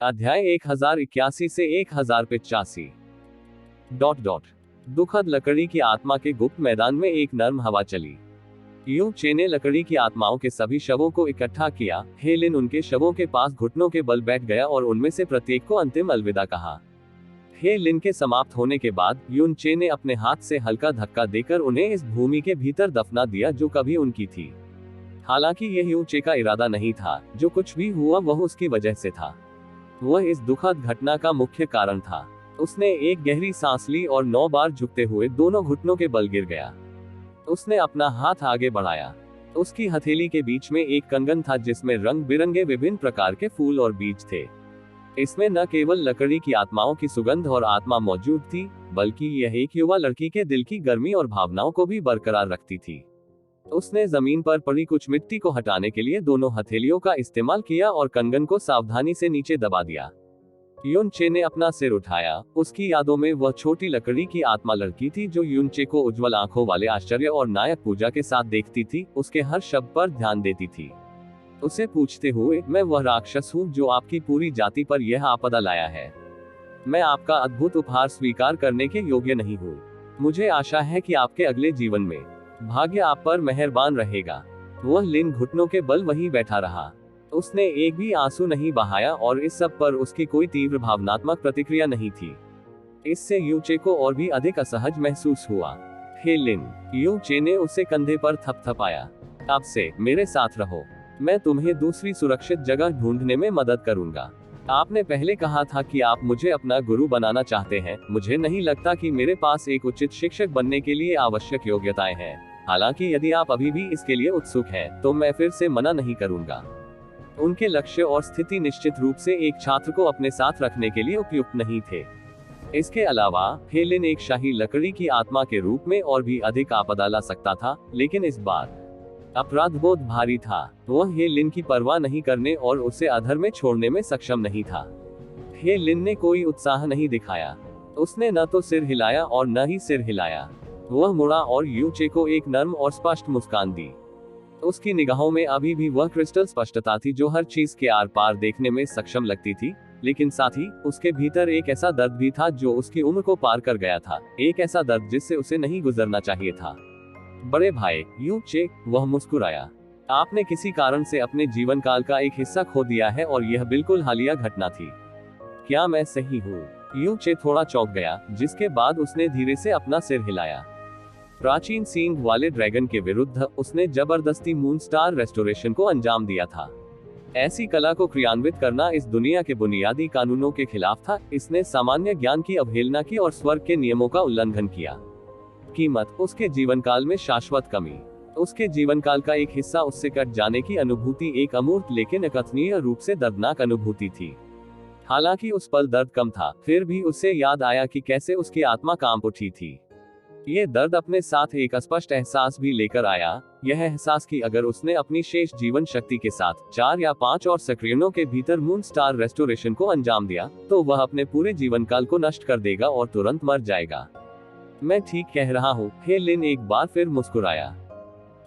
अध्याय 1081 से 1085। दुखद लकड़ी की आत्मा के गुप्त मैदान में एक नर्म हवा चली। यू चे ने लकड़ी की आत्माओं के सभी शवों को इकट्ठा किया। हेलिन उनके शवों के पास घुटनों के बल बैठ गया और उनमें से प्रत्येक को अंतिम अलविदा कहा। हेलिन के समाप्त होने के बाद यून चे ने अपने हाथ से हल्का धक्का देकर उन्हें इस भूमि के भीतर दफना दिया जो कभी उनकी थी। हालांकि यह यू चे का इरादा नहीं था, जो कुछ भी हुआ वह उसकी वजह से था। वह इस दुखद घटना का मुख्य कारण था। उसने एक गहरी सांस ली और 9 बार झुकते हुए दोनों घुटनों के बल गिर गया। उसने अपना हाथ आगे बढ़ाया। उसकी हथेली के बीच में एक कंगन था जिसमें रंग बिरंगे विभिन्न प्रकार के फूल और बीज थे। इसमें न केवल लकड़ी की आत्माओं की सुगंध और आत्मा मौजूद थी, बल्कि यह एक युवा लड़की के दिल की गर्मी और भावनाओं को भी बरकरार रखती थी। उसने जमीन पर पड़ी कुछ मिट्टी को हटाने के लिए दोनों हथेलियों का इस्तेमाल किया और कंगन को सावधानी से नीचे दबा दिया। यून चे ने अपना सिर उठाया। उसकी यादों में वह छोटी लकड़ी की आत्मा लड़की थी जो यून चे को उज्जवल आंखों वाले आश्चर्य और नायक पूजा के साथ देखती थी, उसके हर शब्द पर ध्यान देती थी, उसे पूछते हुए, मैं वह राक्षस हूँ जो आपकी पूरी जाति पर यह आपदा लाया है। मैं आपका अद्भुत उपहार स्वीकार करने के योग्य नहीं हूँ। मुझे आशा है कि आपके अगले जीवन में भाग्य आप पर मेहरबान रहेगा। वह लिन घुटनों के बल वहीं बैठा रहा। उसने एक भी आंसू नहीं बहाया और इस सब पर उसकी कोई तीव्र भावनात्मक प्रतिक्रिया नहीं थी। इससे यू चे को और भी अधिक असहज महसूस हुआ। हे लिन, यू चे ने उसे कंधे पर थपथपाया। अब से मेरे साथ रहो। मैं तुम्हें दूसरी सुरक्षित जगह ढूंढने में मदद करूंगा। आपने पहले कहा था कि आप मुझे अपना गुरु बनाना चाहते हैं। मुझे नहीं लगता कि मेरे पास एक उचित शिक्षक बनने के लिए आवश्यक योग्यताएं हैं। हालांकि यदि आप अभी भी इसके लिए उत्सुक हैं, तो मैं फिर से मना नहीं करूंगा। उनके लक्ष्य और स्थिति निश्चित रूप से एक छात्र को अपने साथ रखने के लिए उपयुक्त नहीं थे। इसके अलावा हेलिन एक शाही लकड़ी की आत्मा के रूप में और भी अधिक आपदा ला सकता था, लेकिन इस बार अपराधबोध भारी था। वह हेलिन की परवाह नहीं करने और उसे अधर में छोड़ने में सक्षम नहीं था। हेलिन ने कोई उत्साह नहीं दिखाया। उसने न तो सिर हिलाया और न ही सिर हिलाया। वह मुड़ा और यू चे को एक नर्म और स्पष्ट मुस्कान दी। उसकी निगाहों में अभी भी वह क्रिस्टल स्पष्टता थी जो हर चीज के आर पार देखने में सक्षम लगती थी, लेकिन साथ ही उसके भीतर एक ऐसा दर्द भी था जो उसकी उम्र को पार कर गया था, एक ऐसा दर्द जिससे उसे नहीं गुजरना चाहिए था। बड़े भाई यू चे, वह मुस्कुराया, आपने किसी कारण से अपने जीवन काल का एक हिस्सा खो दिया है और यह बिल्कुल हालिया घटना थी। क्या मैं सही हूँ? यू चे थोड़ा चौंक गया, जिसके बाद उसने धीरे से अपना सिर हिलाया। प्राचीन सींग वाले ड्रैगन के विरुद्ध उसने जबरदस्ती मून स्टार रेस्टोरेशन को अंजाम दिया था। ऐसी कला को क्रियान्वित करना इस दुनिया के बुनियादी कानूनों के खिलाफ था। इसने सामान्य ज्ञान की अवहेलना की और स्वर्ग के नियमों का उल्लंघन किया। कीमत, उसके जीवन काल में शाश्वत कमी। उसके जीवन काल का एक हिस्सा उससे कट जाने की अनुभूति एक अमूर्त लेकिन अकथनीय रूप से दर्दनाक अनुभूति थी। हालांकि उस पल दर्द कम था, फिर भी उसे याद आया कि कैसे उसकी आत्मा कांप उठी थी। ये दर्द अपने साथ एक अस्पष्ट एहसास भी लेकर आया, यह एहसास कि अगर उसने अपनी शेष जीवन शक्ति के साथ 4 या 5 और सक्रियणों के भीतर मून स्टार रेस्टोरेशन को अंजाम दिया, तो वह अपने पूरे जीवन काल को नष्ट कर देगा और तुरंत मर जाएगा। मैं ठीक कह रहा हूँ, हेलिन एक बार फिर मुस्कुराया।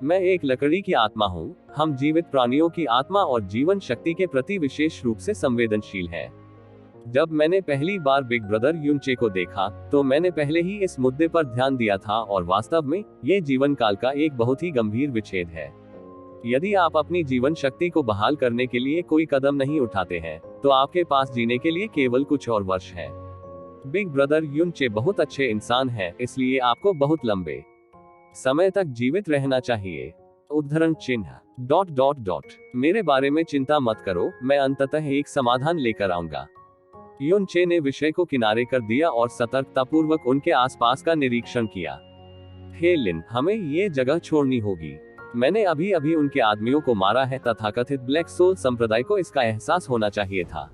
मैं एक लकड़ी की आत्मा हूँ। हम जीवित प्राणियों की आत्मा और जीवन शक्ति के प्रति विशेष रूप से संवेदनशील है। जब मैंने पहली बार बिग ब्रदर यून चे को देखा, तो मैंने पहले ही इस मुद्दे पर ध्यान दिया था और वास्तव में ये जीवन काल का एक बहुत ही गंभीर विच्छेद है। यदि आप अपनी जीवन शक्ति को बहाल करने के लिए कोई कदम नहीं उठाते हैं, तो आपके पास जीने के लिए केवल कुछ और वर्ष है। बिग ब्रदर यून चे बहुत अच्छे इंसान हैं, इसलिए आपको बहुत लंबे समय तक जीवित रहना चाहिए। उद्धरण चिन्ह ... मेरे बारे में चिंता मत करो, मैं अंततः एक समाधान लेकर आऊंगा। यून चे ने विषय को किनारे कर दिया और सतर्कतापूर्वक उनके आसपास का निरीक्षण किया। हेलिन, हमें ये जगह छोड़नी होगी। मैंने अभी अभी उनके आदमियों को मारा है। तथाकथित ब्लैक सोल संप्रदाय को इसका एहसास होना चाहिए था।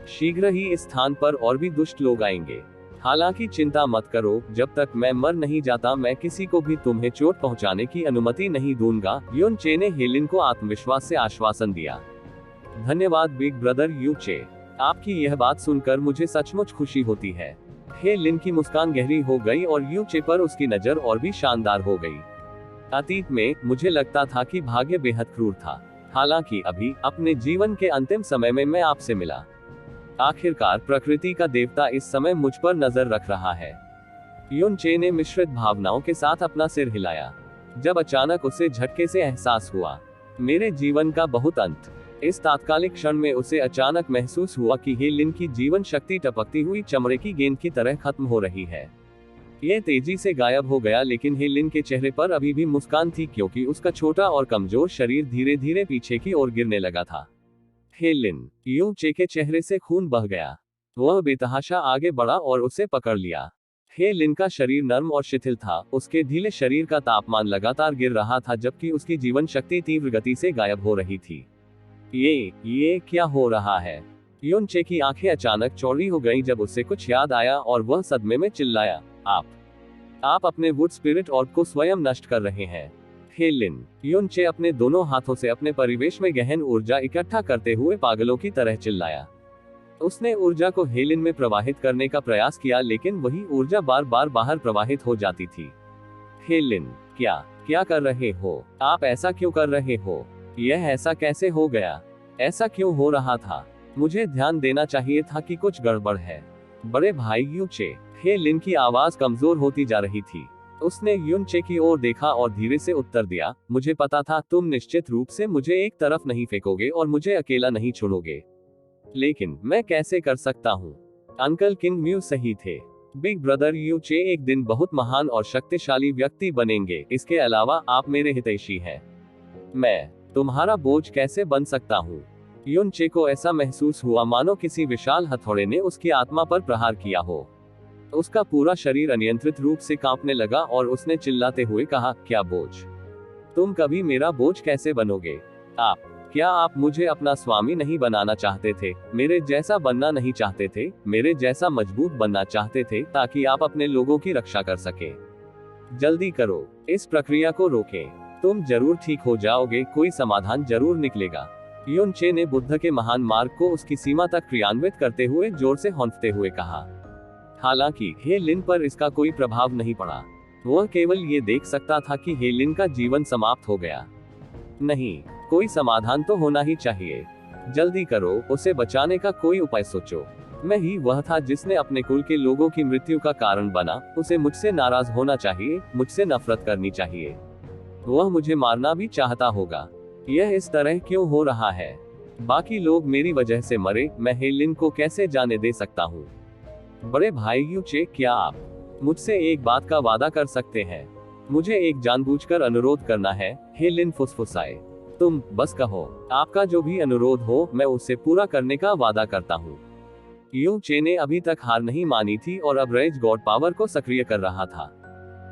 शीघ्र ही इस स्थान पर और भी दुष्ट लोग आएंगे। हालांकि चिंता मत करो, जब तक मैं मर नहीं जाता मैं किसी को भी तुम्हें चोट पहुंचाने की अनुमति नहीं दूंगा। यून चे ने हेलिन को आत्मविश्वास से आश्वासन दिया। धन्यवाद बिग ब्रदर यू चे, आपकी यह बात सुनकर मुझे सचमुच खुशी होती है। हेलिन की मुस्कान गहरी हो गई और यू चे पर उसकी नजर और भी शानदार हो गई। अतीत में मुझे लगता था कि भाग्य बेहद क्रूर था। हालांकि अभी अपने जीवन के अंतिम समय में मैं आपसे मिला। आखिरकार प्रकृति का देवता इस समय मुझ पर नजर रख रहा है। युन चे ने मिश्रित भावनाओं के साथ अपना सिर हिलाया। जब अचानक उसे झटके से एहसास हुआ, मेरे जीवन का बहुत अंत। इस तात्कालिक क्षण में उसे अचानक महसूस हुआ कि हे लिन की जीवन शक्ति टपकती हुई चमड़े की गेंद की तरह खत्म हो रही है। यह तेजी से गायब हो गया, लेकिन हे लिन के चेहरे पर अभी भी मुस्कान थी, क्योंकि उसका छोटा और कमजोर शरीर धीरे धीरे पीछे की ओर गिरने लगा था। हे लिन, यू चे के चेहरे से खून बह गया। वह बेतहाशा आगे बढ़ा और उसे पकड़ लिया। हे लिन का शरीर नर्म और शिथिल था, उसके ढीले शरीर का तापमान लगातार गिर रहा था, जबकि उसकी जीवन शक्ति तीव्र गति से गायब हो रही थी। ये क्या हो रहा है? युन चे की आंखें अचानक चौड़ी हो गईं जब उसे कुछ याद आया और वह सदमे में चिल्लाया, आप अपने वुड स्पिरिट ऑर्ब को स्वयं नष्ट कर रहे हैं। हे लिन, युन चे अपने दोनों हाथों से अपने परिवेश में गहन ऊर्जा इकट्ठा करते हुए पागलों की तरह चिल्लाया। उसने ऊर्जा को हेलिन में प्रवाहित करने का प्रयास किया, लेकिन वही ऊर्जा बार बार बाहर प्रवाहित हो जाती थी। हेलिन, क्या कर रहे हो? आप ऐसा क्यों कर रहे हो? यह ऐसा कैसे हो गया? ऐसा क्यों हो रहा था? मुझे ध्यान देना चाहिए था कि कुछ गड़बड़ है। बड़े भाई यू चे। हेलिन की आवाज कमजोर होती जा रही थी। उसने युन चे की ओर देखा और धीरे से उत्तर दिया, मुझे पता था तुम निश्चित रूप से मुझे एक तरफ नहीं फेंकोगे और मुझे अकेला नहीं छोड़ोगे। लेकिन मैं कैसे कर सकता हूँ? अंकल किंग म्यू सही थे। बिग ब्रदर यू चे एक दिन बहुत महान और शक्तिशाली व्यक्ति बनेंगे। इसके अलावा आप मेरे हितैषी हैं। मैं तुम्हारा बोझ कैसे बन सकता हूँ? युन चे को ऐसा महसूस हुआ मानो किसी विशाल हथौड़े ने उसकी आत्मा पर प्रहार किया हो। उसका पूरा शरीर अनियंत्रित रूप से कांपने लगा और उसने चिल्लाते हुए कहा, क्या बोझ? तुम कभी मेरा बोझ कैसे बनोगे? क्या आप मुझे अपना स्वामी नहीं बनाना चाहते थे? मेरे जैसा बनना नहीं चाहते थे? मेरे जैसा मजबूत बनना चाहते थे ताकि आप अपने लोगों की रक्षा कर सके? जल्दी करो, इस प्रक्रिया को रोकें। तुम जरूर ठीक हो जाओगे, कोई समाधान जरूर निकलेगा। युन चे ने बुद्ध के महान मार्ग को उसकी सीमा तक क्रियान्वित करते हुए जोर से हौंकते हुए कहा। हालांकि हे लिन पर इसका कोई प्रभाव नहीं पड़ा। वह केवल ये देख सकता था कि हे लिन का जीवन समाप्त हो गया। नहीं, कोई समाधान तो होना ही चाहिए। जल्दी करो, उसे बचाने का कोई उपाय सोचो। मैं ही वह था जिसने अपने कुल के लोगों की मृत्यु का कारण बना। उसे मुझसे नाराज होना चाहिए, मुझसे नफरत करनी चाहिए। वह मुझे मारना भी चाहता होगा। यह इस तरह क्यों हो रहा है? बाकी लोग मेरी वजह से मरे, मैं हे लिन को कैसे जाने दे सकता हूँ? बड़े भाई यू चे, क्या आप मुझसे एक बात का वादा कर सकते हैं? मुझे एक जानबूझकर अनुरोध करना है। हे लिन फुसफुसाए। तुम बस कहो, आपका जो भी अनुरोध हो मैं उसे पूरा करने का वादा करता हूँ। यू चे ने अभी तक हार नहीं मानी थी और अब रेज गॉड पावर को सक्रिय कर रहा था।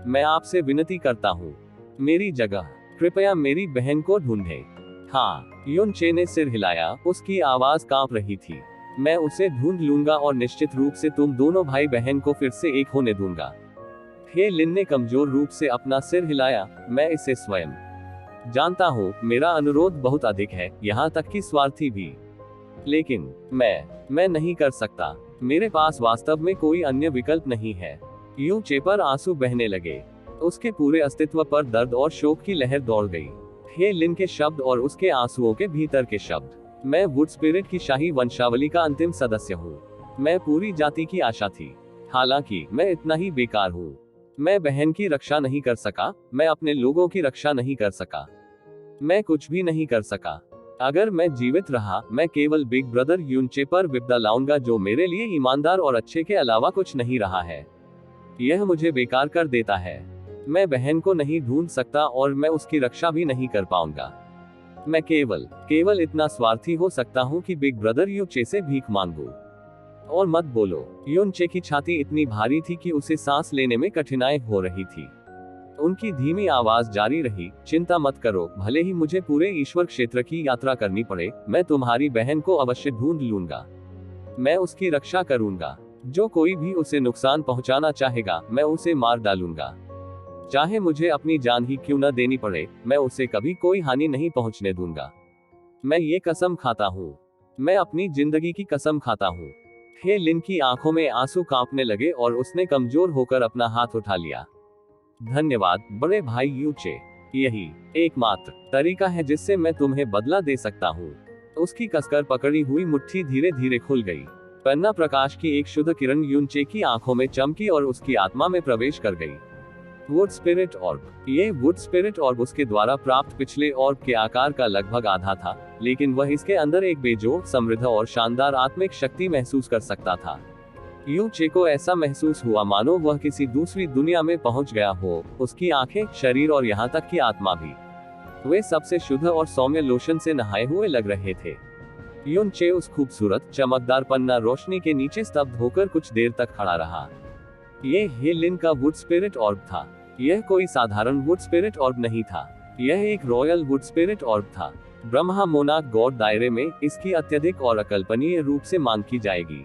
मैं आपसे विनती करता हूँ, मेरी जगह कृपया मेरी बहन को ढूंढें। हाँ, युन चे ने सिर हिलाया, उसकी आवाज कांप रही थी। मैं उसे ढूंढ लूंगा और निश्चित रूप से तुम दोनों भाई बहन को फिर से एक होने दूंगा। हे लिन ने कमजोर रूप से अपना सिर हिलाया, मैं इसे स्वयं जानता हूँ। मेरा अनुरोध बहुत अधिक है, यहाँ तक कि स्वार्थी भी। लेकिन मैं नहीं कर सकता। मेरे पास वास्तव में कोई अन्य विकल्प नहीं है। यू चे पर आंसू बहने लगे। उसके पूरे अस्तित्व पर दर्द और शोक की लहर दौड़ गई। हे लिन के शब्द और उसके आंसुओं के भीतर के शब्द। मैं वुड स्पिरिट की शाही वंशावली का अंतिम सदस्य हूँ। मैं पूरी जाति की आशा थी। हालांकि मैं इतना ही बेकार हूँ। मैं बहन की रक्षा नहीं कर सका, मैं अपने लोगों की रक्षा नहीं कर सका, मैं कुछ भी नहीं कर सका। अगर मैं जीवित रहा, मैं केवल बिग ब्रदर युन चे पर विपदा लाऊंगा, जो मेरे लिए ईमानदार और अच्छे के अलावा कुछ नहीं रहा है। यह मुझे बेकार कर देता है। मैं बहन को नहीं ढूंढ सकता और मैं उसकी रक्षा भी नहीं कर पाऊंगा। मैं केवल इतना स्वार्थी हो सकता हूँ कि बिग ब्रदर यू चे से भीख मांगू। और मत बोलो। युन चे की छाती इतनी भारी थी कि उसे सांस लेने में कठिनाई हो रही थी। उनकी धीमी आवाज जारी रही, चिंता मत करो, भले ही मुझे पूरे ईश्वर क्षेत्र की यात्रा करनी पड़े, मैं तुम्हारी बहन को अवश्य ढूंढ लूंगा। मैं उसकी रक्षा करूंगा। जो कोई भी उसे नुकसान पहुंचाना चाहेगा, मैं उसे मार डालूंगा। चाहे मुझे अपनी जान ही क्यों न देनी पड़े, मैं उसे कभी कोई हानि नहीं पहुंचने दूंगा। मैं ये कसम खाता हूँ। मैं अपनी जिंदगी की कसम खाता हूँ। हे लिन की आंखों में आंसू कांपने लगे और उसने कमजोर होकर अपना हाथ उठा लिया। धन्यवाद बड़े भाई यू चे। यही एकमात्र तरीका है जिससे मैं तुम्हें बदला दे सकता हूँ। उसकी कसकर पकड़ी हुई मुट्ठी धीरे धीरे खुल गई। पन्ना प्रकाश की एक शुद्ध किरण यूनचे की आंखों में चमकी और उसकी आत्मा में प्रवेश कर गई। Would spirit ऑर्ब। ये वुड स्पिरिट ऑर्ब उसके द्वारा प्राप्त पिछले ऑर्ब के आकार का लगभग आधा था, लेकिन वह इसके अंदर एक बेजोड़, समृद्ध और शानदार आत्मिक शक्ति महसूस कर सकता था। यूचे को ऐसा महसूस हुआ मानो वह किसी दूसरी दुनिया में पहुंच गया हो। उसकी आंखें, शरीर और यहाँ तक कि आत्मा भी, वे सबसे शुद्ध और सौम्य लोशन से नहाए हुए लग रहे थे। यूनचे उस खूबसूरत, चमकदार पन्ना रोशनी के नीचे स्तब्ध होकर कुछ देर तक खड़ा रहा। ये हे लिन का वुड स्पिरिट ऑर्ब था। यह कोई साधारण वुड स्पिरिट ऑर्ब नहीं था, यह एक रॉयल वुड स्पिरिट ऑर्ब था। ब्रह्मा मोनाक गॉड दायरे में इसकी अत्यधिक और अकल्पनीय रूप से मांग की जाएगी।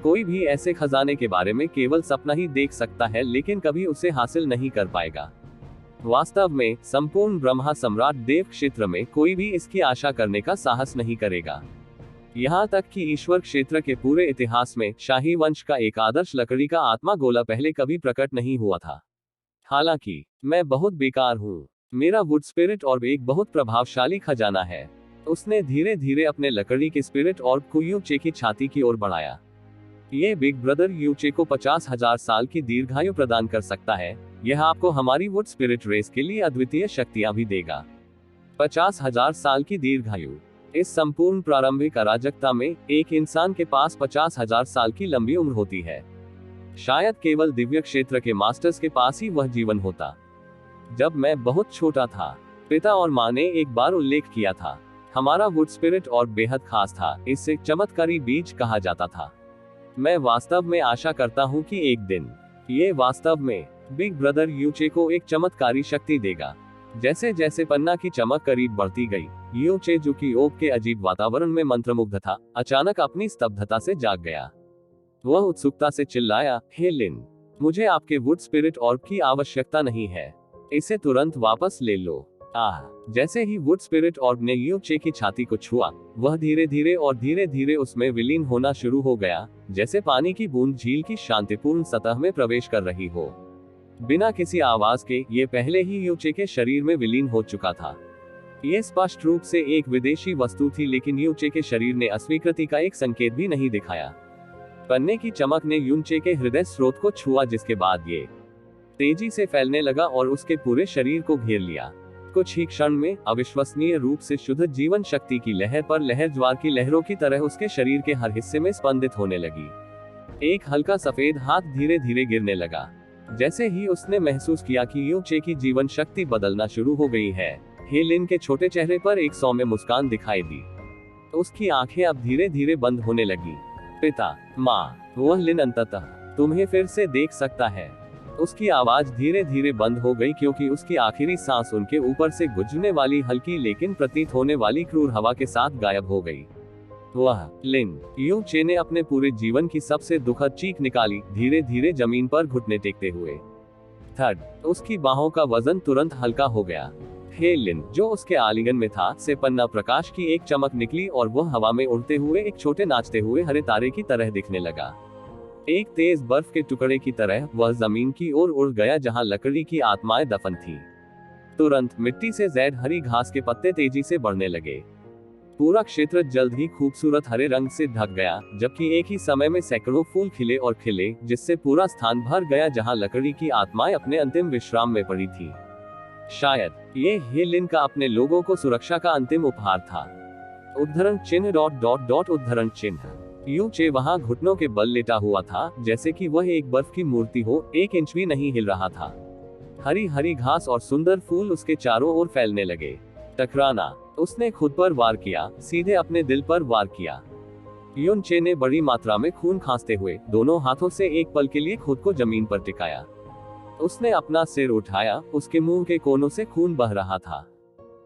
कोई भी ऐसे खजाने के बारे में केवल सपना ही देख सकता है, लेकिन कभी उसे हासिल नहीं कर पाएगा। वास्तव में संपूर्ण ब्रह्मा सम्राट देव क्षेत्र में कोई भी इसकी आशा करने का साहस नहीं करेगा। यहाँ तक कि ईश्वर क्षेत्र के पूरे इतिहास में शाही वंश का एक आदर्श लकड़ी का आत्मा गोला पहले कभी प्रकट नहीं हुआ था। हालांकि मैं बहुत बेकार हूँ। मेरा वुड स्पिरिट ऑर्ब एक बहुत प्रभावशाली खजाना है। उसने धीरे धीरे अपने लकड़ी के स्पिरिट ऑर्ब को यूचे की छाती की ओर बढ़ाया। ये बिग ब्रदर यूचे को 50,000 साल की दीर्घायु प्रदान कर सकता है। यह आपको हमारी वुड स्पिरिट रेस के लिए अद्वितीय शक्तियां भी देगा। 50,000 साल की दीर्घायु। इस संपूर्ण प्रारंभिक अराजकता में एक इंसान के पास 50,000 साल की लंबी उम्र होती है। शायद केवल दिव्य क्षेत्र के मास्टर्स के पास ही वह जीवन होता। जब मैं बहुत छोटा था, पिता और माँ ने एक बार उल्लेख किया था, हमारा वुड स्पिरिट और बेहद खास था। इसे चमत्कारी बीज कहा जाता था। मैं वास्तव में आशा करता हूँ कि एक दिन ये वास्तव में बिग ब्रदर यूचे को एक चमत्कारी शक्ति देगा। जैसे जैसे पन्ना की चमक करीब बढ़ती गई, यूचे, जो कि ओक के अजीब वातावरण में मंत्रमुग्ध था, अचानक अपनी स्तब्धता से जाग गया। वह उत्सुकता से चिल्लाया, हे लिन, मुझे आपके वुड स्पिरिट ऑर्ब की आवश्यकता नहीं है। इसे तुरंत वापस ले लो। जैसे ही वुड स्पिरिट ऑर्ब ने यूचे की छाती को छुआ, वह धीरे धीरे उसमें विलीन होना शुरू हो गया, जैसे पानी की बूंद झील की शांतिपूर्ण सतह में प्रवेश कर रही हो। बिना किसी आवाज के ये पहले ही यूचे के शरीर में विलीन हो चुका था। ये स्पष्ट रूप से एक विदेशी वस्तु थी, लेकिन यूचे के शरीर ने अस्वीकृति का एक संकेत भी नहीं दिखाया। पन्ने की चमक ने यूचे के हृदय स्रोत को छुआ, जिसके बाद ये तेजी से फैलने लगा और उसके पूरे शरीर को घेर लिया। कुछ ही क्षण में अविश्वसनीय रूप से शुद्ध जीवन शक्ति की लहर पर लहर ज्वार की लहरों की तरह उसके शरीर के हर हिस्से में स्पंदित होने लगी। एक हल्का सफेद हाथ धीरे धीरे गिरने लगा। जैसे ही उसने महसूस किया कि यूचे की जीवन शक्ति बदलना शुरू हो गई है, हे लिन के छोटे चेहरे पर एक सौम्य मुस्कान दिखाई दी। उसकी आंखें अब धीरे धीरे बंद होने लगी। पिता, माँ, वह लिन अंततः तुम्हें फिर से देख सकता है। उसकी आवाज धीरे धीरे बंद हो गई, क्योंकि उसकी आखिरी सांस उनके ऊपर से गुजरने वाली हल्की लेकिन प्रतीत होने वाली क्रूर हवा के साथ गायब हो गई। वह लिन यूचे ने अपने पूरे जीवन की सबसे दुखद चीख निकाली, धीरे धीरे जमीन पर घुटने टेकते हुए। थर्ड, उसकी बाहों का वजन तुरंत हल्का हो गया। हे लिन, जो उसके आलिंगन में था, से पन्ना प्रकाश की एक चमक निकली और वह हवा में उड़ते हुए एक छोटे नाचते हुए हरे तारे की तरह दिखने लगा। एक तेज बर्फ के टुकड़े की तरह वह जमीन की ओर उड़ गया, जहां लकड़ी की आत्माएं दफन थी। तुरंत मिट्टी से जैद हरी घास के पत्ते तेजी से बढ़ने लगे। पूरा क्षेत्र जल्द ही खूबसूरत हरे रंग से ढक गया, जबकि एक ही समय में सैकड़ों फूल खिले और खिले, जिससे पूरा स्थान भर गया जहां लकड़ी की आत्माएं अपने अंतिम विश्राम में पड़ी थी। शायद ये हे लिन का अपने लोगों को सुरक्षा का अंतिम उपहार था। उद्धरण चिन्ह उद्धरण चिन्ह। यूचे वहां घुटनों के बल लेटा हुआ था, जैसे कि वह एक बर्फ की मूर्ति हो, 1 इंच भी नहीं हिल रहा था। हरी हरी घास और सुंदर फूल उसके चारों ओर फैलने लगे। टकराना। उसने खुद पर वार किया, सीधे अपने दिल पर वार किया। यूचे ने बड़ी मात्रा में खून खांसते हुए दोनों हाथों से एक पल के लिए खुद को जमीन पर टिकाया। उसने अपना सिर उठाया, उसके मुंह के कोनों से खून बह रहा था।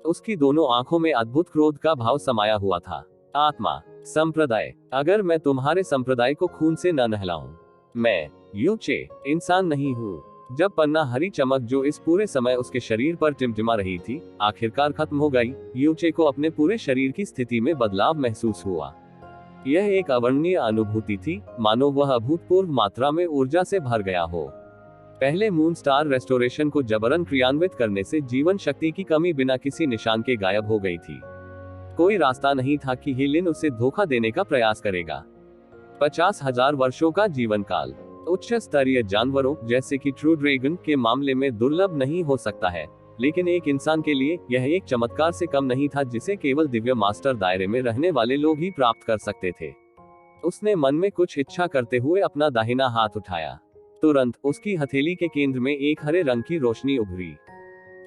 उसकी दोनों आंखों में अद्भुत क्रोध का भाव समाया हुआ था। आत्मा, संप्रदाय, अगर मैं तुम्हारे संप्रदाय को खून से न नहलाऊं, मैं यूचे इंसान नहीं हूँ। जब पन्ना हरी चमक जो इस पूरे समय उसके शरीर पर टिमटिमा रही थी, आखिरकार खत्म हो गई, यूचे को अपने पूरे शरीर की स्थिति में बदलाव महसूस हुआ। यह एक अवर्णनीय अनुभूति थी, मानो वह अभूतपूर्व मात्रा में ऊर्जा से भर गया हो। पहले मून स्टार रेस्टोरेशन को जबरन क्रियान्वित करने से जीवन शक्ति की कमी बिना किसी निशान के गायब हो गई थी। कोई रास्ता नहीं था कि हे लिन उसे धोखा देने का प्रयास करेगा। 50,000 वर्षों का जीवन काल उच्च स्तरीय जानवरों जैसे कि ट्रू ड्रैगन के मामले में दुर्लभ नहीं हो सकता है, लेकिन एक इंसान के लिए यह एक चमत्कार से कम नहीं था जिसे केवल दिव्य मास्टर दायरे में रहने वाले लोग ही प्राप्त कर सकते थे। उसने मन में कुछ इच्छा करते हुए अपना दाहिना हाथ उठाया। तुरंत उसकी हथेली के केंद्र में एक हरे रंग की रोशनी उभरी,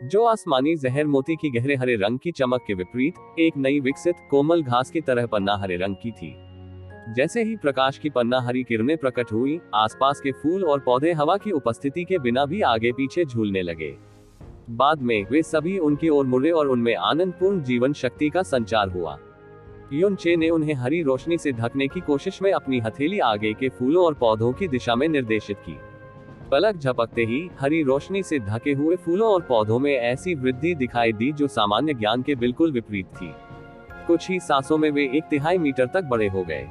जो आसमानी जहर मोती की गहरे हरे रंग की चमक के विपरीत एक नई विकसित कोमल घास की तरह पन्ना हरे रंग की थी। जैसे ही प्रकाश की पन्ना हरी किरणें प्रकट हुई, आसपास के फूल और पौधे हवा की उपस्थिति के बिना भी आगे पीछे झूलने लगे। बाद में वे सभी उनकी ओर मुड़े और उनमें आनंदपूर्ण जीवन शक्ति का संचार हुआ। युनचे ने उन्हें हरी रोशनी से ढकने की कोशिश में अपनी हथेली आगे के फूलों और पौधों की दिशा में निर्देशित की। पलक झपकते ही हरी रोशनी से ढके हुए फूलों और पौधों में ऐसी वृद्धि दिखाई दी जो सामान्य ज्ञान के बिल्कुल विपरीत थी। कुछ ही सांसों में वे 1/3 मीटर तक बड़े हो गए।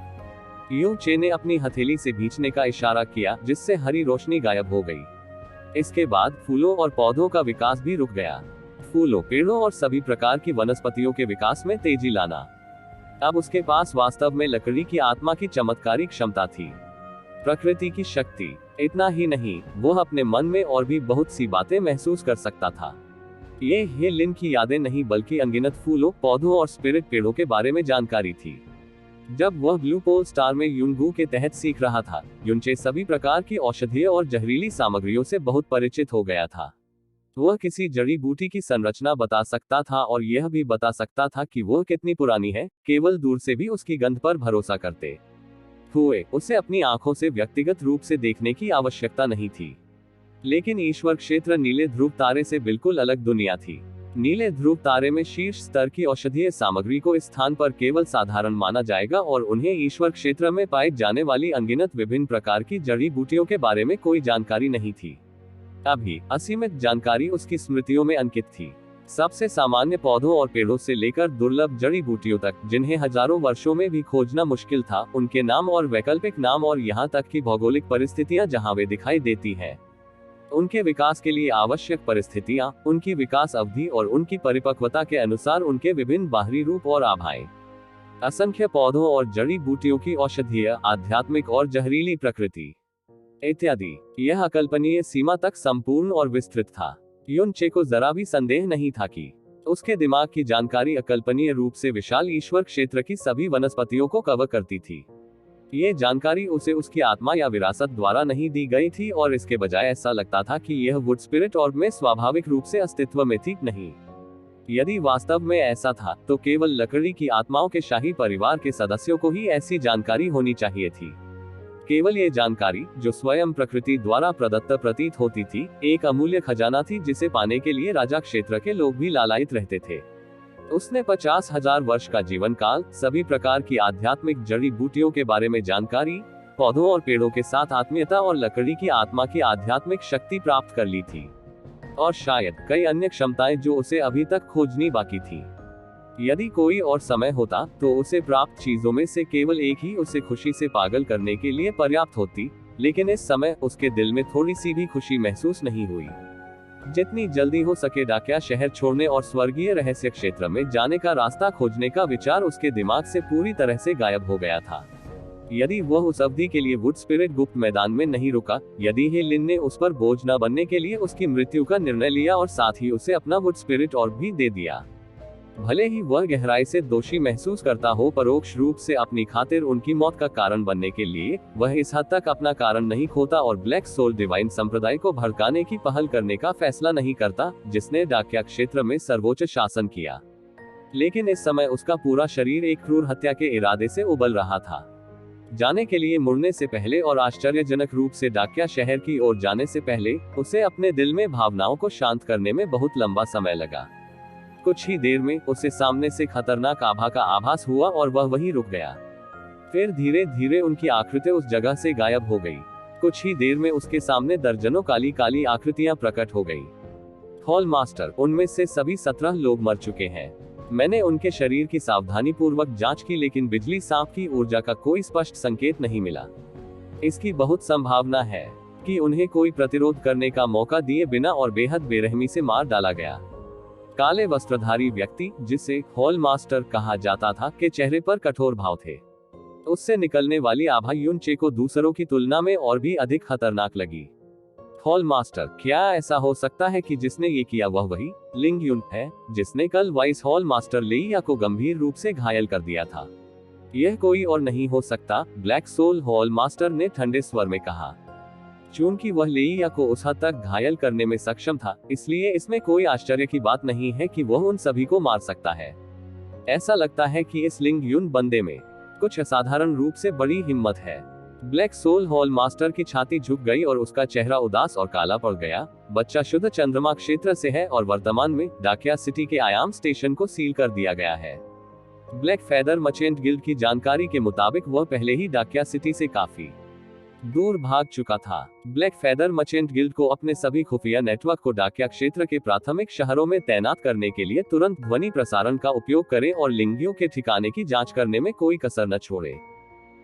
युनचे ने अपनी हथेली से खींचने का इशारा किया, जिससे हरी रोशनी गायब हो गई। इसके बाद फूलों और पौधों का विकास भी रुक गया। फूलों, पेड़ों और सभी प्रकार की वनस्पतियों के विकास में तेजी लाना। अब उसके पास वास्तव में लकड़ी की आत्मा की चमत्कारी क्षमता थी। प्रकृति की शक्ति। इतना ही नहीं, वह अपने मन में और भी बहुत सी बातें महसूस कर सकता था। ये हे लिन की यादें नहीं बल्कि अनगिनत फूलों, पौधों और स्पिरिट पेड़ों के बारे में जानकारी थी। जब वह ब्लू पोल स्टार में युनगू के तहत सीख रहा था, युनचे सभी प्रकार की औषधीय और जहरीली सामग्रियों से बहुत परिचित हो गया था। वह किसी जड़ी बूटी की संरचना बता सकता था और यह भी बता सकता था कि वह कितनी पुरानी है, केवल दूर से भी उसकी गंध पर भरोसा करते हुए उसे अपनी आंखों से व्यक्तिगत रूप से देखने की आवश्यकता नहीं थी। लेकिन ईश्वर क्षेत्र नीले ध्रुव तारे से बिल्कुल अलग दुनिया थी। नीले ध्रुव तारे में शीर्ष स्तर की औषधीय सामग्री को इस स्थान पर केवल साधारण माना जाएगा और उन्हें ईश्वर क्षेत्र में पाई जाने वाली अनगिनत विभिन्न प्रकार की जड़ी बूटियों के बारे में कोई जानकारी नहीं थी। अभी असीमित जानकारी उसकी स्मृतियों में अंकित थी। सबसे सामान्य पौधों और पेड़ों से लेकर दुर्लभ जड़ी बूटियों तक, जिन्हें हजारों वर्षों में भी खोजना मुश्किल था, उनके नाम और वैकल्पिक नाम और यहाँ तक की भौगोलिक परिस्थितियां जहाँ वे दिखाई देती हैं, उनके विकास के लिए आवश्यक परिस्थितियां, उनकी विकास अवधि और उनकी परिपक्वता के अनुसार उनके विभिन्न बाहरी रूप और आभाएं। असंख्य पौधों और जड़ी बूटियों की औषधीय, आध्यात्मिक और जहरीली प्रकृति इत्यादि। यह अकल्पनीय सीमा तक संपूर्ण और विस्तृत था। युनचे को जरा भी संदेह नहीं था कि उसके दिमाग की जानकारी अकल्पनीय रूप से विशाल ईश्वर क्षेत्र की सभी वनस्पतियों को कवर करती थी। ये जानकारी उसे उसकी आत्मा या विरासत द्वारा नहीं दी गई थी और इसके बजाय ऐसा लगता था कि यह वुड स्पिरिट और में स्वाभाविक रूप से अस्तित्व में थी। नहीं, यदि वास्तव में ऐसा था तो केवल लकड़ी की आत्माओं के शाही परिवार के सदस्यों को ही ऐसी जानकारी होनी चाहिए थी। केवल ये जानकारी, जो स्वयं प्रकृति द्वारा प्रदत्त प्रतीत होती थी, एक अमूल्य खजाना थी जिसे पाने के लिए राजा क्षेत्र के लोग भी लालायित रहते थे। उसने 50,000 वर्ष का जीवन काल, सभी प्रकार की आध्यात्मिक जड़ी बूटियों के बारे में जानकारी, पौधों और पेड़ों के साथ आत्मीयता और लकड़ी की आत्मा की आध्यात्मिक शक्ति प्राप्त कर ली थी, और शायद कई अन्य क्षमताएं जो उसे अभी तक खोजनी बाकी थी। यदि कोई और समय होता तो उसे प्राप्त चीजों में से केवल एक ही उसे खुशी से पागल करने के लिए पर्याप्त होती, लेकिन इस समय उसके दिल में थोड़ी सी भी खुशी महसूस नहीं हुई। जितनी जल्दी हो सके डाकिया शहर छोड़ने और स्वर्गीय रहस्य क्षेत्र में जाने का रास्ता खोजने का विचार उसके दिमाग से पूरी तरह से गायब हो गया था। यदि वह उस अवधि के लिए वुड स्पिरिट गुप्त मैदान में नहीं रुका, यदि हे लिन ने उस पर बोझ न बनने के लिए उसकी मृत्यु का निर्णय लिया और साथ ही उसे अपना वुड स्पिरिट और भी दे दिया, भले ही वह गहराई से दोषी महसूस करता हो, परोक्ष रूप से अपनी खातिर उनकी मौत का कारण बनने के लिए वह इस हद तक अपना कारण नहीं खोता और ब्लैक सोल डिवाइन संप्रदाय को भड़काने की पहल करने का फैसला नहीं करता, जिसने डाकिया क्षेत्र में सर्वोच्च शासन किया। लेकिन इस समय उसका पूरा शरीर एक क्रूर हत्या के इरादे से उबल रहा था। जाने के लिए मुड़ने से पहले और आश्चर्यजनक रूप से डाकिया शहर की ओर जाने से पहले उसे अपने दिल में भावनाओं को शांत करने में बहुत लंबा समय लगा। कुछ ही देर में उसे सामने से खतरनाक आभा का आभास हुआ और वह वहीं रुक गया। फिर धीरे धीरे उनकी आकृति उस जगह से गायब हो गई। कुछ ही देर में उसके सामने दर्जनों काली काली आकृतियां प्रकट हो गई। हॉल मास्टर, उनमें से सभी 17 लोग मर चुके हैं। मैंने उनके शरीर की सावधानी पूर्वक जांच की, लेकिन बिजली सांप की ऊर्जा का कोई स्पष्ट संकेत नहीं मिला। इसकी बहुत संभावना है कि उन्हें कोई प्रतिरोध करने का मौका दिए बिना और बेहद बेरहमी से मार डाला गया। काले वस्त्रधारी व्यक्ति, जिसे हॉल मास्टर कहा जाता था, के चेहरे पर कठोर भाव थे। उससे निकलने वाली आभा युनचे को दूसरों की तुलना में और भी अधिक खतरनाक लगी। हॉल मास्टर, क्या ऐसा हो सकता है कि जिसने ये किया वह वही लिंग युन है जिसने कल वाइस हॉल मास्टर लेइया को गंभीर रूप से घायल कर दिया था? यह कोई और नहीं हो सकता, ब्लैक सोल हॉल मास्टर ने ठंडे स्वर में कहा। चूंकि वह लेइया को उस हद तक घायल करने में सक्षम था, इसलिए इसमें कोई आश्चर्य की बात नहीं है कि वह उन सभी को मार सकता है। ऐसा लगता है कि इस लिंग युन बंदे में कुछ असाधारण रूप से बड़ी हिम्मत है। ब्लैक सोल हॉल मास्टर की छाती झुक गई और उसका चेहरा उदास और काला पड़ गया। बच्चा शुद्ध चंद्रमा क्षेत्र से है और वर्तमान में डाकिया सिटी के आयाम स्टेशन को सील कर दिया गया है। ब्लैक फेदर मर्चेंट गिल्ड की जानकारी के मुताबिक वह पहले ही डाकिया सिटी से काफी दूर भाग चुका था। ब्लैक फेदर मर्चेंट गिल्ड को अपने सभी खुफिया नेटवर्क को डाकिया क्षेत्र के प्राथमिक शहरों में तैनात करने के लिए तुरंत ध्वनि प्रसारण का उपयोग करें और लिंगियों के ठिकाने की जांच करने में कोई कसर न छोड़े।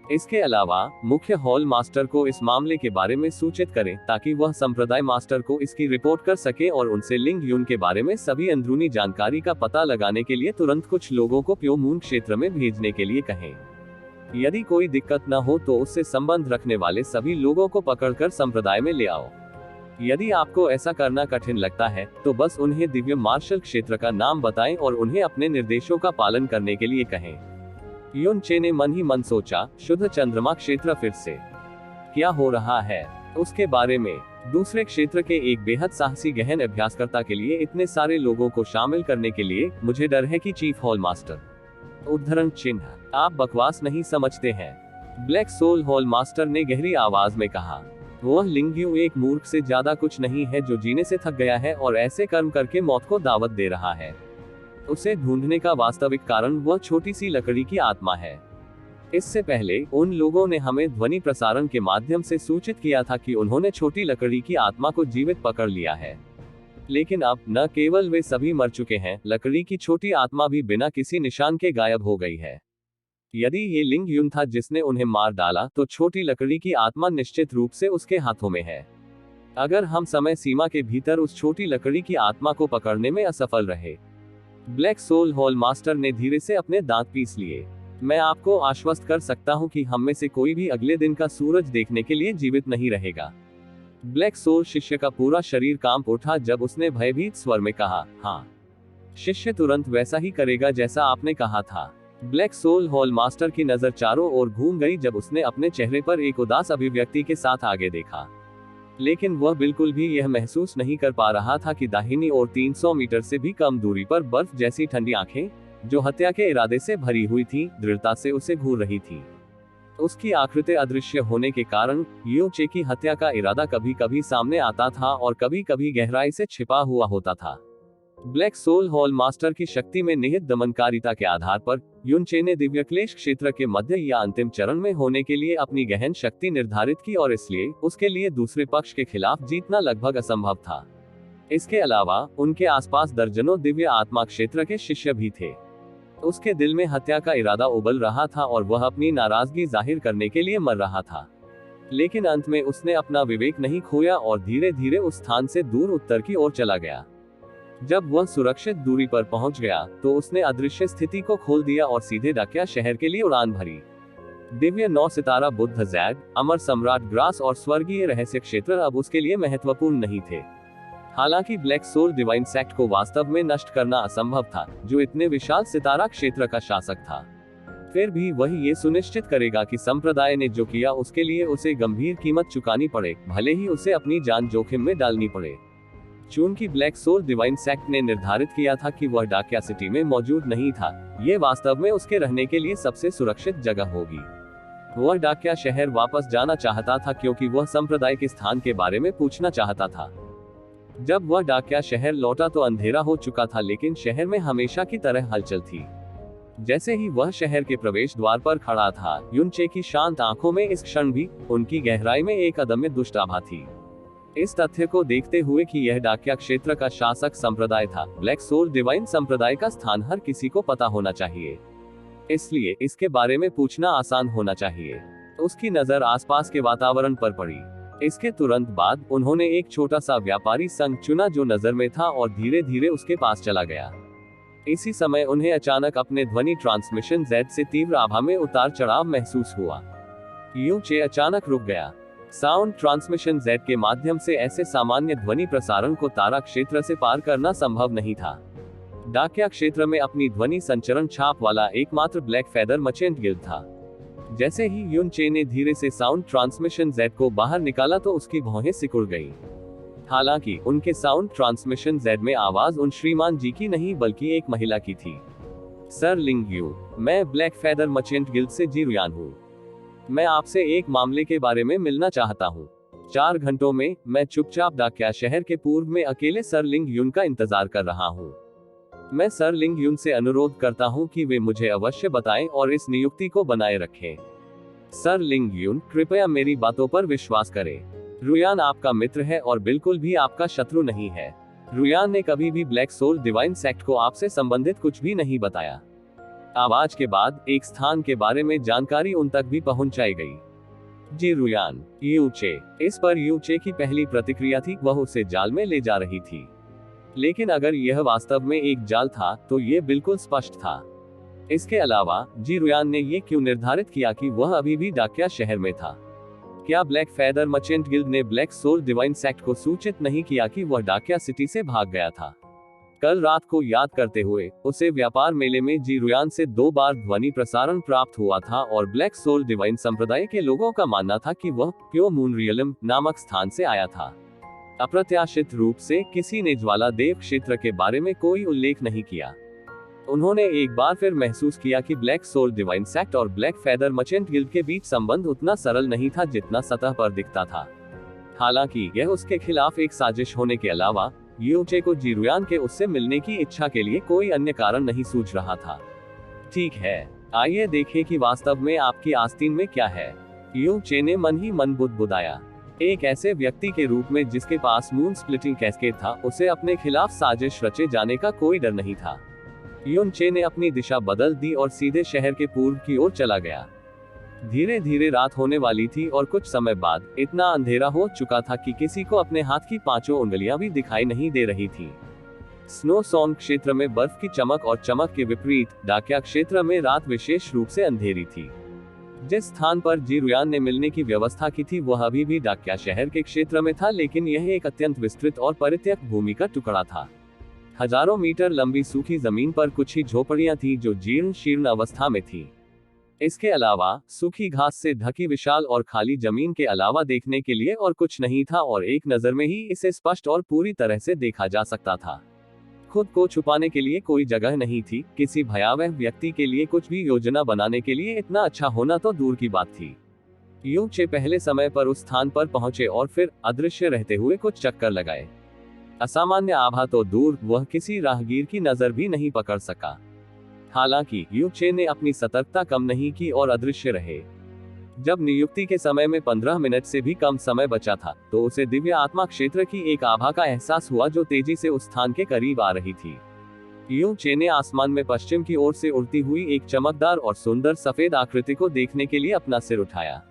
इसके अलावा मुख्य हॉल मास्टर को इस मामले के बारे में सूचित करें ताकि वह संप्रदाय मास्टर को इसकी रिपोर्ट कर सके और उनसे लिंग युन के बारे में सभी अंदरूनी जानकारी का पता लगाने के लिए तुरंत कुछ लोगों को प्योमून क्षेत्र में भेजने के लिए कहें। यदि कोई दिक्कत न हो तो उससे संबंध रखने वाले सभी लोगों को पकड़कर संप्रदाय में ले आओ। यदि आपको ऐसा करना कठिन लगता है तो बस उन्हें दिव्य मार्शल क्षेत्र का नाम बताएं और उन्हें अपने निर्देशों का पालन करने के लिए कहें। युनचे ने मन ही मन सोचा, शुद्ध चंद्रमा क्षेत्र फिर से क्या हो रहा है? उसके बारे में दूसरे क्षेत्र के एक बेहद साहसी गहन अभ्यासकर्ता के लिए इतने सारे लोगों को शामिल करने के लिए मुझे डर है कि चीफ हॉल मास्टर उद्धरण चिन्ह, आप बकवास नहीं समझते हैं, ब्लैक सोल हॉल मास्टर ने गहरी आवाज में कहा। वह लिंगयू एक मूर्ख से ज्यादा कुछ नहीं है जो जीने से थक गया है और ऐसे कर्म करके मौत को दावत दे रहा है। उसे ढूंढने का वास्तविक कारण वह छोटी सी लकड़ी की आत्मा है। इससे पहले उन लोगों ने हमें ध्वनि प्रसारण के माध्यम से सूचित किया था कि उन्होंने छोटी लकड़ी की आत्मा को जीवित पकड़ लिया है, लेकिन अब न केवल वे सभी मर चुके हैं, लकड़ी की छोटी आत्मा भी बिना किसी निशान के गायब हो गई है। यदि ये लिंग युन था जिसने उन्हें मार डाला तो छोटी लकड़ी की आत्मा निश्चित रूप से उसके हाथों में है। अगर हम समय सीमा के भीतर उस छोटी लकड़ी की आत्मा को पकड़ने में असफल रहे। ब्लैक सोल हॉल मास्टर ने धीरे से अपने दांत पीस लिए। मैं आपको आश्वस्त कर सकता हूं कि हम में से कोई भी अगले दिन का सूरज देखने के लिए जीवित नहीं रहेगा। ब्लैक सोल शिष्य का पूरा शरीर कांप उठा जब उसने भयभीत स्वर में कहा, हाँ। शिष्य तुरंत वैसा ही करेगा जैसा आपने कहा था। ब्लैक सोल हॉल मास्टर की नजर चारों ओर घूम गई जब उसने अपने चेहरे पर एक उदास अभिव्यक्ति के साथ आगे देखा, लेकिन वह बिल्कुल भी यह महसूस नहीं कर पा रहा था कि दाहिनी ओर 300 मीटर से भी कम दूरी पर बर्फ जैसी ठंडी आंखें, जो हत्या के इरादे से भरी हुई थी, दृढ़ता से उसे घूर रही थी। उसकी आकृति अदृश्य होने के कारण युनचे की हत्या का इरादा कभी कभी सामने आता था और कभी कभी गहराई से छिपा हुआ होता था। ब्लैक सोल हॉल मास्टर की शक्ति में निहित दमनकारिता के आधार पर युनचे ने दिव्य क्लेश क्षेत्र के मध्य या अंतिम चरण में होने के लिए अपनी गहन शक्ति निर्धारित की और इसलिए उसके लिए दूसरे पक्ष के खिलाफ जीतना लगभग असंभव था। इसके अलावा उनके आसपास दर्जनों दिव्य आत्मा क्षेत्र के शिष्य भी थे। उसके दिल में हत्या का इरादा उबल रहा था और वह अपनी नाराजगी जाहिर करने के लिए मर रहा था, लेकिन अंत में उसने अपना विवेक नहीं खोया और धीरे धीरे उस स्थान से दूर उत्तर की ओर चला गया। जब वह सुरक्षित दूरी पर पहुंच गया तो उसने अदृश्य स्थिति को खोल दिया और सीधे डाकिया शहर के लिए उड़ान भरी। दिव्य 9 सितारा बुद्ध जैड, अमर सम्राट ग्रास और स्वर्गीय रहस्य क्षेत्र अब उसके लिए महत्वपूर्ण नहीं थे। हालांकि ब्लैक सोल डिवाइन सेक्ट को वास्तव में नष्ट करना असंभव था, जो इतने विशाल सितारा क्षेत्र का शासक था। फिर भी वह ये सुनिश्चित करेगा कि संप्रदाय ने जो किया उसके लिए उसे गंभीर कीमत चुकानी पड़े, भले ही उसे अपनी जान जोखिम में डालनी पड़े। चूंकि ब्लैक सोल डिवाइन सेक्ट ने निर्धारित किया था कि वह डाकिया सिटी में मौजूद नहीं था, ये वास्तव में उसके रहने के लिए सबसे सुरक्षित जगह होगी। वह डाकिया शहर वापस जाना चाहता था क्योंकि वह संप्रदाय के स्थान के बारे में पूछना चाहता था। जब वह डाकिया शहर लौटा तो अंधेरा हो चुका था, लेकिन शहर में हमेशा की तरह हलचल थी। जैसे ही वह शहर के प्रवेश द्वार पर खड़ा था, युनचे की शांत आंखों में इस क्षण भी उनकी गहराई में एक अदम्य दुष्ट आभा थी। इस तथ्य को देखते हुए कि यह डाकिया क्षेत्र का शासक संप्रदाय था, ब्लैक सोल डिवाइन संप्रदाय का स्थान हर किसी को पता होना चाहिए, इसलिए इसके बारे में पूछना आसान होना चाहिए। उसकी नजर आसपास के वातावरण पर पड़ी। इसके तुरंत बाद उन्होंने एक छोटा सा व्यापारी संघ चुना जो नजर में था और धीरे धीरे उसके पास चला गया। इसी समय उन्हें अचानक अपने ध्वनि ट्रांसमिशन जेड से तीव्र आभा में उतार चढ़ाव महसूस हुआ। यू चे अचानक रुक गया। साउंड ट्रांसमिशन जेड के माध्यम से ऐसे सामान्य ध्वनि प्रसारण को तारा क्षेत्र से पार करना संभव नहीं था। डाकिया क्षेत्र में अपनी ध्वनि संचरण छाप वाला एकमात्र ब्लैक फेदर मर्चेंट गिल्ड था। जैसे ही युन चे ने धीरे से साउंड ट्रांसमिशन जेड को बाहर निकाला तो उसकी भौहें सिकुड़ गई। हालांकि उनके साउंड ट्रांसमिशन जेड में आवाज उन श्रीमान जी की नहीं बल्कि एक महिला की थी। सर लिंग यू, मैं ब्लैक फेदर मर्चेंट गिल्ड से जी रुयान हूँ। मैं आपसे एक मामले के बारे में मिलना चाहता हूँ। 4 घंटों में मैं चुपचाप डाकिया शहर के पूर्व में अकेले सर लिंग यून का इंतजार कर रहा हूँ। मैं सर लिंग यून से अनुरोध करता हूँ कि वे मुझे अवश्य बताएं और इस नियुक्ति को बनाए रखें। सर लिंग यून, कृपया मेरी बातों पर विश्वास करें। रुयान आपका मित्र है और बिल्कुल भी आपका शत्रु नहीं है। रुयान ने कभी भी ब्लैक सोल डिवाइन सेक्ट को आपसे संबंधित कुछ भी नहीं बताया। आवाज के बाद एक स्थान के बारे में जानकारी उन तक भी पहुंचाई गई। जी रुयान, यू चे। इस पर यू चे की पहली प्रतिक्रिया थी, वह उसे जाल में ले जा रही थी। लेकिन अगर यह वास्तव में एक जाल था तो यह बिल्कुल स्पष्ट था। इसके अलावा जी रुयान ने यह क्यों निर्धारित किया कि वह अभी भी डाकिया शहर में था? क्या ब्लैक फेदर मर्चेंट गिल्ड ने ब्लैक सोल डिवाइन सेक्ट को सूचित नहीं किया कि वह डाकिया सिटी से भाग गया था? कल रात को याद करते हुए उसे व्यापार मेले में जी रुयान से 2 बार ध्वनि प्रसारण प्राप्त हुआ था और ब्लैक सोल डिवाइन संप्रदाय के लोगों का मानना था कि वह प्योर मून रियलम नामक स्थान से आया था। अप्रत्याशित रूप से किसी ने ज्वाला देव क्षेत्र के बारे में कोई उल्लेख नहीं किया। उन्होंने एक बार फिर महसूस किया कि ब्लैक सोल डिवाइन सेक्ट और ब्लैक फेदर मर्चेंट गिल्ड के बीच संबंध उतना सरल नहीं था जितना सतह पर दिखता था। हालांकि यह उसके खिलाफ एक साजिश होने के अलावा यू चे को जी रुयान के उससे मिलने की इच्छा के लिए कोई अन्य कारण नहीं सूझ रहा था। ठीक है, आइए देखें कि वास्तव में आपकी आस्तीन में क्या है। यू चे ने मन ही मन बुदबुदाया। एक ऐसे व्यक्ति के रूप में जिसके पास मून स्प्लिटिंग कैस्केड था, उसे अपने खिलाफ साजिश रचे जाने का कोई डर नहीं था। युन चे ने अपनी दिशा बदल दी और सीधे शहर के पूर्व की ओर चला गया। धीरे धीरे रात होने वाली थी और कुछ समय बाद इतना अंधेरा हो चुका था कि किसी को अपने हाथ की 5 उंगलियां भी दिखाई नहीं दे रही थी। स्नो सॉन्ग क्षेत्र में बर्फ की चमक और चमक के विपरीत डाकिया क्षेत्र में रात विशेष रूप से अंधेरी थी। जिस स्थान पर जी रुयान ने मिलने की व्यवस्था की थी वह अभी भी डाकिया शहर के क्षेत्र में था, लेकिन यह एक अत्यंत विस्तृत और परित्यक्त भूमि का टुकड़ा था। हजारों मीटर लंबी सूखी जमीन पर कुछ ही झोपड़ियां थी जो जीर्ण शीर्ण अवस्था में थी। इसके अलावा सूखी घास से ढकी विशाल और खाली जमीन के अलावा देखने के लिए और कुछ नहीं था और एक नजर में ही इसे स्पष्ट और पूरी तरह से देखा जा सकता था। खुद को छुपाने के लिए कोई जगह नहीं थी। किसी भयावह व्यक्ति के लिए कुछ भी योजना बनाने के लिए इतना अच्छा होना तो दूर की बात थी। यू चे पहले समय पर उस स्थान पर पहुंचे और फिर अदृश्य रहते हुए कुछ चक्कर लगाए। असामान्य आभा तो दूर, वह किसी राहगीर की नजर भी नहीं पकड़ सका। हालांकि यू चे ने अपनी सतर्कता कम नहीं की और अदृश्य रहे। जब नियुक्ति के समय में 15 मिनट से भी कम समय बचा था तो उसे दिव्य आत्मा क्षेत्र की एक आभा का एहसास हुआ जो तेजी से उस स्थान के करीब आ रही थी। यू चे ने आसमान में पश्चिम की ओर से उड़ती हुई एक चमकदार और सुंदर सफेद आकृति को देखने के लिए अपना सिर उठाया।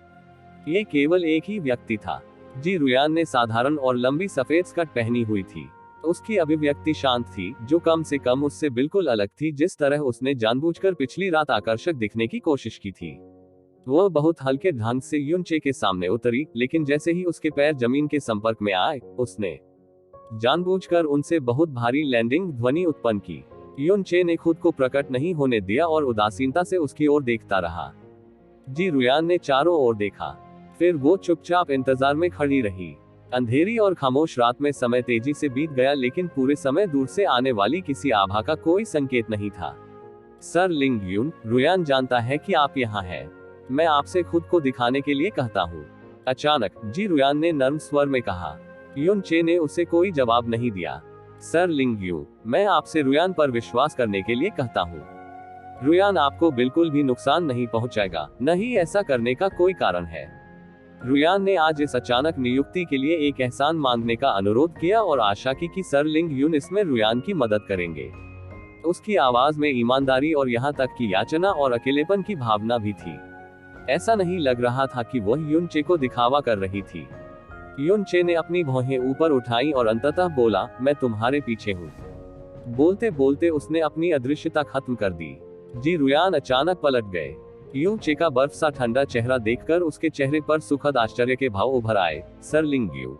ये केवल एक ही व्यक्ति था। जी रुयान ने साधारण और लंबी सफेद स्कर्ट पहनी हुई थी। उसकी अभिव्यक्ति शांत थी, जो कम से कम उससे बिल्कुल अलग थी जिस तरह उसने जानबूझकर पिछली रात आकर्षक दिखने की कोशिश की थी। वह बहुत हल्के ढंग से युन चे के सामने उतरी, लेकिन जैसे ही उसके पैर जमीन के संपर्क में आए, उसने जानबूझकर उनसे बहुत भारी लैंडिंग ध्वनि उत्पन्न की। युन चे ने खुद को प्रकट नहीं होने दिया और उदासीनता से उसकी ओर देखता रहा। जी रुयान ने चारों ओर देखा, फिर वो चुपचाप इंतजार में खड़ी रही। अंधेरी और खामोश रात में समय तेजी से बीत गया, लेकिन पूरे समय दूर से आने वाली किसी आभा का कोई संकेत नहीं था। सर लिंग यून, रुयान जानता है कि आप यहाँ हैं। मैं आपसे खुद को दिखाने के लिए कहता हूँ। अचानक जी रुयान ने नर्म स्वर में कहा। युन चे ने उसे कोई जवाब नहीं दिया। सर लिंग यू, मैं आपसे रुयान पर विश्वास करने के लिए कहता हूँ। रुयान आपको बिल्कुल भी नुकसान नहीं पहुँचाएगा, न ही ऐसा करने का कोई कारण है। रुयान ने आज इस अचानक नियुक्ति के लिए एक एहसान मांगने का अनुरोध किया और आशा की कि सर लिंग यून इसमें रुयान की मदद करेंगे। उसकी आवाज में ईमानदारी और यहाँ तक कि याचना और अकेलेपन की भावना भी थी। ऐसा नहीं लग रहा था कि वह युन चे को दिखावा कर रही थी। युन चे ने अपनी भौहें ऊपर उठाई और अंततः बोला, मैं तुम्हारे पीछे हूँ। बोलते बोलते उसने अपनी अदृश्यता खत्म कर दी। जी रुयान अचानक पलट गए। यू चे का बर्फ सा ठंडा चेहरा देखकर उसके चेहरे पर सुखद आश्चर्य के भाव उभर आए। सर लिंगयू।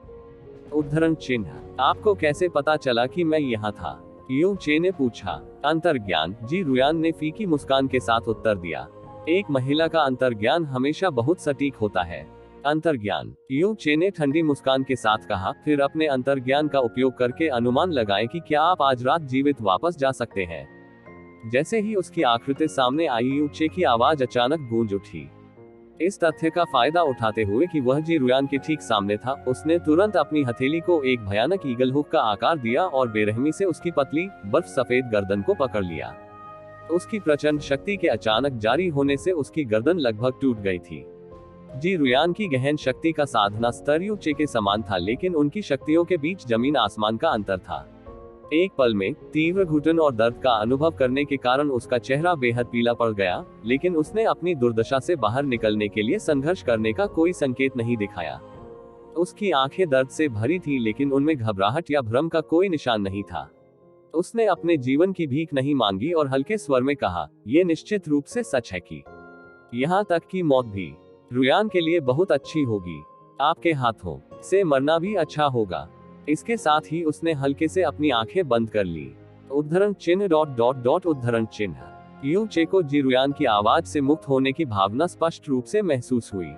उद्धरण चिन्ह, आपको कैसे पता चला कि मैं यहाँ था? यू चे ने पूछा। अंतर्ज्ञान, जी रुयान ने फीकी मुस्कान के साथ उत्तर दिया। एक महिला का अंतर्ज्ञान हमेशा बहुत सटीक होता है। अंतर्ज्ञान, यू चे ने ठंडी मुस्कान के साथ कहा, फिर अपने अंतर्ज्ञान का उपयोग करके अनुमान लगाएं कि क्या आप आज रात जीवित वापस जा सकते हैं। जैसे ही उसकी आकृति सामने आई, यू चे की आवाज अचानक गूंज उठी। इस तथ्य का फायदा उठाते हुए कि वह जी रुयान के ठीक सामने था, उसने तुरंत अपनी हथेली को एक भयानक ईगल हुक का आकार दिया और बेरहमी से उसकी पतली, बर्फ सफेद गर्दन को पकड़ लिया। उसकी प्रचंड शक्ति के अचानक जारी होने से उसकी गर्दन लगभग टूट गई थी। जी रुयान की गहन शक्ति का साधना स्तर यू चे के समान था, लेकिन उनकी शक्तियों के बीच जमीन आसमान का अंतर था। एक पल में तीव्र घुटन और दर्द का अनुभव करने के कारण उसका चेहरा बेहद पीला पड़ गया, लेकिन उसने अपनी दुर्दशा से बाहर निकलने के लिए संघर्ष करने का कोई संकेत नहीं दिखाया। उसकी आंखें दर्द से भरी थी, लेकिन उनमें घबराहट या भ्रम का कोई निशान नहीं था। उसने अपने जीवन की भीख नहीं मांगी और हल्के स्वर में कहा, यह निश्चित रूप से सच है कि यहाँ तक कि मौत भी रुयान के लिए बहुत अच्छी होगी। आपके हाथों से मरना भी अच्छा होगा। इसके साथ ही उसने हल्के से अपनी आंखें बंद कर ली। उद्धरण चिन्ह ... उद्धरण चिन्ह। यू चे को जी रुयान की आवाज से मुक्त होने की भावना स्पष्ट रूप से महसूस हुई।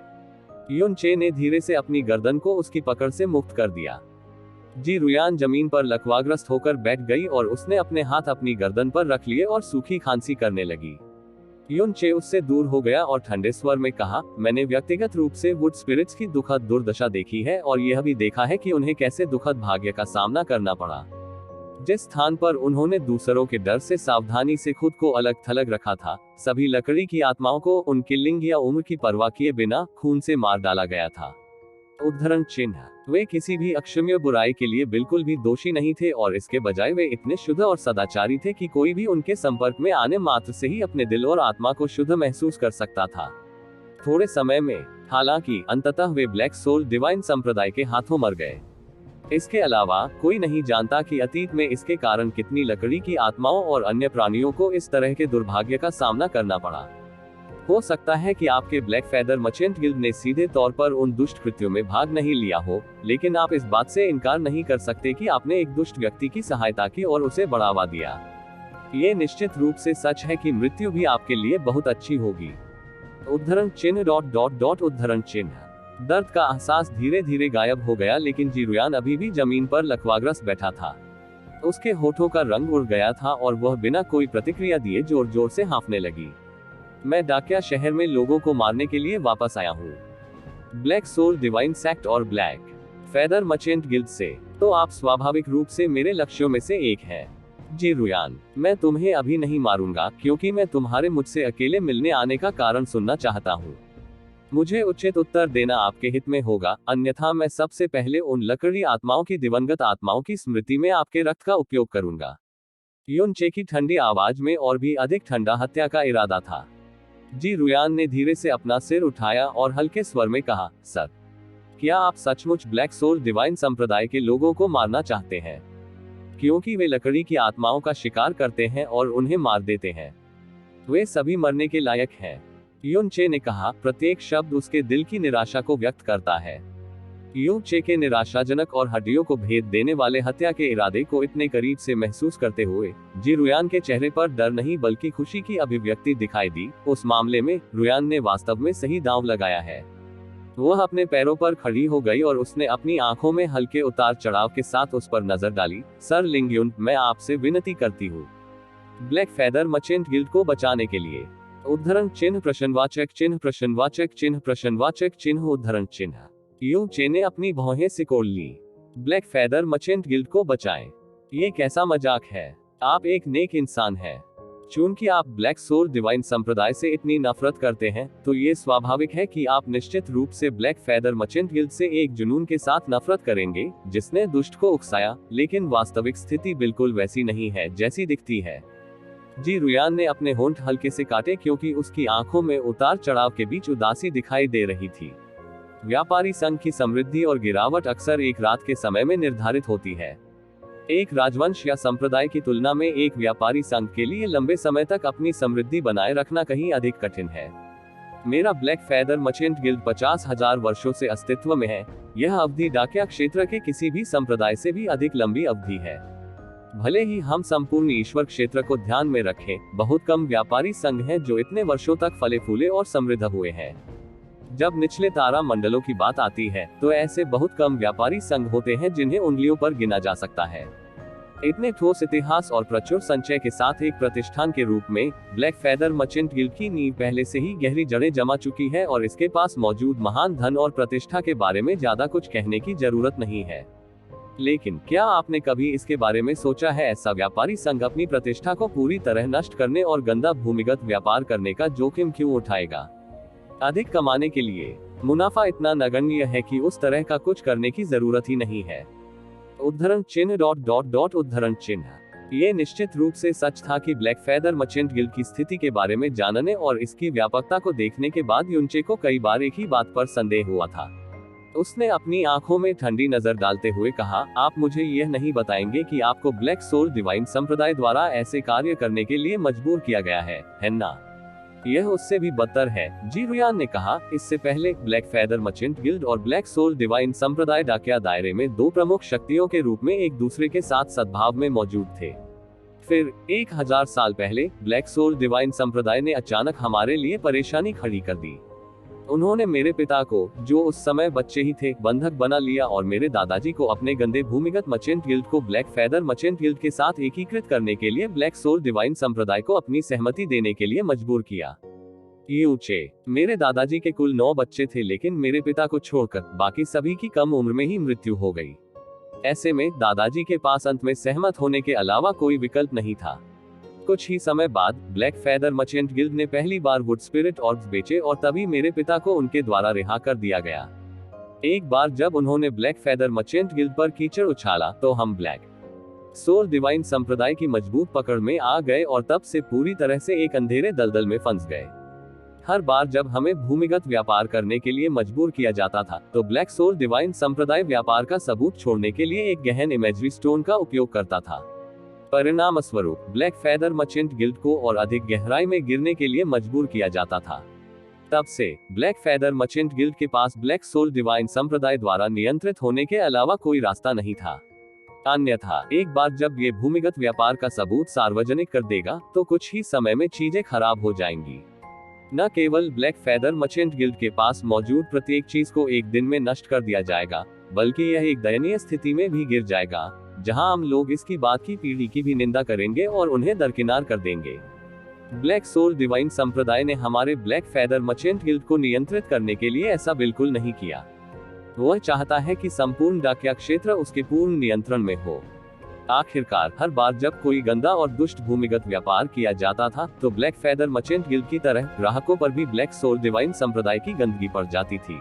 यून चे ने धीरे से अपनी गर्दन को उसकी पकड़ से मुक्त कर दिया। जी रुयान जमीन पर लकवाग्रस्त होकर बैठ गई और उसने अपने हाथ अपनी गर्दन पर रख लिए और सूखी खांसी करने लगी। यून चे उससे दूर हो गया और ठंडे स्वर में कहा, मैंने व्यक्तिगत रूप से वुड स्पिरिट्स की दुखद दुर्दशा देखी है और यह भी देखा है कि उन्हें कैसे दुखद भाग्य का सामना करना पड़ा। जिस स्थान पर उन्होंने दूसरों के डर से सावधानी से खुद को अलग थलग रखा था, सभी लकड़ी की आत्माओं को उनके लिंग या उम्र की परवाह किए बिना खून से मार डाला गया था। उद्धरण चिन्ह। वे किसी भी अक्षम्य बुराई के लिए बिल्कुल भी दोषी नहीं थे और इसके बजाय वे इतने शुद्ध और सदाचारी थे कि कोई भी उनके संपर्क में आने मात्र से ही अपने दिल और आत्मा को शुद्ध महसूस कर सकता था। थोड़े समय में हालांकि अंततः वे ब्लैक सोल डिवाइन संप्रदाय के हाथों मर गए। इसके अलावा कोई नहीं जानता कि अतीत में इसके कारण कितनी लकड़ी की आत्माओं और अन्य प्राणियों को इस तरह के दुर्भाग्य का सामना करना पड़ा। हो सकता है कि आपके ब्लैक फेदर मर्चेंट गिल्ड ने सीधे तौर पर उन दुष्ट कृत्यों में भाग नहीं लिया हो, लेकिन आप इस बात से इनकार नहीं कर सकते कि आपने एक दुष्ट व्यक्ति की सहायता की और उसे बढ़ावा दिया। ये निश्चित रूप से सच है कि मृत्यु भी आपके लिए बहुत अच्छी होगी। उद्धरण चिन्ह ... उद्धरण चिन्ह। दर्द का एहसास धीरे धीरे गायब हो गया, लेकिन जी रुयान अभी भी जमीन पर लकवाग्रस्त बैठा था। उसके होठों का रंग उड़ गया था और वह बिना कोई प्रतिक्रिया दिए जोर जोर से हाँफने लगी। मैं डाकिया शहर में लोगों को मारने के लिए वापस आया हूँ। ब्लैक सोल डिवाइन सेक्ट और ब्लैक फेदर मर्चेंट गिल्ड से। तो आप स्वाभाविक रूप से मेरे लक्ष्यों में से एक हैं। जी रुयान, मैं तुम्हें अभी नहीं मारूंगा क्योंकि मैं तुम्हारे मुझसे अकेले मिलने आने का कारण सुनना चाहता हूँ। मुझे उचित उत्तर देना आपके हित में होगा, अन्यथा मैं सबसे पहले उन लकड़ी आत्माओं की दिवंगत आत्माओं की स्मृति में आपके रक्त का उपयोग करूंगा। यून चे की ठंडी आवाज में और भी अधिक ठंडा हत्या का इरादा था। जी रुयान ने धीरे से अपना सिर उठाया और हल्के स्वर में कहा, सर, क्या आप सचमुच ब्लैक सोल डिवाइन संप्रदाय के लोगों को मारना चाहते हैं? क्योंकि वे लकड़ी की आत्माओं का शिकार करते हैं और उन्हें मार देते हैं। वे सभी मरने के लायक हैं। यून चे ने कहा, प्रत्येक शब्द उसके दिल की निराशा को व्यक्त करता है। यून चे के निराशाजनक और हड्डियों को भेद देने वाले हत्या के इरादे को इतने करीब से महसूस करते हुए जी रुयान के चेहरे पर डर नहीं बल्कि खुशी की अभिव्यक्ति दिखाई दी। उस मामले में रुयान ने वास्तव में सही दांव लगाया है। वह अपने पैरों पर खड़ी हो गई और उसने अपनी आंखों में हल्के उतार चढ़ाव के साथ उस पर नजर डाली। सर लिंगयुन, मैं आपसे विनती करती हूँ, ब्लैक फेदर मर्चेंट गिल्ड को बचाने के लिए। उद्धरण चिन्ह प्रश्नवाचक चिन्ह प्रश्नवाचक चिन्ह प्रश्नवाचक चिन्ह उद्धरण चिन्ह। यू चे ने अपनी भौहें सिकोड़ ली। ब्लैक फेदर मर्चेंट गिल्ड को बचाएं। ये कैसा मजाक है? आप एक नेक इंसान हैं। चूंकि आप ब्लैक सोल डिवाइन संप्रदाय से इतनी नफरत करते हैं, तो ये स्वाभाविक है कि आप निश्चित रूप से ब्लैक फेदर मर्चेंट गिल्ड से एक जुनून के साथ नफरत करेंगे, जिसने दुष्ट को उकसाया, लेकिन वास्तविक स्थिति बिल्कुल वैसी नहीं है जैसी दिखती है। जी रुयान ने अपने होंठ हल्के से काटे क्योंकि उसकी आंखों में उतार चढ़ाव के बीच उदासी दिखाई दे रही थी। व्यापारी संघ की समृद्धि और गिरावट अक्सर एक रात के समय में निर्धारित होती है। एक राजवंश या संप्रदाय की तुलना में एक व्यापारी संघ के लिए लंबे समय तक अपनी समृद्धि बनाए रखना कहीं अधिक कठिन है। मेरा ब्लैक फैदर मर्चेंट गिल्ड 50,000 वर्षों से अस्तित्व में है। यह अवधि डाकिया क्षेत्र के किसी भी संप्रदाय से भी अधिक लंबी अवधि है। भले ही हम संपूर्ण ईश्वर क्षेत्र को ध्यान में रखें, बहुत कम व्यापारी संघ हैं जो इतने वर्षों तक फले फूले और समृद्ध हुए हैं। जब निचले तारा मंडलों की बात आती है तो ऐसे बहुत कम व्यापारी संघ होते हैं जिन्हें उंगलियों पर गिना जा सकता है। इतने ठोस इतिहास और प्रचुर संचय के साथ एक प्रतिष्ठान के रूप में ब्लैक फैदर मर्चेंट गिल्ड की नींव पहले से ही गहरी जड़ें जमा चुकी है और इसके पास मौजूद महान धन और प्रतिष्ठा के बारे में ज्यादा कुछ कहने की जरूरत नहीं है। लेकिन क्या आपने कभी इसके बारे में सोचा है, ऐसा व्यापारी संघ अपनी प्रतिष्ठा को पूरी तरह नष्ट करने और गंदा भूमिगत व्यापार करने का जोखिम क्यों उठाएगा? अधिक कमाने के लिए मुनाफा इतना नगण्य है कि उस तरह का कुछ करने की जरूरत ही नहीं है। उद्धरण चिन्ह उद्धरण चिन्ह। ये निश्चित रूप से सच था कि ब्लैक फैदर मर्चेंट गिल्ड की स्थिति के बारे में जानने और इसकी व्यापकता को देखने के बाद युनचे को कई बार एक ही बात पर संदेह हुआ था। उसने अपनी आंखों में ठंडी नजर डालते हुए कहा, आप मुझे यह नहीं बताएंगे कि आपको ब्लैक सोल डिवाइन संप्रदाय द्वारा ऐसे कार्य करने के लिए मजबूर किया गया है ना? यह उससे भी बदतर है, जी रुयान ने कहा। इससे पहले ब्लैक फैदर मर्चेंट गिल्ड और ब्लैक सोल डिवाइन संप्रदाय डाकिया दायरे में दो प्रमुख शक्तियों के रूप में एक दूसरे के साथ सद्भाव में मौजूद थे। फिर 1000 साल पहले ब्लैक सोल डिवाइन संप्रदाय ने अचानक हमारे लिए परेशानी खड़ी कर दी। उन्होंने मेरे पिता को, जो उस समय बच्चे ही थे, बंधक बना लिया और मेरे दादाजी को अपने गंदे भूमिगत मर्चेंट गिल्ड को ब्लैक फैदर मर्चेंट गिल्ड के साथ एकीकृत करने के लिए ब्लैक सोल डिवाइन संप्रदाय को अपनी सहमति देने के लिए मजबूर किया। यूचे, मेरे दादाजी के कुल 9 बच्चे थे, लेकिन मेरे पिता को छोड़कर बाकी सभी की कम उम्र में ही मृत्यु हो गई। ऐसे में दादाजी के पास अंत में सहमत होने के अलावा कोई विकल्प नहीं था। कुछ ही समय बाद ब्लैक फैदर मर्चेंट गिल्ड ने पहली बार वुड स्पिरिट ऑर्ब्स बेचे और तभी मेरे पिता को उनके द्वारा रिहा कर दिया गया। एक बार जब उन्होंने ब्लैक फैदर मर्चेंट गिल्ड पर कीचड़ उछाला तो हम ब्लैक सोल डिवाइन संप्रदाय की मजबूत पकड़ में आ गए और तब से पूरी तरह से एक अंधेरे दलदल में फंस गए। हर बार जब हमें भूमिगत व्यापार करने के लिए मजबूर किया जाता था तो ब्लैक सोल डिवाइन संप्रदाय व्यापार का सबूत छोड़ने के लिए एक गहन इमेजरी स्टोन का उपयोग करता था। परिणाम स्वरूप ब्लैक फैदर मर्चेंट गिल्ड को और अधिक गहराई में गिरने के लिए मजबूर किया जाता था। तब से ब्लैक फैदर मर्चेंट गिल्ड के पास ब्लैक सोल डिवाइन संप्रदाय द्वारा नियंत्रित होने के अलावा कोई रास्ता नहीं था। अन्यथा एक बार जब ये भूमिगत व्यापार का सबूत सार्वजनिक कर देगा तो कुछ ही समय में चीजें खराब हो जाएंगी। न केवल ब्लैक फैदर मर्चेंट गिल्ड के पास मौजूद प्रत्येक चीज को एक दिन में नष्ट कर दिया जाएगा, बल्कि यह एक दयनीय स्थिति में भी गिर जाएगा, जहां हम लोग इसकी बात की पीढ़ी की भी निंदा करेंगे और उन्हें दरकिनार कर देंगे। ब्लैक सोल डिवाइन संप्रदाय ने हमारे ब्लैक फैदर मर्चेंट गिल्ड को नियंत्रित करने के लिए ऐसा बिल्कुल नहीं किया। वह चाहता है कि संपूर्ण डाकिया क्षेत्र उसके पूर्ण नियंत्रण में हो। आखिरकार हर बार जब कोई गंदा और दुष्ट भूमिगत व्यापार किया जाता था तो ब्लैक फैदर मर्चेंट गिल्ड की तरह ग्राहकों पर भी ब्लैक सोल डिवाइन संप्रदाय की गंदगी पड़ जाती थी।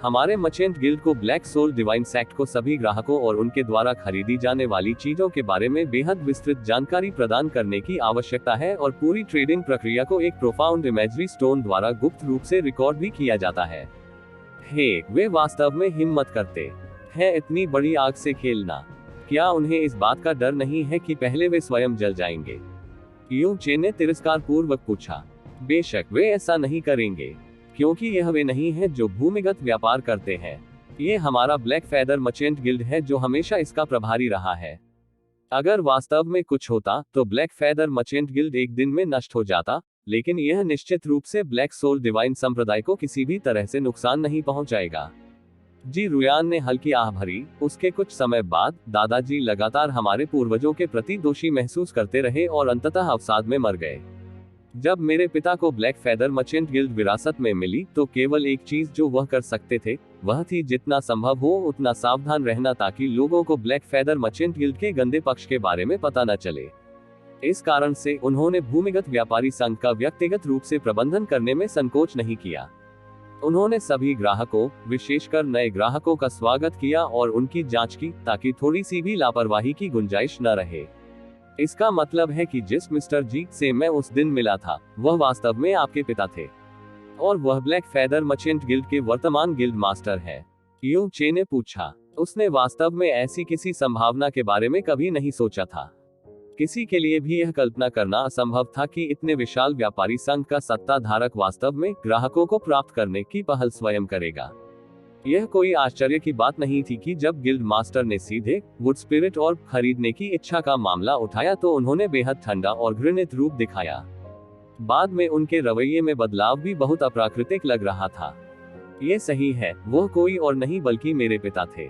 हमारे मर्चेंट गिल्ड को ब्लैक सोल डिवाइन सेक्ट को सभी ग्राहकों और उनके द्वारा खरीदी जाने वाली चीजों के बारे में बेहद विस्तृत जानकारी प्रदान करने की आवश्यकता है और पूरी ट्रेडिंग प्रक्रिया को एक प्रोफाउंड इमेजरी स्टोन द्वारा गुप्त रूप से रिकॉर्ड भी किया जाता है। वे वास्तव में हिम्मत करते हैं इतनी बड़ी आग से खेलना? क्या उन्हें इस बात का डर नहीं है कि पहले वे स्वयं जल जाएंगे? यूचे ने तिरस्कार पूर्वक पूछा। बेशक वे ऐसा नहीं करेंगे, क्योंकि यह वे नहीं है जो भूमिगत व्यापार करते हैं। ये हमारा ब्लैक फैदर मर्चेंट गिल्ड है जो हमेशा इसका प्रभारी रहा है। अगर वास्तव में कुछ होता तो ब्लैक फैदर मर्चेंट गिल्ड एक दिन में नष्ट हो जाता, लेकिन यह निश्चित रूप से ब्लैक सोल डिवाइन संप्रदाय को किसी भी तरह से नुकसान नहीं पहुंचाएगा। जी रुयान ने हल्की आह भरी। उसके कुछ समय बाद दादाजी लगातार हमारे पूर्वजों के प्रति दोषी महसूस करते रहे और अंततः अवसाद में मर गए। जब मेरे पिता को ब्लैक फैदर मर्चेंट गिल्ड विरासत में मिली तो केवल एक चीज जो वह कर सकते थे वह थी जितना संभव हो उतना सावधान रहना ताकि लोगों को ब्लैक फैदर मर्चेंट गिल्ड के गंदे पक्ष के बारे में पता न चले। इस कारण से उन्होंने भूमिगत व्यापारी संघ का व्यक्तिगत रूप से प्रबंधन करने में संकोच नहीं किया। उन्होंने सभी ग्राहकों, विशेषकर नए ग्राहकों का स्वागत किया और उनकी जांच की ताकि थोड़ी सी भी लापरवाही की गुंजाइश न रहे। इसका मतलब है कि जिस मिस्टर जी से मैं उस दिन मिला था वह वास्तव में आपके पिता थे और वह ब्लैक फैदर मर्चेंट गिल्ड के वर्तमान गिल्ड मास्टर है। यूचे ने पूछा। उसने वास्तव में ऐसी किसी संभावना के बारे में कभी नहीं सोचा था। किसी के लिए भी यह कल्पना करना असंभव था कि इतने विशाल व्यापारी संघ का सत्ता धारक वास्तव में ग्राहकों को प्राप्त करने की पहल स्वयं करेगा। यह कोई आश्चर्य की बात नहीं थी कि जब गिल्ड मास्टर ने सीधे वुड स्पिरिट ऑर्ब खरीदने की इच्छा का मामला उठाया तो उन्होंने बेहद ठंडा और घृणित रूप दिखाया। बाद में उनके रवैये में बदलाव भी बहुत अप्राकृतिक लग रहा था। ये सही है, वह कोई और नहीं बल्कि मेरे पिता थे।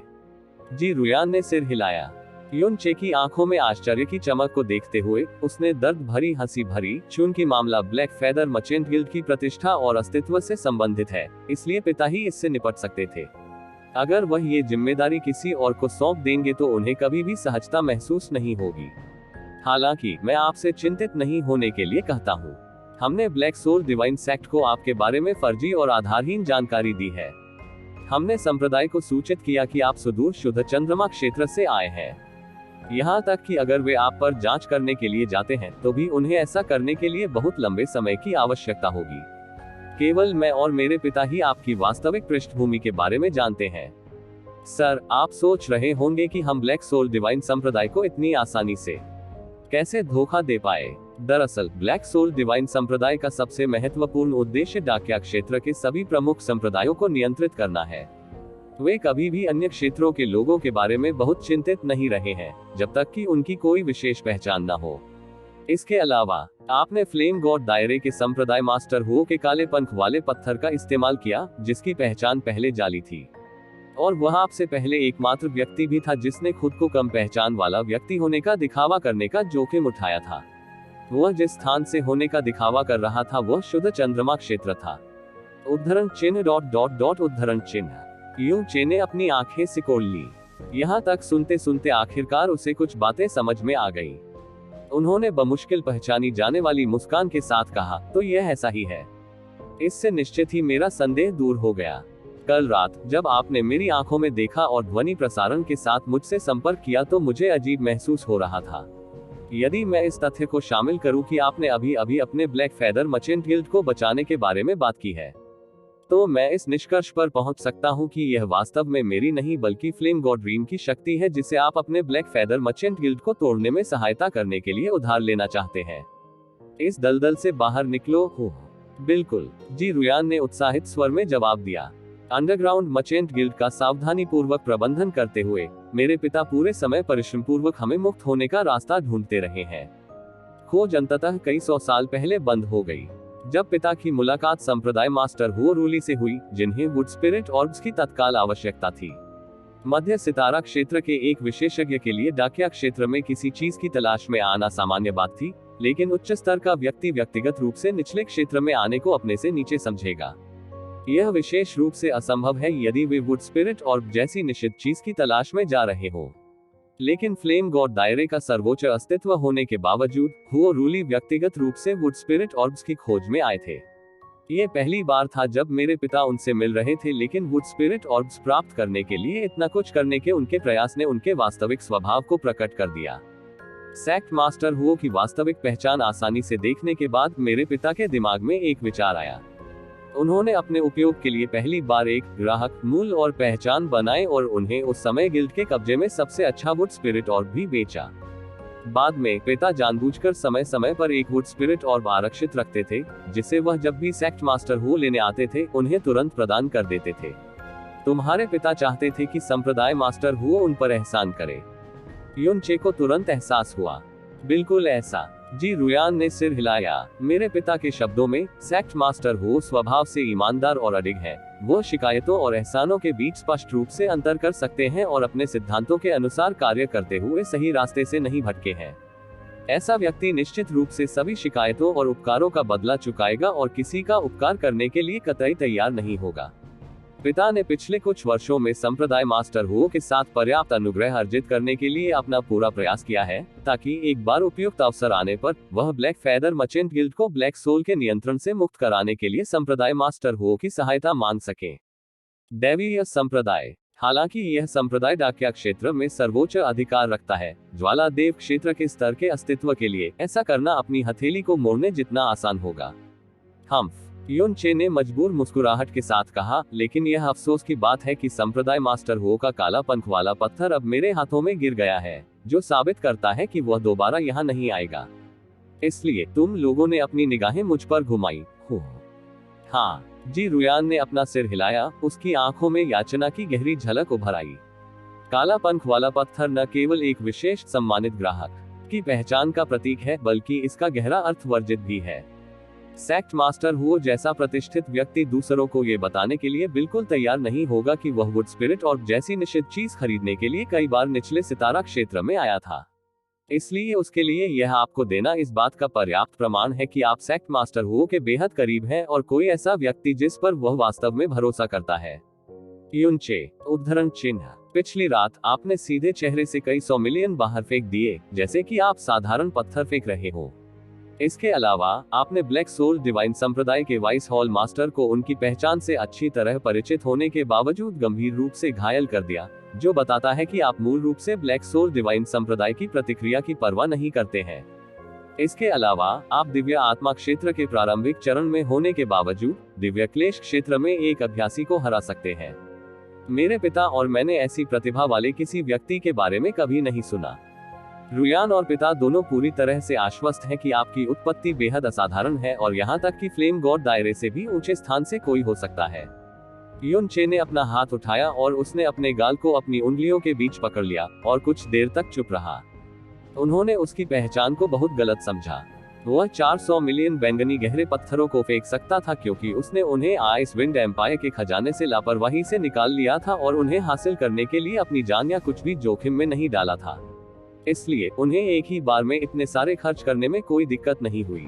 जी रुयान ने सिर हिलाया। युन चे की आंखों में आश्चर्य की चमक को देखते हुए उसने दर्द भरी हंसी भरी, चूंकि मामला ब्लैक फेदर मर्चेंट गिल्ड की प्रतिष्ठा और अस्तित्व से संबंधित है, इसलिए पिता ही इससे निपट सकते थे। अगर वह ये जिम्मेदारी किसी और को सौंप देंगे तो उन्हें कभी भी सहजता महसूस नहीं होगी। हालांकि मैं आपसे चिंतित नहीं होने के लिए कहता हूँ। हमने ब्लैक सोल डिवाइन सेक्ट को आपके बारे में फर्जी और आधारहीन जानकारी दी है। हमने संप्रदाय को सूचित किया कि आप सुदूर शुद्ध चंद्रमा क्षेत्र से आए हैं। यहाँ तक कि अगर वे आप पर जांच करने के लिए जाते हैं तो भी उन्हें ऐसा करने के लिए बहुत लंबे समय की आवश्यकता होगी। केवल मैं और मेरे पिता ही आपकी वास्तविक पृष्ठभूमि के बारे में जानते हैं। सर, आप सोच रहे होंगे कि हम ब्लैक सोल डिवाइन संप्रदाय को इतनी आसानी से कैसे धोखा दे पाए। दरअसल ब्लैक सोल डिवाइन संप्रदाय का सबसे महत्वपूर्ण उद्देश्य डाकिया क्षेत्र के सभी प्रमुख संप्रदायों को नियंत्रित करना है। वे कभी भी अन्य क्षेत्रों के लोगों के बारे में बहुत चिंतित नहीं रहे हैं, जब तक कि उनकी कोई विशेष पहचान न हो। इसके अलावा आपने फ्लेम गॉड दायरे के संप्रदाय मास्टर हुओ के काले पंख वाले पत्थर का इस्तेमाल किया, जिसकी पहचान पहले जाली थी, और वह आपसे पहले एकमात्र व्यक्ति भी था जिसने खुद को कम पहचान वाला व्यक्ति होने का दिखावा करने का जोखिम उठाया था। वह जिस स्थान से होने का दिखावा कर रहा था वह शुद्ध चंद्रमा क्षेत्र था। उद्धरण चिन्ह ... उद्धरण चिन्ह। यूं चे ने अपनी आंखें सिकोड़ ली। यहाँ तक सुनते सुनते आखिरकार उसे कुछ बातें समझ में आ गई। उन्होंने बमुश्किल पहचानी जाने वाली मुस्कान के साथ कहा, तो यह ऐसा ही है। इससे निश्चित ही मेरा संदेह दूर हो गया। कल रात जब आपने मेरी आंखों में देखा और ध्वनि प्रसारण के साथ मुझसे संपर्क किया तो मुझे अजीब महसूस हो रहा था। यदि मैं इस तथ्य को शामिल करूं कि आपने अभी अभी अपने ब्लैक फेदर मर्चेंट गिल्ड को बचाने के बारे में बात की है, तो मैं इस निष्कर्ष पर पहुंच सकता हूं कि यह वास्तव में मेरी नहीं बल्कि फ्लेम गॉड ड्रीम की शक्ति है, जिसे आप अपने ब्लैक फेदर मर्चेंट गिल्ड को तोड़ने में सहायता करने के लिए उधार लेना चाहते हैं। इस दलदल से बाहर निकलो। हो बिल्कुल, जी रुयान ने उत्साहित स्वर में जवाब दिया। अंडरग्राउंड मर्चेंट गिल्ड का सावधानी पूर्वक प्रबंधन करते हुए मेरे पिता पूरे समय परिश्रम पूर्वक हमें मुक्त होने का रास्ता ढूंढते रहे हैं। खोज अंततः कई 100 साल पहले बंद हो गई, जब पिता की मुलाकात संप्रदाय मास्टर हुओ रूली से हुई, जिन्हें वुड स्पिरिट ऑर्ब्स की तत्काल आवश्यकता थी। मध्य सितारा क्षेत्र के एक विशेषज्ञ के लिए डाकिया क्षेत्र में किसी चीज की तलाश में आना सामान्य बात थी, लेकिन उच्च स्तर का व्यक्ति व्यक्तिगत रूप से निचले क्षेत्र में आने को अपने से नीचे समझेगा। यह विशेष रूप से असंभव है यदि वे वुड स्पिरिट ऑर्ब जैसी निश्चित चीज की तलाश में जा रहे हो। लेकिन फ्लेम गॉड दायरे का सर्वोच्च अस्तित्व होने के बावजूद हुओ रूली व्यक्तिगत रूप से वुड स्पिरिट ऑर्ब्स की खोज में आए थे। ये पहली बार था जब मेरे पिता उनसे मिल रहे थे, लेकिन वुड स्पिरिट ऑर्ब्स प्राप्त करने के लिए इतना कुछ करने के उनके प्रयास ने उनके वास्तविक स्वभाव को प्रकट कर दिया। सेक्ट मास्टर हुओ की वास्तविक पहचान आसानी से देखने के बाद मेरे पिता के दिमाग में एक विचार आया। उन्होंने अपने उपयोग के लिए पहली बार एक ग्राहक मूल और पहचान बनाए और उन्हें उस समय गिल्ड के कब्जे में सबसे अच्छा वुड स्पिरिट ऑर्ब भी बेचा। बाद में पिता जानबूझकर समय समय पर एक वुड स्पिरिट ऑर्ब आरक्षित रखते थे, जिसे वह जब भी सेक्ट मास्टर हुओ लेने आते थे उन्हें तुरंत प्रदान कर देते थे। तुम्हारे पिता चाहते थे कि संप्रदाय मास्टर हुओ उन पर एहसान करे। युन चे को तुरंत एहसास हुआ। बिल्कुल ऐसा। जी रुयान ने सिर हिलाया। मेरे पिता के शब्दों में सेक्ट मास्टर हुओ स्वभाव से ईमानदार और अडिग है। वो शिकायतों और एहसानों के बीच स्पष्ट रूप से अंतर कर सकते हैं और अपने सिद्धांतों के अनुसार कार्य करते हुए सही रास्ते से नहीं भटके हैं। ऐसा व्यक्ति निश्चित रूप से सभी शिकायतों और उपकारों का बदला चुकाएगा और किसी का उपकार करने के लिए कतई तैयार नहीं होगा। पिता ने पिछले कुछ वर्षों में संप्रदाय मास्टर हुओ के साथ पर्याप्त अनुग्रह अर्जित करने के लिए अपना पूरा प्रयास किया है, ताकि एक बार उपयुक्त अवसर आने पर वह ब्लैक फेदर मर्चेंट गिल्ड को ब्लैक सोल के नियंत्रण से मुक्त कराने के लिए संप्रदाय मास्टर हुओ की सहायता मांग सके। दैवीय संप्रदाय। हालांकि यह संप्रदाय डाकिया क्षेत्र में सर्वोच्च अधिकार रखता है, ज्वाला देव क्षेत्र के स्तर के अस्तित्व के लिए ऐसा करना अपनी हथेली को मोड़ने जितना आसान होगा। हम्फ युन चे ने मजबूर मुस्कुराहट के साथ कहा, लेकिन यह अफसोस की बात है कि संप्रदाय मास्टर हुओ का काला पंख वाला पत्थर अब मेरे हाथों में गिर गया है, जो साबित करता है कि वह दोबारा यहाँ नहीं आएगा। इसलिए तुम लोगों ने अपनी निगाहें मुझ पर घुमाई हो। हाँ, जी रुयान ने अपना सिर हिलाया, उसकी आंखों में याचना की गहरी झलक उभर आई। काला पंख वाला पत्थर न केवल एक विशेष सम्मानित ग्राहक की पहचान का प्रतीक है, बल्कि इसका गहरा अर्थ वर्जित भी है। सेक्ट मास्टर हुओ जैसा प्रतिष्ठित व्यक्ति दूसरों को ये बताने के लिए बिल्कुल तैयार नहीं होगा कि वह वुड स्पिरिट और जैसी निश्चित चीज खरीदने के लिए कई बार निचले सितारा क्षेत्र में आया था। इसलिए उसके लिए यह आपको देना इस बात का पर्याप्त प्रमाण है कि आप सेक्ट मास्टर हुओ के बेहद करीब हैं और कोई ऐसा व्यक्ति जिस पर वह वास्तव में भरोसा करता है। युन चे, उद्धरण चिन्ह। पिछली रात आपने सीधे चेहरे से कई 100 मिलियन बाहर फेंक दिए, जैसे कि आप साधारण पत्थर फेंक रहे हो। इसके अलावा आपने ब्लैक सोल डिवाइन संप्रदाय के वाइस हॉल मास्टर को उनकी पहचान से अच्छी तरह परिचित होने के बावजूद गंभीर रूप से घायल कर दिया, जो बताता है कि आप मूल रूप से ब्लैक सोल डिवाइन संप्रदाय की प्रतिक्रिया की परवाह नहीं करते हैं। इसके अलावा आप दिव्य आत्मा क्षेत्र के प्रारंभिक चरण में होने के बावजूद दिव्य क्लेश क्षेत्र में एक अभ्यासी को हरा सकते हैं। मेरे पिता और मैंने ऐसी प्रतिभा वाले किसी व्यक्ति के बारे में कभी नहीं सुना। रुयान और पिता दोनों पूरी तरह से आश्वस्त हैं कि आपकी उत्पत्ति बेहद असाधारण है और यहाँ तक कि फ्लेम गॉड दायरे से भी ऊंचे स्थान से कोई हो सकता है। युन चे ने अपना हाथ उठाया और उसने अपने गाल को अपनी उंगलियों के बीच पकड़ लिया और कुछ देर तक चुप रहा। उन्होंने उसकी पहचान को बहुत गलत समझा। वह 400 मिलियन बैंगनी गहरे पत्थरों को फेंक सकता था क्योंकि उसने उन्हें आइस विंड एम्पायर के खजाने से लापरवाही से निकाल लिया था और उन्हें हासिल करने के लिए अपनी जान या कुछ भी जोखिम में नहीं डाला था। इसलिए उन्हें एक ही बार में इतने सारे खर्च करने में कोई दिक्कत नहीं हुई।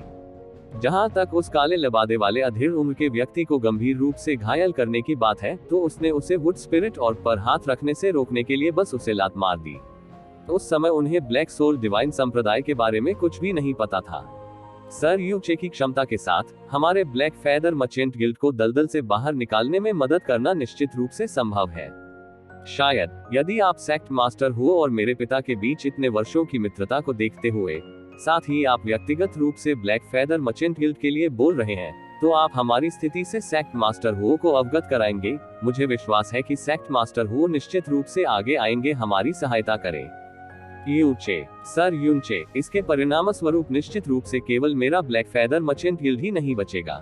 जहां तक उस काले लबादे वाले अधेड़ उम्र के व्यक्ति को गंभीर रूप से घायल करने की बात है, तो उसने उसे वुड स्पिरिट और पर हाथ रखने से रोकने के लिए बस उसे लात मार दी। उस समय उन्हें ब्लैक सोल डिवाइन संप्रदाय के बारे में कुछ भी नहीं पता था। सर यू चे की क्षमता के साथ हमारे ब्लैक फेदर मर्चेंट गिल्ड को दलदल से बाहर निकालने में मदद करना निश्चित रूप से संभव है। शायद यदि आप सेक्ट मास्टर हुओ और मेरे पिता के बीच इतने वर्षों की मित्रता को देखते हुए साथ ही आप व्यक्तिगत रूप से ब्लैक फेदर मर्चेंट गिल्ड के लिए बोल रहे हैं, तो आप हमारी स्थिति से सेक्ट मास्टर हुओ को अवगत कराएंगे। मुझे विश्वास है कि सेक्ट मास्टर हुओ निश्चित रूप से आगे आएंगे हमारी सहायता करें। यूचे, सर यूनचे, इसके परिणाम स्वरूप निश्चित रूप से केवल मेरा ब्लैक फेदर मर्चेंट गिल्ड ही नहीं बचेगा।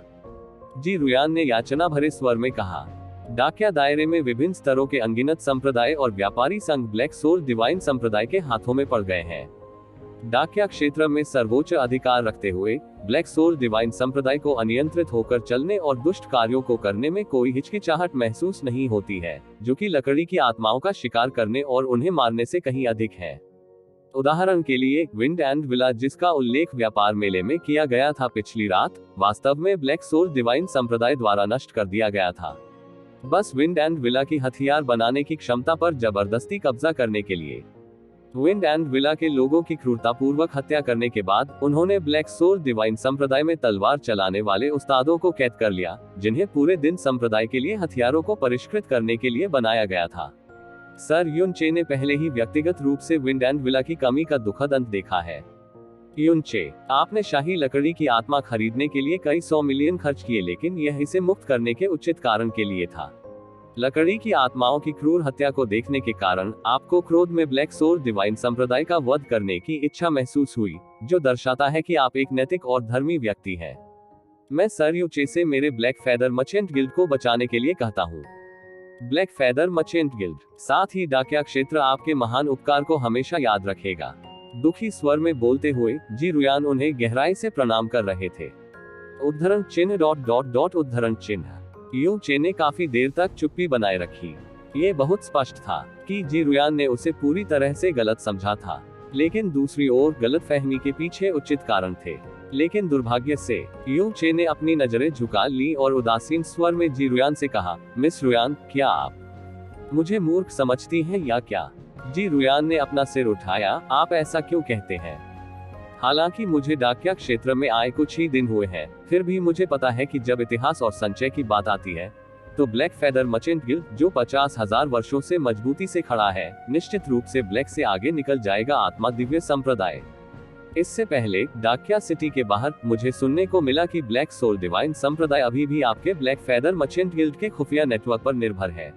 जी रुयान ने याचना भरे स्वर में कहा। डाकिया दायरे में विभिन्न स्तरों के अनगिनत संप्रदाय और व्यापारी संघ ब्लैक सोल डिवाइन संप्रदाय के हाथों में पड़ गए हैं। डाकिया क्षेत्र में सर्वोच्च अधिकार रखते हुए ब्लैक सोल डिवाइन संप्रदाय को अनियंत्रित होकर चलने और दुष्ट कार्यों को करने में कोई हिचकिचाहट महसूस नहीं होती है, जो कि लकड़ी की आत्माओं का शिकार करने और उन्हें मारने से कहीं अधिक है। उदाहरण के लिए विंड एंड विला, जिसका उल्लेख व्यापार मेले में किया गया था पिछली रात, वास्तव में ब्लैक सोल डिवाइन संप्रदाय द्वारा नष्ट कर दिया गया था, बस विंड एंड विला की हथियार बनाने की क्षमता पर जबरदस्ती कब्जा करने के लिए। विंड एंड विला के लोगों की क्रूरतापूर्वक हत्या करने के बाद उन्होंने ब्लैक सोल डिवाइन संप्रदाय में तलवार चलाने वाले उस्तादों को कैद कर लिया, जिन्हें पूरे दिन संप्रदाय के लिए हथियारों को परिष्कृत करने के लिए बनाया गया था। सर युन चे ने पहले ही व्यक्तिगत रूप से विंड एंड विला की कमी का दुखद अंत देखा है। युन चे, आपने शाही लकड़ी की आत्मा खरीदने के लिए कई 100 मिलियन खर्च किए, लेकिन यह इसे मुक्त करने के उचित कारण के लिए था। लकड़ी की आत्माओं की क्रूर हत्या को देखने के कारण आपको क्रोध में ब्लैक सोल डिवाइन संप्रदाय का वध करने की इच्छा महसूस हुई, जो दर्शाता है कि आप एक नैतिक और धर्मी व्यक्ति हैं। मैं सर यू चे से मेरे ब्लैक फेदर मर्चेंट गिल्ड को बचाने के लिए कहता हूँ। ब्लैक फेदर मर्चेंट गिल्ड, साथ ही डाकिया क्षेत्र आपके महान उपकार को हमेशा याद रखेगा। दुखी स्वर में बोलते हुए जी रुयान उन्हें गहराई से प्रणाम कर रहे थे। उद्धरण चिन्ह ... उद्धरण चिन्ह। यू चे ने काफी देर तक चुप्पी बनाए रखी। ये बहुत स्पष्ट था कि जी रुयान ने उसे पूरी तरह से गलत समझा था, लेकिन दूसरी ओर गलतफहमी के पीछे उचित कारण थे। लेकिन दुर्भाग्य से यू चे ने अपनी नजरें झुका ली और उदासीन स्वर में जी रुयान से कहा, मिस रुयान, क्या आप मुझे मूर्ख समझती हैं या क्या? जी रुयान ने अपना सिर उठाया। आप ऐसा क्यों कहते हैं? हालांकि मुझे डाकिया क्षेत्र में आए कुछ ही दिन हुए हैं, फिर भी मुझे पता है कि जब इतिहास और संचय की बात आती है, तो ब्लैक फेदर मर्चेंट गिल्ड, जो 50,000 वर्षों से मजबूती से खड़ा है, निश्चित रूप से ब्लैक से आगे निकल जाएगा। आत्मा दिव्य संप्रदाय इससे पहले डाकिया सिटी के बाहर मुझे सुनने को मिला कि ब्लैक सोल डिवाइन संप्रदाय अभी भी आपके ब्लैक फेदर मर्चेंट गिल्ड के खुफिया नेटवर्क पर निर्भर है।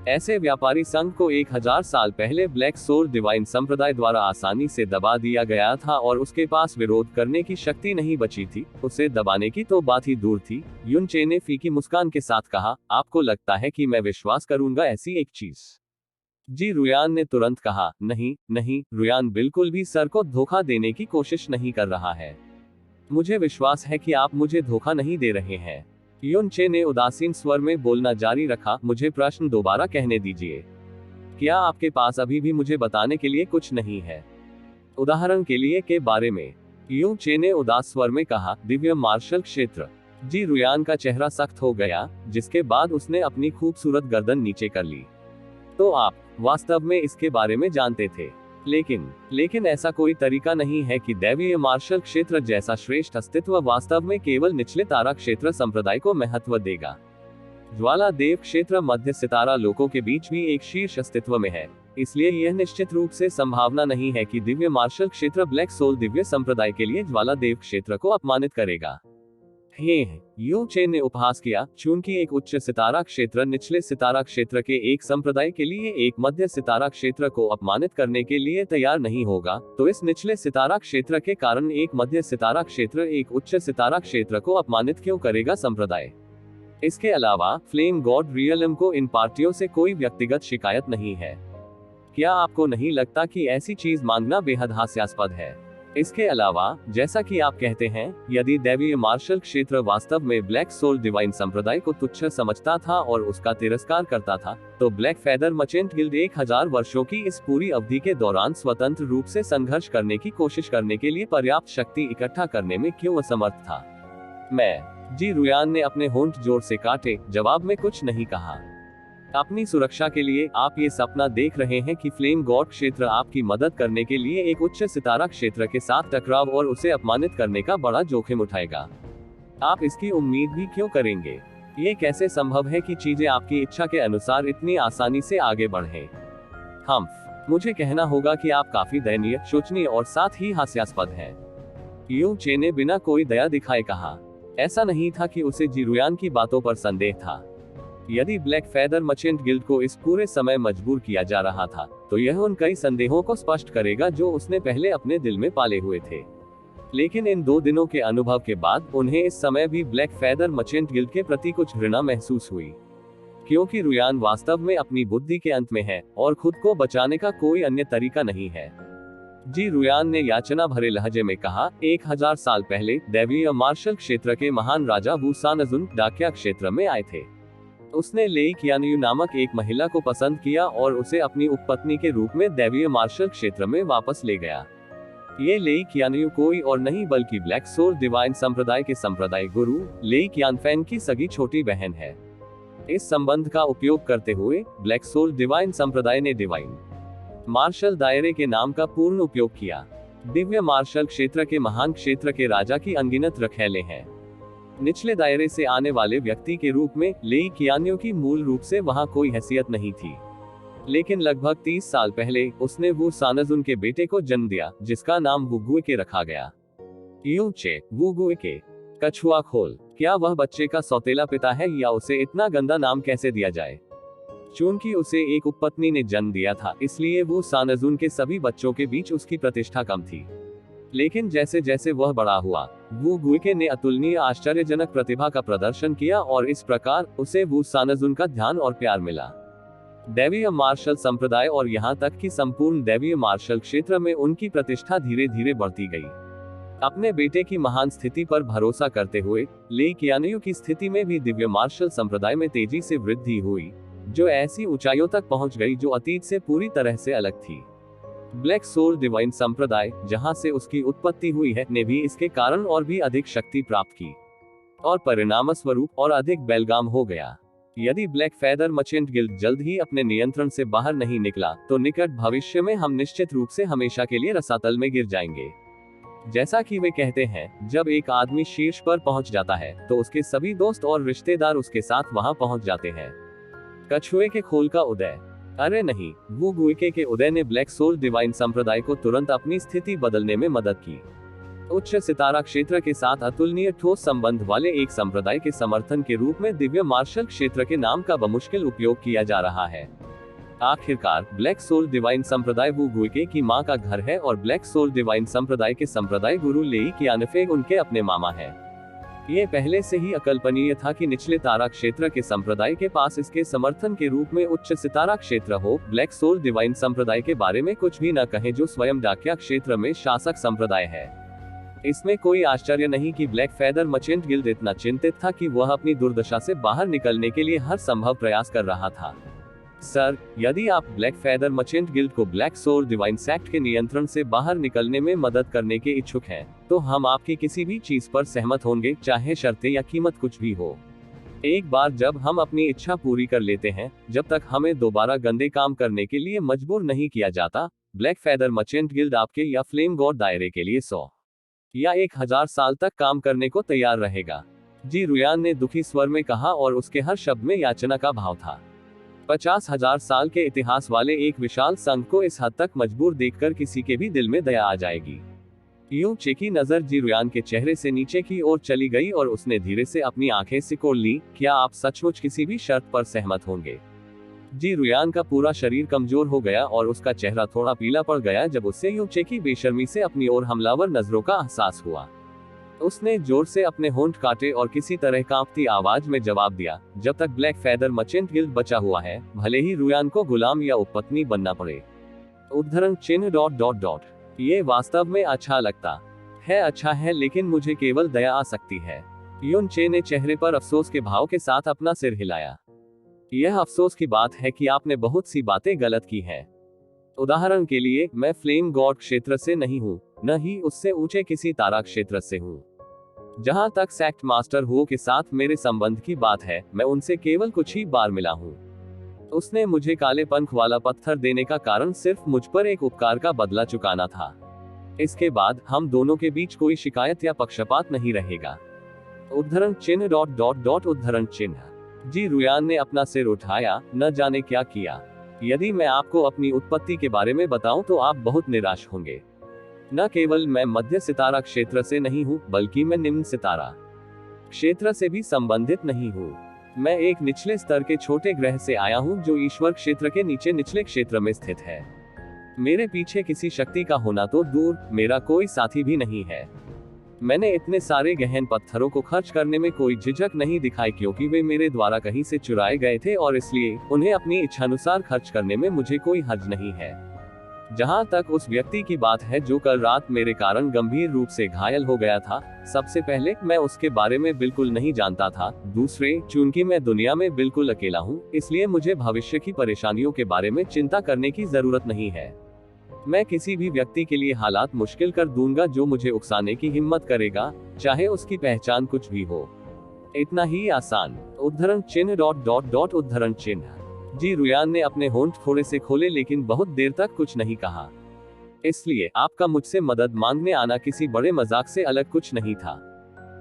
ऐसे व्यापारी संघ को 1000 साल पहले ब्लैक सोल डिवाइन संप्रदाय द्वारा आसानी से दबा दिया गया था और उसके पास विरोध करने की शक्ति नहीं बची थी। उसे दबाने की तो बात ही दूर थी। युन चे ने फीकी मुस्कान के साथ कहा, आपको लगता है कि मैं विश्वास करूंगा ऐसी एक चीज? जी रुयान ने तुरंत कहा, नहीं नहीं रुयान बिल्कुल भी सर को धोखा देने की कोशिश नहीं कर रहा है। मुझे विश्वास है कि आप मुझे धोखा नहीं दे रहे हैं। युन चे ने उदासीन स्वर में बोलना जारी रखा, मुझे प्रश्न दोबारा कहने दीजिए। क्या आपके पास अभी भी मुझे बताने के लिए कुछ नहीं है? उदाहरण के लिए के बारे में? युन चे ने उदास स्वर में कहा, दिव्य मार्शल क्षेत्र। जी रुयान का चेहरा सख्त हो गया, जिसके बाद उसने अपनी खूबसूरत गर्दन नीचे कर ली। तो आप वास्तव में इसके बारे में जानते थे? लेकिन ऐसा कोई तरीका नहीं है कि दैवीय मार्शल क्षेत्र जैसा श्रेष्ठ अस्तित्व वास्तव में केवल निचले तारा क्षेत्र संप्रदाय को महत्व देगा। ज्वाला देव क्षेत्र मध्य सितारा लोगों के बीच भी एक शीर्ष अस्तित्व में है, इसलिए यह निश्चित रूप से संभावना नहीं है कि दिव्य मार्शल क्षेत्र ब्लैक सोल दिव्य संप्रदाय के लिए ज्वाला देव क्षेत्र को अपमानित करेगा। यू चे ने उपहास किया, चूंकि एक उच्च सितारा क्षेत्र निचले सितारा क्षेत्र के एक संप्रदाय के लिए एक मध्य सितारा क्षेत्र को अपमानित करने के लिए तैयार नहीं होगा, तो इस निचले सितारा क्षेत्र के कारण एक मध्य सितारा क्षेत्र एक उच्च सितारा क्षेत्र को अपमानित क्यों करेगा संप्रदाय? इसके अलावा फ्लेम गॉड रियलम को इन पार्टियों से कोई व्यक्तिगत शिकायत नहीं है। क्या आपको नहीं लगता कि ऐसी चीज मांगना बेहद हास्यास्पद है? इसके अलावा, जैसा कि आप कहते हैं, यदि दैवीय मार्शल क्षेत्र वास्तव में ब्लैक सोल डिवाइन संप्रदाय को तुच्छ समझता था और उसका तिरस्कार करता था, तो ब्लैक फेदर मर्चेंट गिल्ड 1000 वर्षों की इस पूरी अवधि के दौरान स्वतंत्र रूप से संघर्ष करने की कोशिश करने के लिए पर्याप्त शक्ति इकट्ठा करने में क्यों असमर्थ था? जी रुयान ने अपने होंठ जोर से काटे, जवाब में कुछ नहीं कहा। अपनी सुरक्षा के लिए आप ये सपना देख रहे हैं कि फ्लेम गॉड क्षेत्र आपकी मदद करने के लिए एक उच्च सितारा क्षेत्र के साथ टकराव और उसे अपमानित करने का बड़ा जोखिम उठाएगा। आप इसकी उम्मीद भी क्यों करेंगे? ये कैसे संभव है कि चीजें आपकी इच्छा के अनुसार इतनी आसानी से आगे बढ़ें? मुझे कहना होगा कि आप काफी दयनीय, शोचनीय और साथ ही हास्यास्पद हैं। यू चे ने बिना कोई दया दिखाए कहा। ऐसा नहीं था कि उसे जिरुयान की बातों पर संदेह था। यदि ब्लैक फेदर मर्चेंट गिल्ड को इस पूरे समय मजबूर किया जा रहा था, तो यह उन कई संदेहों को स्पष्ट करेगा जो उसने पहले अपने दिल में पाले हुए थे। लेकिन इन 2 दिनों के अनुभव के बाद उन्हें इस समय भी ब्लैक फेदर मर्चेंट गिल्ड के प्रति कुछ घृणा महसूस हुई, क्योंकि रुयान वास्तव में अपनी बुद्धि के अंत में है और खुद को बचाने का कोई अन्य तरीका नहीं है। जी रुयान ने याचना भरे लहजे में कहा, 1000 साल पहले दैवीय मार्शल क्षेत्र के महान राजा वू सानजुन डाकिया क्षेत्र में आए थे। उसने लेई कियानयू नामक एक महिला को पसंद किया और उसे अपनी उपपत्नी के रूप में दैवीय मार्शल क्षेत्र में वापस ले गया। ये लेई कियानयू कोई और नहीं बल्कि ब्लैक सोल डिवाइन संप्रदाय के संप्रदाय गुरु लेई कियानफेन की सगी छोटी बहन है। इस संबंध का उपयोग करते हुए ब्लैक सोल डिवाइन संप्रदाय ने डिवाइन मार्शल दायरे के नाम का पूर्ण उपयोग किया। दिव्य मार्शल क्षेत्र के महान क्षेत्र के राजा की अनगिनत रखैले हैं। निचले दायरे से आने वाले व्यक्ति के रूप में लेई कियानयू की मूल रूप से वहां कोई हैसियत नहीं थी, लेकिन लगभग 30 साल पहले उसने वू सानजुन के बेटे को जन्म दिया, जिसका नाम वुगुए के रखा गया। यू चे, वुगुए के कछुआ खोल, क्या वह बच्चे का सौतेला पिता है या उसे इतना गंदा नाम कैसे दिया जाए? चूंकि उसे एक उपपत्नी ने जन्म दिया था, इसलिए वू सानजुन के सभी बच्चों के बीच उसकी प्रतिष्ठा कम थी। लेकिन जैसे जैसे वह बड़ा हुआ, वू गुइके ने अतुलनीय आश्चर्यजनक प्रतिभा का प्रदर्शन किया और इस प्रकार उसे वू सानजुन का ध्यान और प्यार मिला। दैवीय मार्शल संप्रदाय और यहाँ तक कि संपूर्ण दैवीय मार्शल क्षेत्र में उनकी प्रतिष्ठा धीरे धीरे बढ़ती गई। अपने बेटे की महान स्थिति पर भरोसा करते हुए लेई कियानयू की स्थिति में भी दिव्य मार्शल संप्रदाय में तेजी से वृद्धि हुई, जो ऐसी ऊंचाइयों तक पहुंच गई जो अतीत से पूरी तरह से अलग थी। ब्लैक सोल डिवाइन संप्रदाय, जहां से उसकी उत्पत्ति हुई है, ने भी इसके कारण और भी अधिक शक्ति प्राप्त की और परिणाम स्वरूप और अधिक बेलगाम हो गया। यदि ब्लैक फेदर मर्चेंट गिल्ड जल्द ही अपने नियंत्रण से बाहर नहीं निकला, तो निकट भविष्य में हम निश्चित रूप से हमेशा के लिए रसातल में गिर जाएंगे। जैसा कि वे कहते हैं, जब एक आदमी शीर्ष पर पहुंच जाता है, तो उसके सभी दोस्त और रिश्तेदार उसके साथ वहां पहुंच जाते हैं। कछुए के खोल का उदय। अरे नहीं, वू गुइके के उदय ने ब्लैक सोल डिवाइन संप्रदाय को तुरंत अपनी स्थिति बदलने में मदद की। उच्च सितारा क्षेत्र के साथ अतुलनीय ठोस संबंध वाले एक संप्रदाय के समर्थन के रूप में दिव्य मार्शल क्षेत्र के नाम का बमुश्किल उपयोग किया जा रहा है। आखिरकार ब्लैक सोल डिवाइन संप्रदाय वू गुइके की मां का घर है और ब्लैक सोल डिवाइन संप्रदाय के संप्रदाय गुरु लेई कियानफेग उनके अपने मामा हैं। ये पहले से ही अकल्पनीय था कि निचले तारा क्षेत्र के संप्रदाय के पास इसके समर्थन के रूप में उच्च सितारा क्षेत्र हो ब्लैक सोल डिवाइन संप्रदाय के बारे में कुछ भी न कहे, जो स्वयं डाकिया क्षेत्र में शासक संप्रदाय है। इसमें कोई आश्चर्य नहीं कि ब्लैक फेदर मर्चेंट गिल्ड इतना चिंतित था कि वह अपनी दुर्दशा से बाहर निकलने के लिए हर संभव प्रयास कर रहा था। सर, यदि आप ब्लैक फेदर मर्चेंट गिल्ड को ब्लैक सोल डिवाइन सेक्ट के नियंत्रण से बाहर निकलने में मदद करने के इच्छुक हैं, तो हम आपकी किसी भी चीज पर सहमत होंगे, चाहे शर्तें या कीमत कुछ भी हो। एक बार जब हम अपनी इच्छा पूरी कर लेते हैं, जब तक हमें दोबारा गंदे काम करने के लिए मजबूर नहीं किया जाता, ब्लैक फेदर मर्चेंट गिल्ड आपके या फ्लेम गॉड दायरे के लिए 100 या 1000 साल तक काम करने को तैयार रहेगा। जी रुयान ने दुखी स्वर में कहा और उसके हर शब्द में याचना का भाव था। 50,000 साल के इतिहास वाले एक विशाल संघ को इस हद तक मजबूर देखकर किसी के भी दिल में दया आ जाएगी। यूं चेकी नजर जी रुयान के चेहरे से नीचे की ओर चली गई और उसने धीरे से अपनी आंखें सिकोड़ ली। क्या आप सचमुच किसी भी शर्त पर सहमत होंगे? जी रुयान का पूरा शरीर कमजोर हो गया और उसका चेहरा थोड़ा पीला पड़ गया जब उससे यूचे की बेशर्मी से अपनी ओर हमलावर नजरों का एहसास हुआ। उसने जोर से अपने होंठ काटे और किसी तरह कांपती आवाज में जवाब दिया, जब तक ब्लैक फेदर मर्चेंट गिल्ड बचा हुआ है, भले ही रुयान को गुलाम या उपपत्नी बनना पड़े। उद्धरण चिन्ह ... ये वास्तव में अच्छा लगता है, अच्छा है, लेकिन मुझे केवल दया आ सकती है। युन चे ने चेहरे पर अफसोस के भाव के साथ अपना सिर हिलाया। यह अफसोस की बात है कि आपने बहुत सी बातें गलत की हैं। उदाहरण के लिए, मैं फ्लेम गॉड क्षेत्र से नहीं हूँ, न ही उससे ऊंचे किसी तारा क्षेत्र से हूँ। जहां तक सेक्ट मास्टर हुओ के साथ मेरे संबंध की बात है, मैं उनसे केवल कुछ ही बार मिला हूँ। उसने मुझे काले पंख वाला पत्थर देने का कारण सिर्फ मुझ पर एक उपकार का बदला चुकाना था। इसके बाद हम दोनों के बीच कोई शिकायत या पक्षपात नहीं रहेगा। उद्धरण चिन्ह ... उद्धरण चिन्ह। जी रुयान ने अपना सिर उठाया, न जाने क्या किया। यदि मैं आपको अपनी उत्पत्ति के बारे में बताऊं तो आप बहुत निराश होंगे। न केवल मैं मध्य सितारा क्षेत्र से नहीं हूं, बल्कि मैं निम्न सितारा क्षेत्र से भी संबंधित नहीं हूं। मैं एक निचले स्तर के छोटे ग्रह से आया हूं जो ईश्वर क्षेत्र के नीचे निचले क्षेत्र में स्थित है। मेरे पीछे किसी शक्ति का होना तो दूर, मेरा कोई साथी भी नहीं है। मैंने इतने सारे गहन पत्थरों को खर्च करने में कोई झिझक नहीं दिखाई, क्योंकि वे मेरे द्वारा कहीं से चुराए गए थे और इसलिए उन्हें अपनी इच्छानुसार खर्च करने में मुझे कोई हर्ज नहीं है। जहां तक उस व्यक्ति की बात है जो कल रात मेरे कारण गंभीर रूप से घायल हो गया था, सबसे पहले मैं उसके बारे में बिल्कुल नहीं जानता था। दूसरे, चूंकि मैं दुनिया में बिल्कुल अकेला हूं, इसलिए मुझे भविष्य की परेशानियों के बारे में चिंता करने की जरूरत नहीं है। मैं किसी भी व्यक्ति के लिए हालात मुश्किल कर दूंगा जो मुझे उकसाने की हिम्मत करेगा, चाहे उसकी पहचान कुछ भी हो। इतना ही आसान। उद्धरण चिन्ह ... उद्धरण चिन्ह। जी रुयान ने अपने होंठ थोड़े से खोले, लेकिन बहुत देर तक कुछ नहीं कहा। इसलिए आपका मुझसे मदद मांगने आना किसी बड़े मजाक से अलग कुछ नहीं था।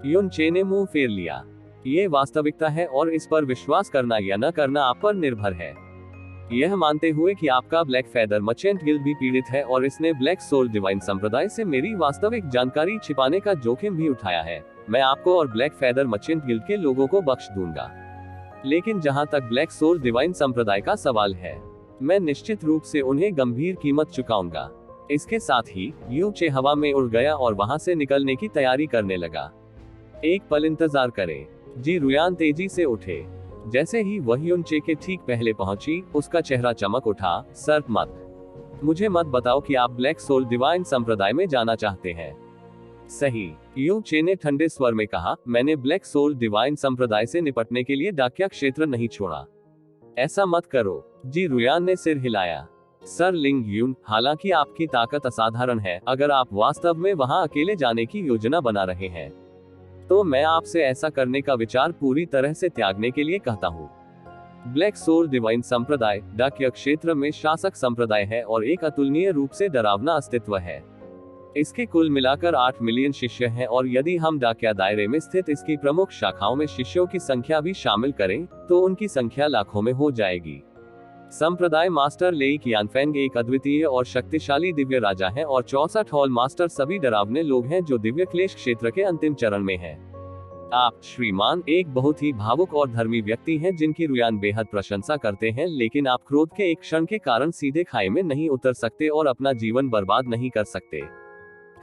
युन चे ने मुंह फेर लिया। ये वास्तविकता है और इस पर विश्वास करना या न करना आप पर निर्भर है। यह मानते हुए कि आपका ब्लैक फेदर मर्चेंट गिल्ड भी पीड़ित है और इसने ब्लैक सोल डिवाइन संप्रदाय से मेरी वास्तविक जानकारी छिपाने का जोखिम भी उठाया है, मैं आपको और ब्लैक फेदर मर्चेंट गिल्ड के लोगों को बख्श दूंगा। लेकिन जहां तक ब्लैक सोल डिवाइन संप्रदाय का सवाल है, मैं निश्चित रूप से उन्हें गंभीर कीमत चुकाऊंगा। इसके साथ ही यू चे हवा में उड़ गया और वहां से निकलने की तैयारी करने लगा। एक पल इंतजार करें। जी रुयान तेजी से उठे। जैसे ही वह युन चे के ठीक पहले पहुंची, उसका चेहरा चमक उठा। सर, मुझे मत बताओ कि आप ब्लैक सोल डिवाइन संप्रदाय में जाना चाहते हैं। सही, यू चे ने ठंडे स्वर में कहा, मैंने ब्लैक सोल डिवाइन संप्रदाय से निपटने के लिए डाकिया क्षेत्र नहीं छोड़ा। ऐसा मत करो। जी रुयान ने सिर हिलाया। सर लिंग यून, हालांकि आपकी ताकत असाधारण है, अगर आप वास्तव में वहां अकेले जाने की योजना बना रहे हैं, तो मैं आपसे ऐसा करने का विचार पूरी तरह से त्यागने के लिए कहता हूँ। ब्लैक सोल डिवाइन संप्रदाय डाकिया क्षेत्र में शासक संप्रदाय है और एक अतुलनीय रूप से डरावना अस्तित्व है। इसके कुल मिलाकर 8 मिलियन शिष्य हैं और यदि हम डाकिया दायरे में स्थित इसकी प्रमुख शाखाओं में शिष्यों की संख्या भी शामिल करें, तो उनकी संख्या लाखों में हो जाएगी। संप्रदाय मास्टर लेई कियानफेंग एक अद्वितीय और शक्तिशाली दिव्य राजा हैं और 64 हॉल मास्टर सभी डरावने लोग हैं जो दिव्य क्लेश क्षेत्र के अंतिम चरण में हैं। आप श्रीमान एक बहुत ही भावुक और धर्मी व्यक्ति हैं जिनकी रुयान बेहद प्रशंसा करते हैं, लेकिन आप क्रोध के एक क्षण के कारण सीधे खाई में नहीं उतर सकते और अपना जीवन बर्बाद नहीं कर सकते।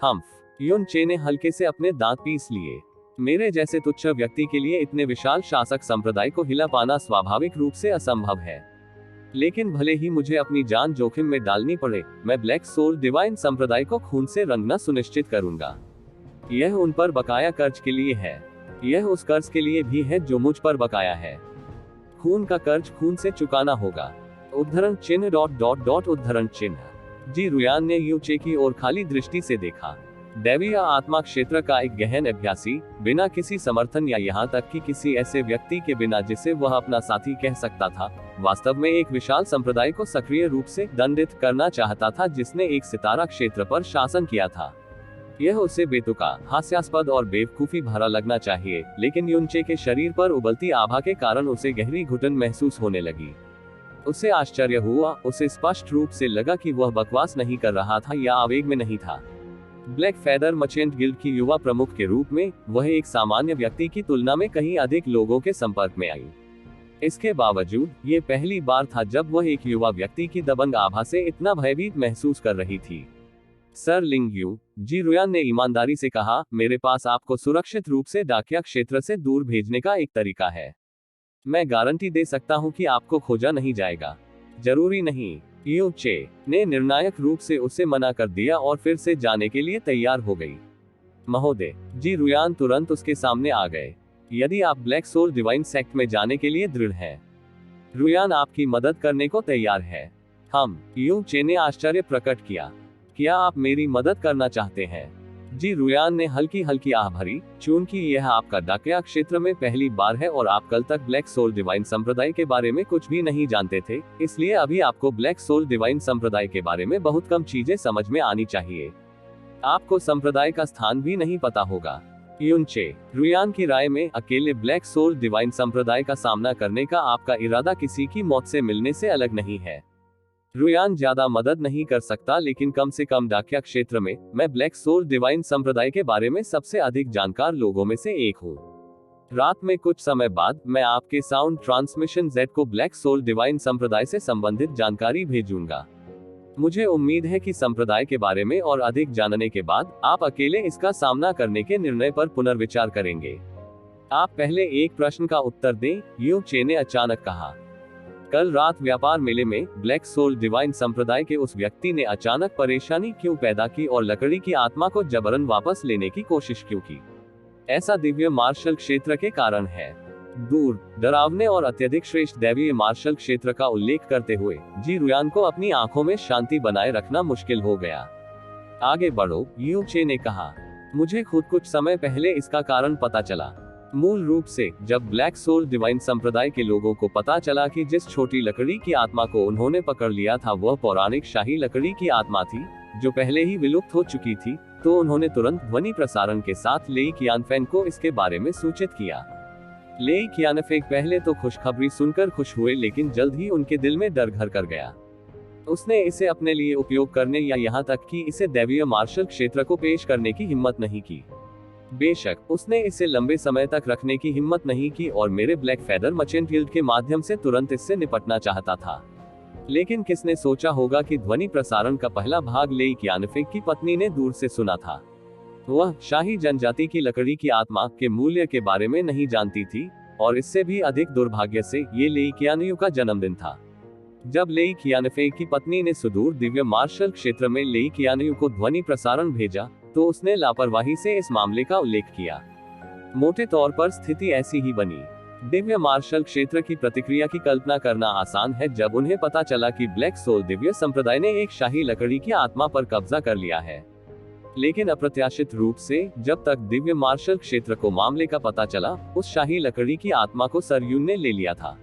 हम्फ। युन चे ने हल्के से अपने दांत पीस लिए। मेरे जैसे तुच्छ व्यक्ति के लिए इतने विशाल शासक संप्रदाय को हिला पाना स्वाभाविक रूप से असंभव है, लेकिन भले ही मुझे अपनी जान जोखिम में डालनी पड़े, मैं ब्लैक सोल डिवाइन संप्रदाय को खून से रंगना सुनिश्चित करूंगा। यह उन पर बकाया कर्ज के लिए है, यह उस कर्ज के लिए भी है जो मुझ पर बकाया है। खून का कर्ज खून से चुकाना होगा। उद्धरण चिन्ह ... उद्धरण चिन्ह। जी रुयान ने यू चे की ओर खाली दृष्टि से देखा। दैवीय आत्मा क्षेत्र का एक गहन अभ्यासी, बिना किसी समर्थन या यहाँ तक कि किसी ऐसे व्यक्ति के बिना जिसे वह अपना साथी कह सकता था, वास्तव में एक विशाल संप्रदाय को सक्रिय रूप से दंडित करना चाहता था जिसने एक सितारा क्षेत्र पर शासन किया था। यह उसे बेतुका, हास्यास्पद और बेवकूफी भरा लगना चाहिए, लेकिन युनचे के शरीर पर उबलती आभा के कारण उसे गहरी घुटन महसूस होने लगी। उसे आश्चर्य हुआ, उसे स्पष्ट रूप से लगा कि वह बकवास नहीं कर रहा था या आवेग में नहीं था। ब्लैक फेदर मर्चेंट गिल्ड की युवा प्रमुख के रूप में वह एक सामान्य व्यक्ति की तुलना में कहीं अधिक लोगों के संपर्क में आई। इसके बावजूद ये पहली बार था जब वह एक युवा व्यक्ति की दबंग आभा से इतना भयभीत महसूस कर रही थी। सर लिंग यू, जी रुयान ने ईमानदारी से कहा, मेरे पास आपको सुरक्षित रूप से डाकिया क्षेत्र से दूर भेजने का एक तरीका है। मैं गारंटी दे सकता हूं कि आपको खोजा नहीं जाएगा। जरूरी नहीं। यू चे ने निर्णायक रूप से उसे मना कर दिया और फिर से जाने के लिए तैयार हो गई। महोदय, जी रुयान तुरंत उसके सामने आ गए। यदि आप ब्लैक सोल डिवाइन सेक्ट में जाने के लिए दृढ़ हैं, रुयान आपकी मदद करने को तैयार है। हम। यू चे ने आश्चर्य प्रकट किया। क्या आप मेरी मदद करना चाहते हैं? जी रुयान ने हल्की हल्की आह भरी, चूंकि यह आपका डाकिया क्षेत्र में पहली बार है और आप कल तक ब्लैक सोल डिवाइन संप्रदाय के बारे में कुछ भी नहीं जानते थे, इसलिए अभी आपको ब्लैक सोल डिवाइन संप्रदाय के बारे में बहुत कम चीजें समझ में आनी चाहिए। आपको संप्रदाय का स्थान भी नहीं पता होगा। युनचे, रुयान की राय में अकेले ब्लैक सोल डिवाइन संप्रदाय का सामना करने का आपका इरादा किसी की मौत से मिलने से अलग नहीं है। रुयान ज्यादा मदद नहीं कर सकता, लेकिन कम से कम डाकिया क्षेत्र में मैं ब्लैक सोल डिवाइन संप्रदाय के बारे में सबसे अधिक जानकार लोगों में से एक हूँ। रात में कुछ समय बाद मैं आपके साउंड ट्रांसमिशन जेड को ब्लैक सोल डिवाइन संप्रदाय से संबंधित जानकारी भेजूंगा। मुझे उम्मीद है कि संप्रदाय के बारे में और अधिक जानने के बाद आप अकेले इसका सामना करने के निर्णय पर पुनर्विचार करेंगे। आप पहले एक प्रश्न का उत्तर दें, यू चे ने अचानक कहा। कल रात व्यापार मेले में ब्लैक सोल डिवाइन संप्रदाय के उस व्यक्ति ने अचानक परेशानी क्यों पैदा की और लकड़ी की आत्मा को जबरन वापस लेने की कोशिश क्यों की? ऐसा दिव्य मार्शल क्षेत्र के कारण है। दूर, डरावने और अत्यधिक श्रेष्ठ दैवीय मार्शल क्षेत्र का उल्लेख करते हुए जी रुयान को अपनी आंखों में शांति बनाए रखना मुश्किल हो गया। आगे बढ़ो, यू चे ने कहा। मुझे खुद कुछ समय पहले इसका कारण पता चला। मूल रूप से जब ब्लैक सोल डिवाइन संप्रदाय के लोगों को पता चला कि जिस छोटी लकड़ी की आत्मा को उन्होंने पकड़ लिया था वह पौराणिक शाही लकड़ी की आत्मा थी जो पहले ही विलुप्त हो चुकी थी, तो उन्होंने तुरंत ध्वनि प्रसारण के साथ लेई कियानफेंग को इसके बारे में सूचित किया। लेई कियानफेंग पहले तो खुशखबरी सुनकर खुश हुए, लेकिन जल्द ही उनके दिल में डर घर कर गया। उसने इसे अपने लिए उपयोग करने या यहाँ तक कि इसे दैवीय मार्शल क्षेत्र को पेश करने की हिम्मत नहीं की। बेशक उसने इसे लंबे समय तक रखने की हिम्मत नहीं की और मेरे ब्लैक फेदर मर्चेंट गिल्ड के माध्यम से तुरंत इससे निपटना चाहता था। लेकिन किसने सोचा होगा कि ध्वनि प्रसारण का पहला भाग लेई कियानफेंग की पत्नी ने दूर से सुना था। वह शाही जनजाति की लकड़ी की आत्मा के मूल्य के बारे में नहीं जानती थी, और इससे भी अधिक दुर्भाग्य से ये लेई कियानयू का जन्मदिन था। जब लेई कियानफेंग की पत्नी ने सुदूर दिव्य मार्शल क्षेत्र में लेई कियानयू को ध्वनि प्रसारण भेजा, तो उसने लापरवाही से इस मामले का उल्लेख किया। मोटे तौर पर स्थिति ऐसी ही बनी। दिव्य मार्शल क्षेत्र की प्रतिक्रिया की कल्पना करना आसान है जब उन्हें पता चला कि ब्लैक सोल दिव्य संप्रदाय ने एक शाही लकड़ी की आत्मा पर कब्जा कर लिया है। लेकिन अप्रत्याशित रूप से जब तक दिव्य मार्शल क्षेत्र को मामले का पता चला, उस शाही लकड़ी की आत्मा को सर यून ने ले लिया था।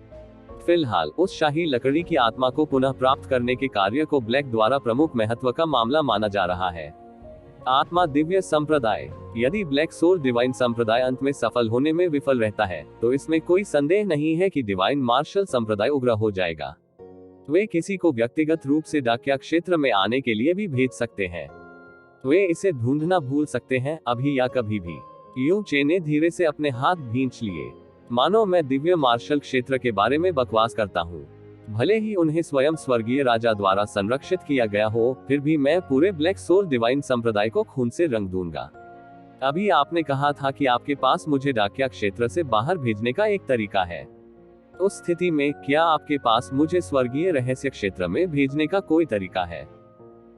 फिलहाल उस शाही लकड़ी की आत्मा को पुनः प्राप्त करने के कार्य को ब्लैक द्वारा प्रमुख महत्व का मामला माना जा रहा है। आत्मा दिव्य संप्रदाय। यदि ब्लैक सोल डिवाइन संप्रदाय अंत में सफल होने में विफल रहता है, तो इसमें कोई संदेह नहीं है कि डिवाइन मार्शल संप्रदाय उग्र हो जाएगा। वे किसी को व्यक्तिगत रूप से डाकिया क्षेत्र में आने के लिए भी भेज सकते हैं। वे इसे ढूंढना भूल सकते हैं, अभी या कभी भी। यू चेन ने धीरे से अपने हाथ भींच लिए, मानो मैं दिव्य मार्शल क्षेत्र के बारे में बकवास करता हूँ। भले ही उन्हें स्वयं स्वर्गीय राजा द्वारा संरक्षित किया गया हो, फिर भी मैं पूरे ब्लैक सोल डिवाइन संप्रदाय को खून से रंग दूंगा। अभी आपने कहा था कि आपके पास मुझे डाकिया क्षेत्र से बाहर भेजने का एक तरीका है। उस स्थिति में क्या आपके पास मुझे स्वर्गीय रहस्य क्षेत्र में भेजने का कोई तरीका है?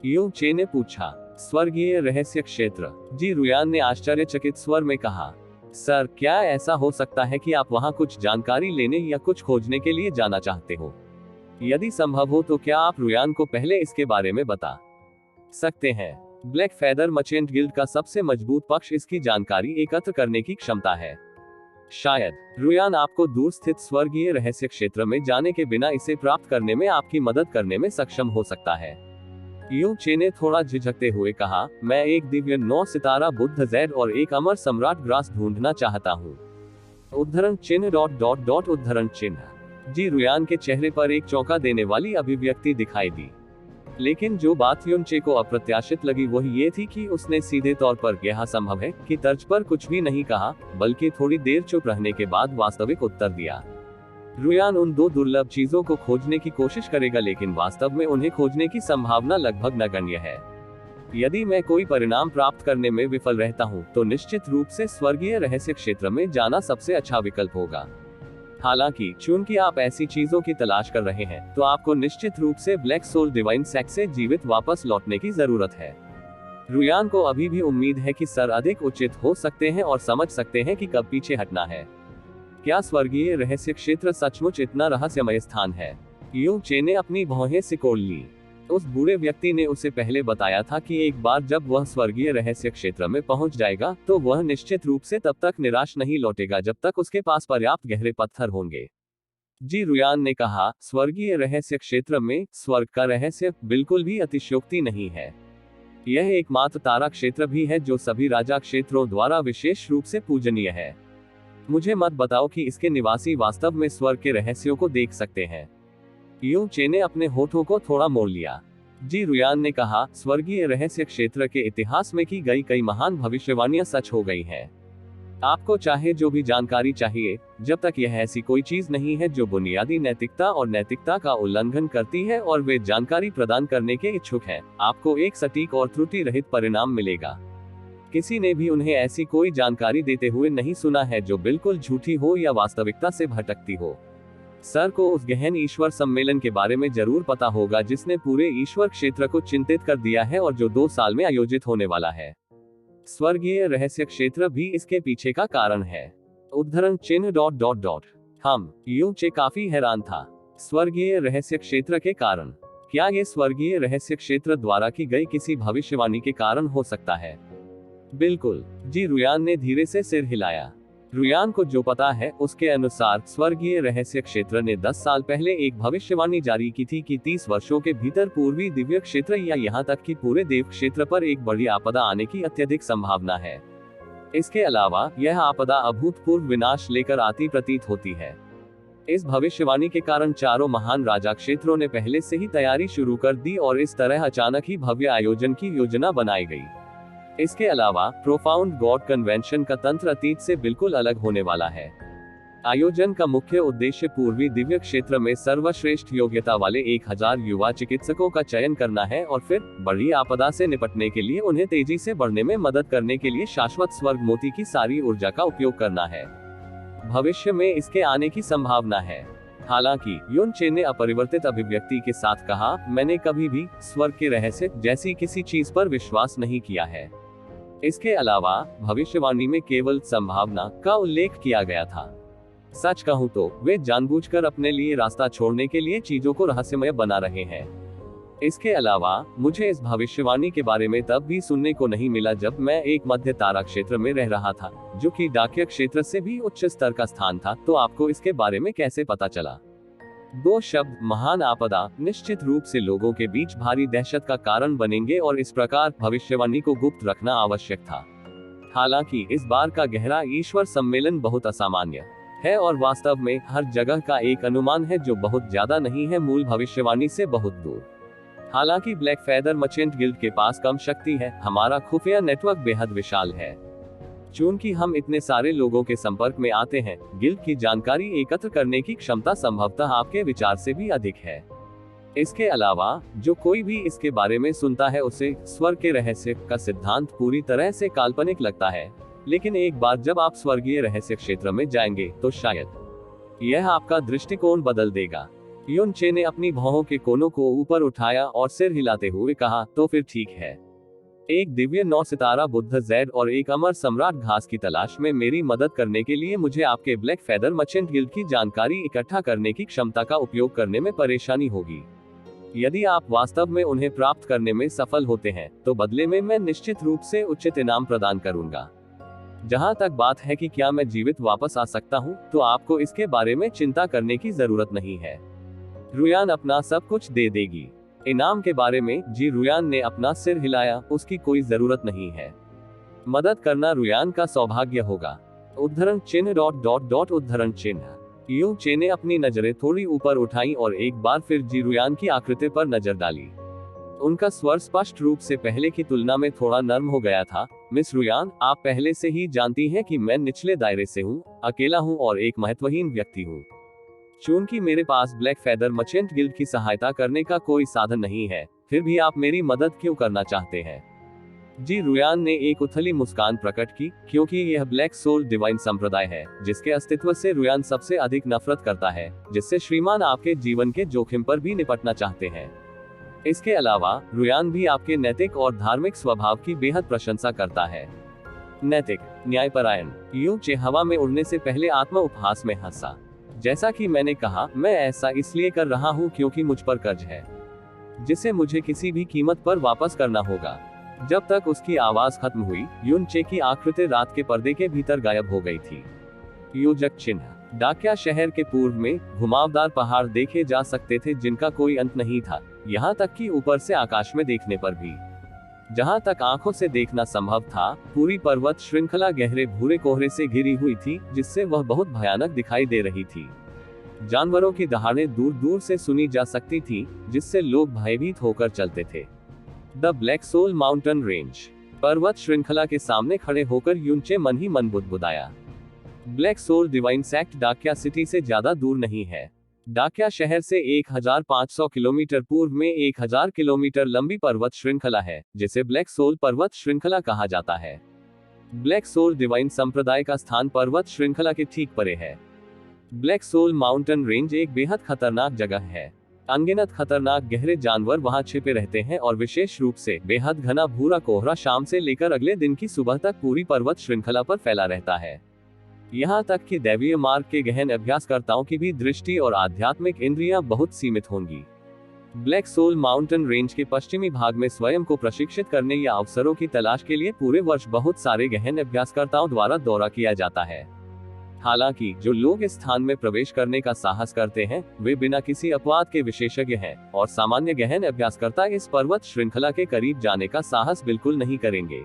यू चेन ने पूछा। स्वर्गीय रहस्य क्षेत्र? जी रुयान ने आश्चर्यचकित स्वर में कहा। सर, क्या ऐसा हो सकता है कि आप वहां कुछ जानकारी लेने या कुछ खोजने के लिए जाना चाहते हो? यदि संभव हो तो क्या आप रुयान को पहले इसके बारे में बता सकते हैं? ब्लैक फेदर मर्चेंट गिल्ड का सबसे मजबूत पक्ष इसकी जानकारी एकत्र करने की क्षमता है। शायद रुयान आपको दूर स्थित स्वर्गीय रहस्य क्षेत्र में जाने के बिना इसे प्राप्त करने में आपकी मदद करने में सक्षम हो सकता है। यू चेन ने थोड़ा झिझकते हुए कहा, मैं एक दिव्य 9 सितारा बुद्ध जेड और एक अमर सम्राट ग्रास ढूंढना चाहता हूँ। उद्धरण चिन्ह ... उद्धरण चिन्ह। जी रुयान के चेहरे पर एक चौंका देने वाली अभिव्यक्ति दिखाई दी, लेकिन जो बात युनचे को अप्रत्याशित लगी वह ये थी कि उसने सीधे तौर पर यह संभव है कि तर्ज पर कुछ भी नहीं कहा, बल्कि थोड़ी देर चुप रहने के बाद वास्तविक उत्तर दिया। रुयान उन 2 दुर्लभ चीजों को खोजने की कोशिश करेगा, लेकिन वास्तव में उन्हें खोजने की संभावना लगभग नगण्य है। यदि मैं कोई परिणाम प्राप्त करने में विफल रहता हूँ, तो निश्चित रूप से स्वर्गीय रहस्य क्षेत्र में जाना सबसे अच्छा विकल्प होगा। हालांकि चूंकि आप ऐसी चीजों की तलाश कर रहे हैं, तो आपको निश्चित रूप से ब्लैक सोल डिवाइन सेक्स से जीवित वापस लौटने की जरूरत है। रुयान को अभी भी उम्मीद है कि सर अधिक उचित हो सकते हैं और समझ सकते हैं कि कब पीछे हटना है। क्या स्वर्गीय रहस्य क्षेत्र सचमुच इतना रहस्यमय स्थान है? यू चेन ने अपनी भौहें सिकोड़ ली। उस बूढ़े व्यक्ति ने उसे पहले बताया था कि एक बार जब वह स्वर्गीय रहस्य क्षेत्र में पहुंच जाएगा, तो वह निश्चित रूप से तब तक निराश नहीं लौटेगा जब तक उसके पास पर्याप्त गहरे पत्थर होंगे। जी रुयान ने कहा, स्वर्गीय रहस्य क्षेत्र में स्वर्ग का रहस्य बिल्कुल भी अतिशयोक्ति नहीं है। यह एकमात्र तारा क्षेत्र भी है जो सभी राजा क्षेत्रों द्वारा विशेष रूप से पूजनीय है। मुझे मत बताओ कि इसके निवासी वास्तव में स्वर्ग के रहस्यों को देख सकते हैं। यू चेन ने अपने होठों को थोड़ा मोड़ लिया। जी रुयान ने कहा, स्वर्गीय रहस्य क्षेत्र के इतिहास में की गई कई महान भविष्यवाणियां सच हो गई हैं। आपको चाहे जो भी जानकारी चाहिए, जब तक यह ऐसी कोई चीज नहीं है जो बुनियादी नैतिकता और नैतिकता का उल्लंघन करती है और वे जानकारी प्रदान करने के इच्छुक हैं, आपको एक सटीक और त्रुटि रहित परिणाम मिलेगा। किसी ने भी उन्हें ऐसी कोई जानकारी देते हुए नहीं सुना है जो बिल्कुल झूठी हो या वास्तविकता से भटकती हो। सर को उस गहन ईश्वर सम्मेलन के बारे में जरूर पता होगा जिसने पूरे ईश्वर क्षेत्र को चिंतित कर दिया है और जो 2 साल में आयोजित होने वाला है। स्वर्गीय रहस्य क्षेत्र भी इसके पीछे का कारण है। उद्धरण चिन्ह ... हम यू चे काफी हैरान था। स्वर्गीय रहस्य क्षेत्र के कारण? क्या ये स्वर्गीय रहस्य क्षेत्र द्वारा की गई किसी भविष्यवाणी के कारण हो सकता है? बिल्कुल। जी रुयान ने धीरे से सिर हिलाया। रुयान को जो पता है उसके अनुसार स्वर्गीय रहस्य क्षेत्र ने 10 साल पहले एक भविष्यवाणी जारी की थी कि 30 वर्षों के भीतर पूर्वी दिव्य क्षेत्र या यहाँ तक कि पूरे देव क्षेत्र पर एक बड़ी आपदा आने की अत्यधिक संभावना है। इसके अलावा यह आपदा अभूतपूर्व विनाश लेकर आती प्रतीत होती है। इस भविष्यवाणी के कारण चारों महान राजा क्षेत्रों ने पहले से ही तैयारी शुरू कर दी और इस तरह अचानक ही भव्य आयोजन की योजना बनाई गई। इसके अलावा प्रोफाउंड गॉड कन्वेंशन का तंत्र अतीत से बिल्कुल अलग होने वाला है। आयोजन का मुख्य उद्देश्य पूर्वी दिव्य क्षेत्र में सर्वश्रेष्ठ योग्यता वाले 1000 युवा चिकित्सकों का चयन करना है और फिर बड़ी आपदा से निपटने के लिए उन्हें तेजी से बढ़ने में मदद करने के लिए शाश्वत स्वर्ग मोती की सारी ऊर्जा का उपयोग करना है। भविष्य में इसके आने की संभावना है। हालांकि युन चेन ने अपरिवर्तित अभिव्यक्ति के साथ कहा, मैंने कभी भी स्वर्ग के रहस्य जैसी किसी चीज पर विश्वास नहीं किया है। इसके अलावा भविष्यवाणी में केवल संभावना का उल्लेख किया गया था। सच कहूं तो वे जानबूझकर अपने लिए रास्ता छोड़ने के लिए चीजों को रहस्यमय बना रहे हैं। इसके अलावा मुझे इस भविष्यवाणी के बारे में तब भी सुनने को नहीं मिला जब मैं एक मध्य तारा क्षेत्र में रह रहा था, जो कि डाकिया क्षेत्र से भी उच्च स्तर का स्थान था। तो आपको इसके बारे में कैसे पता चला? 2 शब्द महान आपदा निश्चित रूप से लोगों के बीच भारी दहशत का कारण बनेंगे और इस प्रकार भविष्यवाणी को गुप्त रखना आवश्यक था। हालांकि इस बार का गहरा ईश्वर सम्मेलन बहुत असामान्य है और वास्तव में हर जगह का एक अनुमान है जो बहुत ज्यादा नहीं है, मूल भविष्यवाणी से बहुत दूर। हालांकि ब्लैक फेदर मर्चेंट गिल्ड के पास कम शक्ति है, हमारा खुफिया नेटवर्क बेहद विशाल है। चूंकि हम इतने सारे लोगों के संपर्क में आते हैं, गिल्ड की जानकारी एकत्र करने की क्षमता संभवतः आपके विचार से भी अधिक है। इसके अलावा जो कोई भी इसके बारे में सुनता है उसे स्वर्ग के रहस्य का सिद्धांत पूरी तरह से काल्पनिक लगता है, लेकिन एक बार जब आप स्वर्गीय रहस्य क्षेत्र में जाएंगे तो शायद यह आपका दृष्टिकोण बदल देगा। युन चे ने अपनी भौहों के कोनों को ऊपर उठाया और सिर हिलाते हुए कहा, तो फिर ठीक है। एक दिव्य 9 सितारा बुद्ध जेड और एक अमर सम्राट घास की तलाश में मेरी मदद करने के लिए मुझे आपके ब्लैक फेदर मर्चेंट गिल्ड की जानकारी इकट्ठा करने की क्षमता का उपयोग करने में परेशानी होगी। यदि आप वास्तव में उन्हें प्राप्त करने में सफल होते हैं तो बदले में मैं निश्चित रूप से उचित इनाम प्रदान करूंगा। जहां तक बात है कि क्या मैं जीवित वापस आ सकता हूं, तो आपको इसके बारे में चिंता करने की जरूरत नहीं है। रुयान अपना सब कुछ दे देगी। इनाम के बारे में जी रुयान ने अपना सिर हिलाया, उसकी कोई जरूरत नहीं है। मदद करना रुयान का सौभाग्य होगा। उद्धरण चिन्ह ... उद्धरण चिन्ह। यू चे ने अपनी नजरें थोड़ी ऊपर उठाई और एक बार फिर जी रुयान की आकृति पर नजर डाली। उनका स्वर स्पष्ट रूप से पहले की तुलना में थोड़ा नर्म हो गया था। मिस रुयान, आप पहले से ही जानती हैं कि मैं निचले दायरे से हूँ, अकेला हूँ और एक महत्वहीन व्यक्ति हूँ। चूंकि मेरे पास ब्लैक फेदर मर्चेंट गिल्ड की सहायता करने का कोई साधन नहीं है, फिर भी आप मेरी मदद क्यों करना चाहते हैं? जी रुयान ने एक उथली मुस्कान प्रकट की, क्योंकि यह ब्लैक सोल डिवाइन संप्रदाय है जिसके अस्तित्व से रुयान सबसे अधिक नफरत करता है, जिससे श्रीमान आपके जीवन के जोखिम पर भी निपटना चाहते हैं। इसके अलावा रुयान भी आपके नैतिक और धार्मिक स्वभाव की बेहद प्रशंसा करता है। नैतिक, न्यायपरायण। यू चे हवा में उड़ने से पहले आत्म उपहास में हंसा। जैसा कि मैंने कहा, मैं ऐसा इसलिए कर रहा हूँ क्योंकि मुझ पर कर्ज है जिसे मुझे किसी भी कीमत पर वापस करना होगा। जब तक उसकी आवाज खत्म हुई, युन चे की आकृति रात के पर्दे के भीतर गायब हो गई थी। योजक चिन्ह। डाकिया शहर के पूर्व में घुमावदार पहाड़ देखे जा सकते थे जिनका कोई अंत नहीं था, यहाँ तक कि ऊपर से आकाश में देखने पर भी। जहाँ तक आंखों से देखना संभव था, पूरी पर्वत श्रृंखला गहरे भूरे कोहरे से घिरी हुई थी, जिससे वह बहुत भयानक दिखाई दे रही थी। जानवरों की दहाड़ें दूर दूर से सुनी जा सकती थी, जिससे लोग भयभीत होकर चलते थे। The black soul mountain range. पर्वत श्रृंखला के सामने खड़े होकर युनचे मन ही मन बुदबुदाया। ब्लैक सोल डिवाइन सेक्ट डाकिया सिटी से ज्यादा दूर नहीं है। डाकिया शहर से 1500 किलोमीटर पूर्व में 1000 किलोमीटर लंबी पर्वत श्रृंखला है, जिसे ब्लैक सोल पर्वत श्रृंखला कहा जाता है। ब्लैक सोल डिवाइन संप्रदाय का स्थान पर्वत श्रृंखला के ठीक परे है। ब्लैक सोल माउंटेन रेंज एक बेहद खतरनाक जगह है। अनगिनत खतरनाक गहरे जानवर वहां छिपे रहते हैं और विशेष रूप से बेहद घना भूरा कोहरा शाम से लेकर अगले दिन की सुबह तक पूरी पर्वत श्रृंखला पर फैला रहता है। यहाँ तक कि दैवीय मार्ग के गहन अभ्यासकर्ताओं की भी दृष्टि और आध्यात्मिक इंद्रियां बहुत सीमित होंगी। ब्लैक सोल माउंटेन रेंज के पश्चिमी भाग में स्वयं को प्रशिक्षित करने या अवसरों की तलाश के लिए पूरे वर्ष बहुत सारे गहन अभ्यासकर्ताओं द्वारा दौरा किया जाता है। हालांकि जो लोग इस स्थान में प्रवेश करने का साहस करते हैं, वे बिना किसी अपवाद के विशेषज्ञ हैं, और सामान्य गहन अभ्यासकर्ता इस पर्वत श्रृंखला के करीब जाने का साहस बिल्कुल नहीं करेंगे।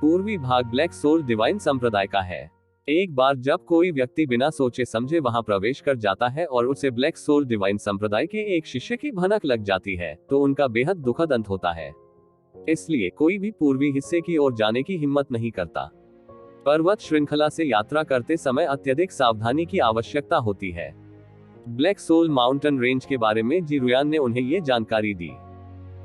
पूर्वी भाग ब्लैक सोल डिवाइन संप्रदाय का है। एक बार जब कोई व्यक्ति बिना सोचे समझे वहां प्रवेश कर जाता है और उसे ब्लैक सोल डिवाइन संप्रदाय के एक शिष्य की भनक लग जाती है, तो उनका बेहद दुखद अंत होता है। इसलिए कोई भी पूर्वी हिस्से की ओर जाने की हिम्मत नहीं करता। पर्वत श्रृंखला से यात्रा करते समय अत्यधिक सावधानी की आवश्यकता होती है। ब्लैक सोल माउंटेन रेंज के बारे में जी रुयान ने उन्हें ये जानकारी दी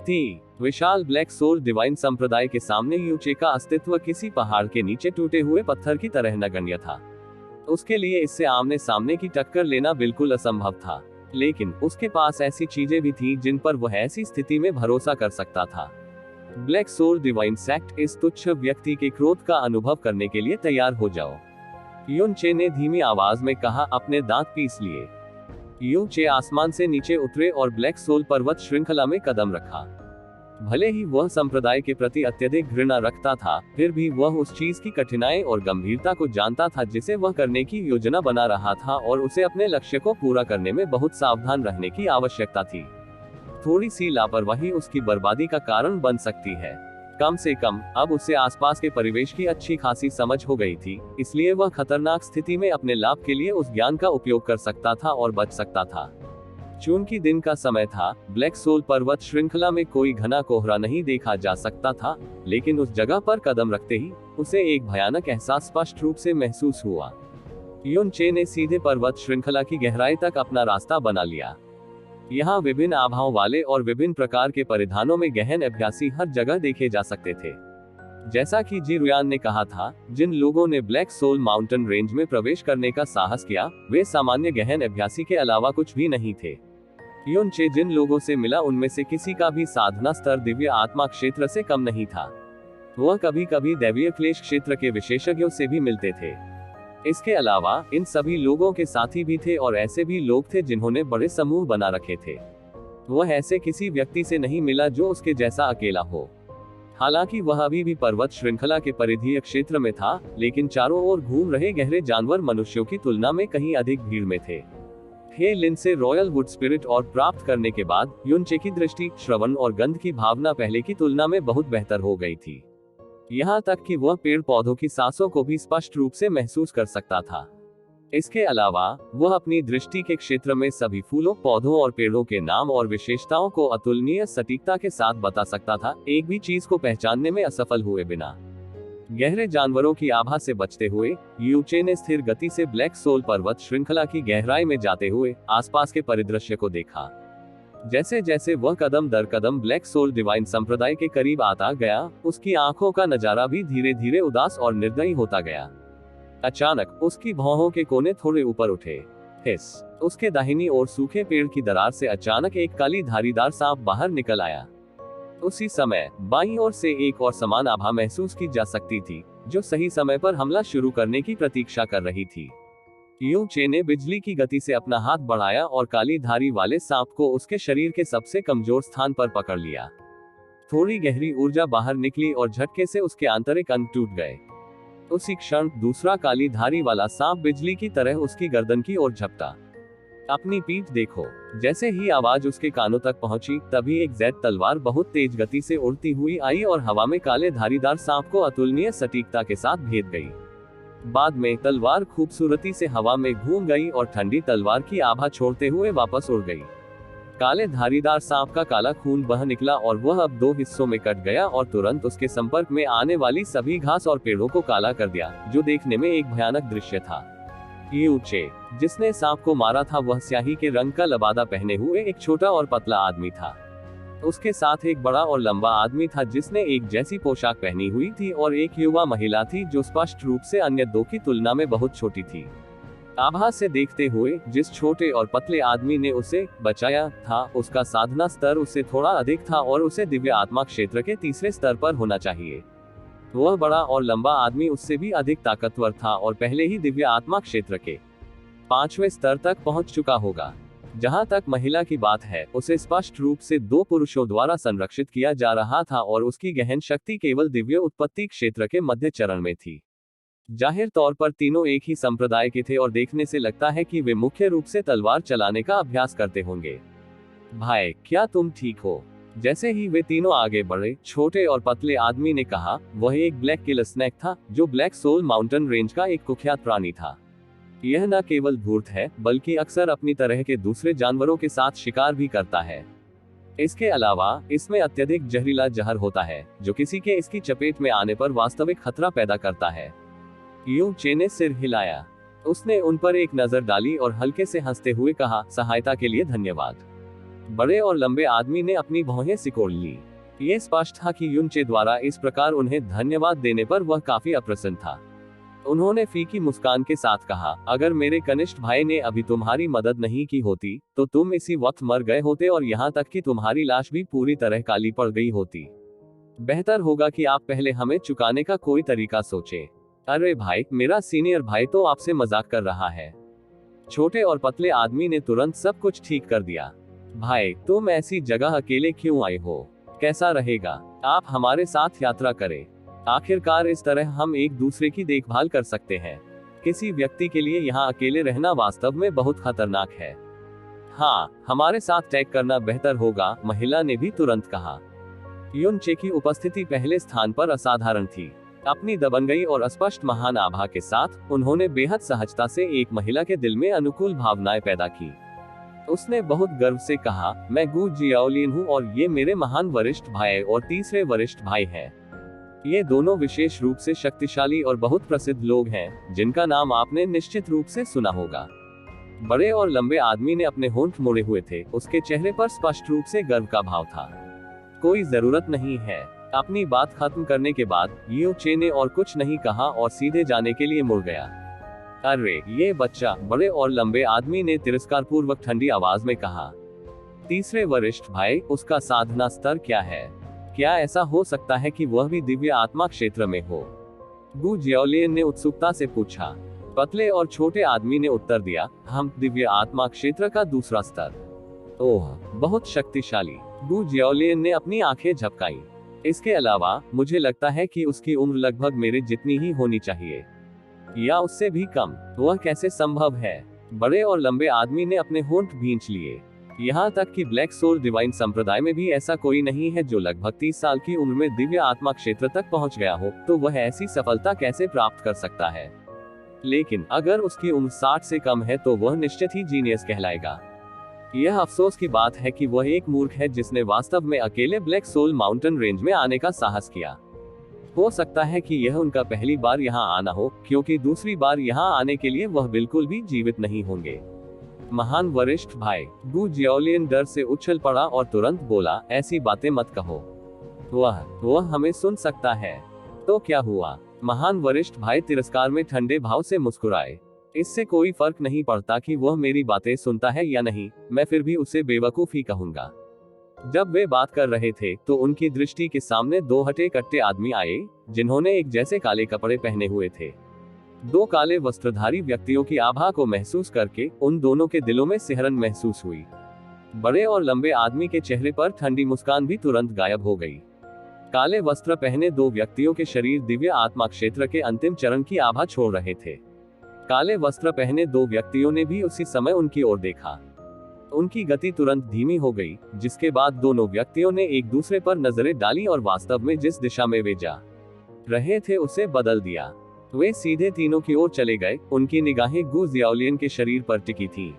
थी। विशाल ब्लैक सोल डिवाइन संप्रदाय के सामने यूचे का अस्तित्व किसी पहाड़ के नीचे टूटे हुए पत्थर की तरह नगण्य था। उसके लिए इससे आमने सामने की टक्कर लेना बिल्कुल असंभव था, लेकिन उसके पास ऐसी चीजें भी थी जिन पर वह ऐसी स्थिति में भरोसा कर सकता था। ब्लैक सोल डिवाइन सेक्ट, इस तुच्छ व्यक्ति के क्रोध का अनुभव करने के लिए तैयार हो जाओ। युन चे ने धीमी आवाज में कहा, अपने दांत पीस लिए। युन चे आसमान से नीचे उतरे और ब्लैक सोल पर्वत श्रृंखला में कदम रखा। भले ही वह संप्रदाय के प्रति अत्यधिक घृणा रखता था, फिर भी वह उस चीज की कठिनाई और गंभीरता को जानता था जिसे वह करने की योजना बना रहा था, और उसे अपने लक्ष्य को पूरा करने में बहुत सावधान रहने की आवश्यकता थी। थोड़ी सी लापरवाही उसकी बर्बादी का कारण बन सकती है। कम से कम अब उसे आसपास के परिवेश की अच्छी खासी समझ हो गई थी, इसलिए वह खतरनाक स्थिति में अपने लाभ के लिए उस ज्ञान का उपयोग कर सकता था और बच सकता था। चूंकि दिन का समय था, ब्लैक सोल पर्वत श्रृंखला में कोई घना कोहरा नहीं देखा जा सकता था, लेकिन उस जगह पर कदम रखते ही उसे एक भयानक एहसास स्पष्ट रूप से महसूस हुआ। युन चे ने सीधे पर्वत श्रृंखला की गहराई तक अपना रास्ता बना लिया। यहाँ विभिन्न आभाओं वाले और विभिन्न प्रकार के परिधानों में गहन अभ्यासी हर जगह देखे जा सकते थे। जैसा कि जी रुयान ने कहा था, जिन लोगों ने ब्लैक सोल माउंटेन रेंज में प्रवेश करने का साहस किया, वे सामान्य गहन अभ्यासी के अलावा कुछ भी नहीं थे। युन चे जिन लोगों से मिला उनमें से किसी का भी साधना स्तर दिव्य आत्मा क्षेत्र से कम नहीं था। वह कभी कभी दैवीय क्लेश क्षेत्र के विशेषज्ञों से भी मिलते थे। इसके अलावा इन सभी लोगों के साथी भी थे और ऐसे भी लोग थे जिन्होंने बड़े समूह बना रखे थे। वह ऐसे किसी व्यक्ति से नहीं मिला जो उसके जैसा अकेला हो। हालांकि वह अभी भी पर्वत श्रृंखला के परिधीय क्षेत्र में था, लेकिन चारों ओर घूम रहे गहरे जानवर मनुष्यों की तुलना में कहीं अधिक भीड़ में थे। हे लिन से रॉयल वुड स्पिरिट और प्राप्त करने के बाद युन चे की दृष्टि, श्रवण और गंध की भावना पहले की तुलना में बहुत बेहतर हो गई थी। यहाँ तक कि वह पेड़ पौधों की सांसों को भी स्पष्ट रूप से महसूस कर सकता था। इसके अलावा वह अपनी दृष्टि के क्षेत्र में सभी फूलों, पौधों और पेड़ों के नाम और विशेषताओं को अतुलनीय सटीकता के साथ बता सकता था, एक भी चीज को पहचानने में असफल हुए बिना। गहरे जानवरों की आभा से बचते हुए यू चे ने स्थिर गति से ब्लैक सोल पर्वत श्रृंखला की गहराई में जाते हुए आसपास के परिदृश्य को देखा। जैसे जैसे वह कदम दर कदम ब्लैक सोल डिवाइन संप्रदाय के करीब आता गया, उसकी आंखों का नजारा भी धीरे धीरे उदास और निर्दयी होता गया। अचानक उसकी भौहों के कोने थोड़े ऊपर उठे। हिस, उसके दाहिनी ओर सूखे पेड़ की दरार से अचानक एक काली धारीदार सांप बाहर निकल आया। उसी समय बाईं ओर से एक और समान आभा महसूस की जा सकती थी, जो सही समय पर हमला शुरू करने की प्रतीक्षा कर रही थी। यू चे ने बिजली की गति से अपना हाथ बढ़ाया और काली धारी वाले सांप को उसके शरीर के सबसे कमजोर स्थान पर पकड़ लिया। थोड़ी गहरी ऊर्जा बाहर निकली और झटके से उसके आंतरिक अंग टूट गए। उसी क्षण दूसरा काली धारी वाला सांप बिजली की तरह उसकी गर्दन की ओर झपटा। अपनी पीठ देखो। जैसे ही आवाज उसके कानों तक पहुंची, तभी एक जेड तलवार बहुत तेज गति से उड़ती हुई आई और हवा में काले धारीदार सांप को अतुलनीय सटीकता के साथ भेद गई। बाद में तलवार खूबसूरती से हवा में घूम गई और ठंडी तलवार की आभा छोड़ते हुए वापस उड़ गई। काले धारीदार सांप का काला खून बह निकला और वह अब दो हिस्सों में कट गया और तुरंत उसके संपर्क में आने वाली सभी घास और पेड़ों को काला कर दिया, जो देखने में एक भयानक दृश्य था। यू चे, जिसने सांप को मारा था, वह स्याही के रंग का लबादा पहने हुए एक छोटा और पतला आदमी था। उसके साथ एक बड़ा और लंबा आदमी था जिसने एक जैसी पोशाक पहनी हुई थी और एक युवा महिला थी जो स्पष्ट रूप से अन्य दो की तुलना में बहुत छोटी थी। आभा से देखते हुए जिस छोटे और पतले आदमी ने उसे बचाया था, उसका साधना स्तर उससे थोड़ा अधिक था और उसे दिव्य आत्मा क्षेत्र के तीसरे स्तर पर होना चाहिए। वह बड़ा और लंबा आदमी उससे भी अधिक ताकतवर था और पहले ही दिव्य आत्मा क्षेत्र के 5वें स्तर तक पहुंच चुका होगा। जहां तक महिला की बात है, उसे स्पष्ट रूप से दो पुरुषों द्वारा संरक्षित किया जा रहा था और उसकी गहन शक्ति केवल दिव्य उत्पत्ति क्षेत्र के मध्य चरण में थी। जाहिर तौर पर तीनों एक ही संप्रदाय के थे और देखने से लगता है कि वे मुख्य रूप से तलवार चलाने का अभ्यास करते होंगे। भाई, क्या तुम ठीक हो? जैसे ही वे तीनों आगे बढ़े, छोटे और पतले आदमी ने कहा, वह एक ब्लैक किलर स्नेक था जो ब्लैक सोल माउंटेन रेंज का एक कुख्यात प्राणी था। यह न केवल धूर्त है, बल्कि अक्सर अपनी तरह के दूसरे जानवरों के साथ शिकार भी करता है। इसके अलावा इसमें अत्यधिक जहरीला जहर होता है, जो किसी के इसकी चपेट में आने पर वास्तविक खतरा पैदा करता है। यू चे ने सिर हिलाया। उसने उन पर एक नजर डाली और हल्के से हंसते हुए कहा, सहायता के लिए धन्यवाद। बड़े और लंबे आदमी ने अपनी भौहें सिकोड़ ली। ये स्पष्ट था कि युन चे द्वारा इस प्रकार उन्हें धन्यवाद देने पर वह काफी अप्रसन्न था। उन्होंने फीकी मुस्कान के साथ कहा, अगर मेरे कनिष्ठ भाई ने अभी तुम्हारी मदद नहीं की होती, तो तुम इसी वक्त मर गए होते और यहाँ तक कि तुम्हारी लाश भी पूरी तरह काली पड़ गई होती। बेहतर होगा कि आप पहले हमें चुकाने का कोई तरीका सोचें। अरे भाई, मेरा सीनियर भाई तो आपसे मजाक कर रहा है। छोटे और पतले आदमी ने तुरंत सब कुछ ठीक कर दिया। भाई, तुम ऐसी जगह अकेले क्यों आए हो? कैसा रहेगा आप हमारे साथ यात्रा करें? आखिरकार इस तरह हम एक दूसरे की देखभाल कर सकते हैं। किसी व्यक्ति के लिए यहाँ अकेले रहना वास्तव में बहुत खतरनाक है। हाँ, हमारे साथ टैग करना बेहतर होगा, महिला ने भी तुरंत कहा। युनचे की उपस्थिति पहले स्थान पर असाधारण थी। अपनी दबंगई और अस्पष्ट महान आभा के साथ उन्होंने बेहद सहजता से एक महिला के दिल में अनुकूल भावनाएं पैदा की। उसने बहुत गर्व से कहा, मैं गु जियाओलिन हूँ और ये मेरे महान वरिष्ठ भाई और तीसरे वरिष्ठ भाई हैं। ये दोनों विशेष रूप से शक्तिशाली और बहुत प्रसिद्ध लोग हैं, जिनका नाम आपने निश्चित रूप से सुना होगा। बड़े और लंबे आदमी ने अपने होंठ मोड़े हुए थे। उसके चेहरे पर स्पष्ट रूप से गर्व का भाव था। कोई जरूरत नहीं है। अपनी बात खत्म करने के बाद यू चे ने और कुछ नहीं कहा और सीधे जाने के लिए मुड़ गया। अरे ये बच्चा, बड़े और लंबे आदमी ने तिरस्कारपूर्वक ठंडी आवाज में कहा। तीसरे वरिष्ठ भाई, उसका साधना स्तर क्या है? क्या ऐसा हो सकता है कि वह भी दिव्य आत्मा क्षेत्र में हो? गु जियाओलिन ने उत्सुकता से पूछा। पतले और छोटे आदमी ने उत्तर दिया, हम दिव्य आत्मा क्षेत्र का दूसरा स्तर। ओह, बहुत शक्तिशाली। गु जियाओलिन ने अपनी आंखें झपकाई। इसके अलावा मुझे लगता है कि उसकी उम्र लगभग मेरे जितनी ही होनी चाहिए, या उससे भी कम। वह कैसे संभव है? बड़े और लंबे आदमी ने अपने होंठ भींच लिए। यहाँ तक कि ब्लैक सोल डिवाइन संप्रदाय में भी ऐसा कोई नहीं है जो लगभग 30 साल की उम्र में दिव्य आत्मा क्षेत्र तक पहुँच गया हो, तो वह ऐसी सफलता कैसे प्राप्त कर सकता है? लेकिन अगर उसकी उम्र 60 से कम है तो वह निश्चित ही जीनियस कहलाएगा। यह अफसोस की बात है कि वह एक मूर्ख है जिसने वास्तव में अकेले ब्लैक सोल माउंटेन रेंज में आने का साहस किया। हो सकता है कि यह उनका पहली बार यहाँ आना हो, क्योंकि दूसरी बार यहाँ आने के लिए वह बिल्कुल भी जीवित नहीं होंगे। महान वरिष्ठ भाई, गु जियाओलिन डर से उछल पड़ा और तुरंत बोला, ऐसी बातें मत कहो। वह हमें सुन सकता है। तो क्या हुआ? महान वरिष्ठ भाई तिरस्कार में ठंडे भाव से मुस्कुराए। इससे कोई फर्क नहीं पड़ता कि वह मेरी बातें सुनता है या नहीं, मैं फिर भी उसे बेवकूफ ही कहूंगा। जब वे बात कर रहे थे तो उनकी दृष्टि के सामने दो हटे कट्टे आदमी आए, जिन्होंने एक जैसे काले कपड़े पहने हुए थे। दो काले वस्त्रधारी व्यक्तियों की आभा को महसूस करके उन दोनों के दिलों में सिहरन महसूस हुई। बड़े और लंबे आदमी के चेहरे पर ठंडी मुस्कान भी तुरंत गायब हो गई। काले वस्त्र पहने दो व्यक्तियों के शरीर दिव्य आत्मा क्षेत्र के अंतिम चरण की आभा छोड़ रहे थे। काले वस्त्र पहने दो व्यक्तियों ने भी उसी समय उनकी ओर देखा। उनकी गति तुरंत धीमी हो गई, जिसके बाद दोनों व्यक्तियों ने एक दूसरे पर नजरें डाली और वास्तव में जिस दिशा में वे जा रहे थे उसे बदल दिया। वे सीधे तीनों की ओर चले गए। उनकी निगाहें गु जियाओलिन के शरीर पर टिकी थीं।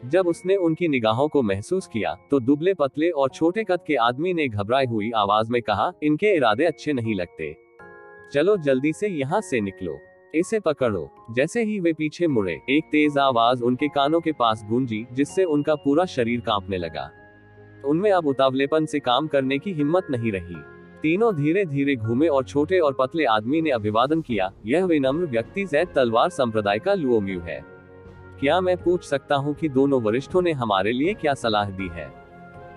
जब उसने उनकी निगाहों को महसूस किया तो दुबले पतले और छोटे कद के आदमी ने घबराई हुई आवाज में कहा, इनके इरादे अच्छे नहीं लगते। चलो जल्दी से यहाँ से निकलो, इसे पकड़ो। जैसे ही वे पीछे मुड़े, एक तेज आवाज उनके कानों के पास गूंजी, जिससे उनका पूरा शरीर कांपने लगा। उनमें अब उतावलेपन से काम करने की हिम्मत नहीं रही। तीनों धीरे धीरे घूमे और छोटे और पतले आदमी ने अभिवादन किया। यह विनम्र व्यक्ति जैद तलवार संप्रदाय का लुओम्यू है। क्या मैं पूछ सकता हूँ कि दोनों वरिष्ठों ने हमारे लिए क्या सलाह दी है?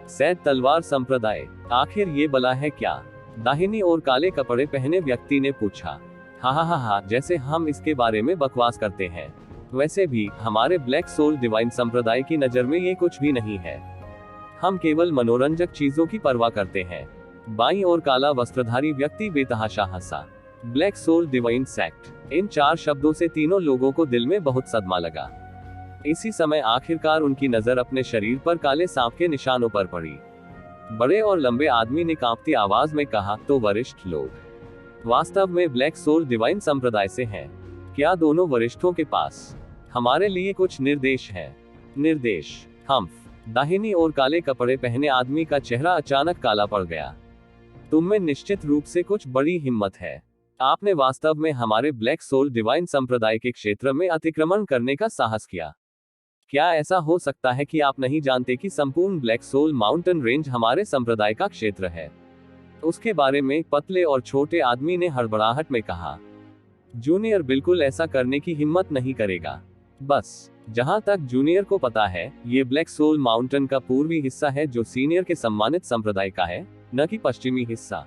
जैद तलवार संप्रदाय, आखिर ये बला है क्या? दाहिनी ओर काले कपड़े पहने व्यक्ति ने पूछा। हा, जैसे हम इसके बारे में बकवास करते हैं। वैसे भी हमारे ब्लैक सोल डिवाइन संप्रदाय की नजर में ये कुछ भी नहीं है। हम केवल मनोरंजक चीजों की परवाह करते हैं। बाईं ओर काला वस्त्रधारी व्यक्ति बेतहाशा हंसा। ब्लैक सोल डिवाइन सेक्ट, इन 4 शब्दों से तीनों लोगों को दिल में बहुत सदमा लगा। इसी समय आखिरकार उनकी नजर अपने शरीर पर काले सांप के निशानों पर पड़ी। बड़े और लंबे आदमी ने कांपती आवाज में कहा, तो वरिष्ठ लोग वास्तव में ब्लैक सोल डिवाइन संप्रदाय से हैं। क्या दोनों वरिष्ठों के पास हमारे लिए कुछ निर्देश है? निर्देश? हम्फ। दाहिनी ओर काले कपड़े पहने आदमी का चेहरा अचानक काला पड़ गया। तुम में निश्चित रूप से कुछ बड़ी हिम्मत है। आपने वास्तव में हमारे ब्लैक सोल डिवाइन संप्रदाय के क्षेत्र में अतिक्रमण करने का साहस किया। क्या ऐसा हो सकता है कि आप नहीं जानते कि संपूर्ण ब्लैक सोल माउंटेन रेंज हमारे संप्रदाय का क्षेत्र है? उसके बारे में पतले और छोटे आदमी ने हड़बड़ाहट में कहा। जूनियर बिल्कुल ऐसा करने की हिम्मत नहीं करेगा। बस जहां तक जूनियर को पता है, ये ब्लैक सोल माउंटेन का पूर्वी हिस्सा है जो सीनियर के सम्मानित संप्रदाय का है, न कि पश्चिमी हिस्सा।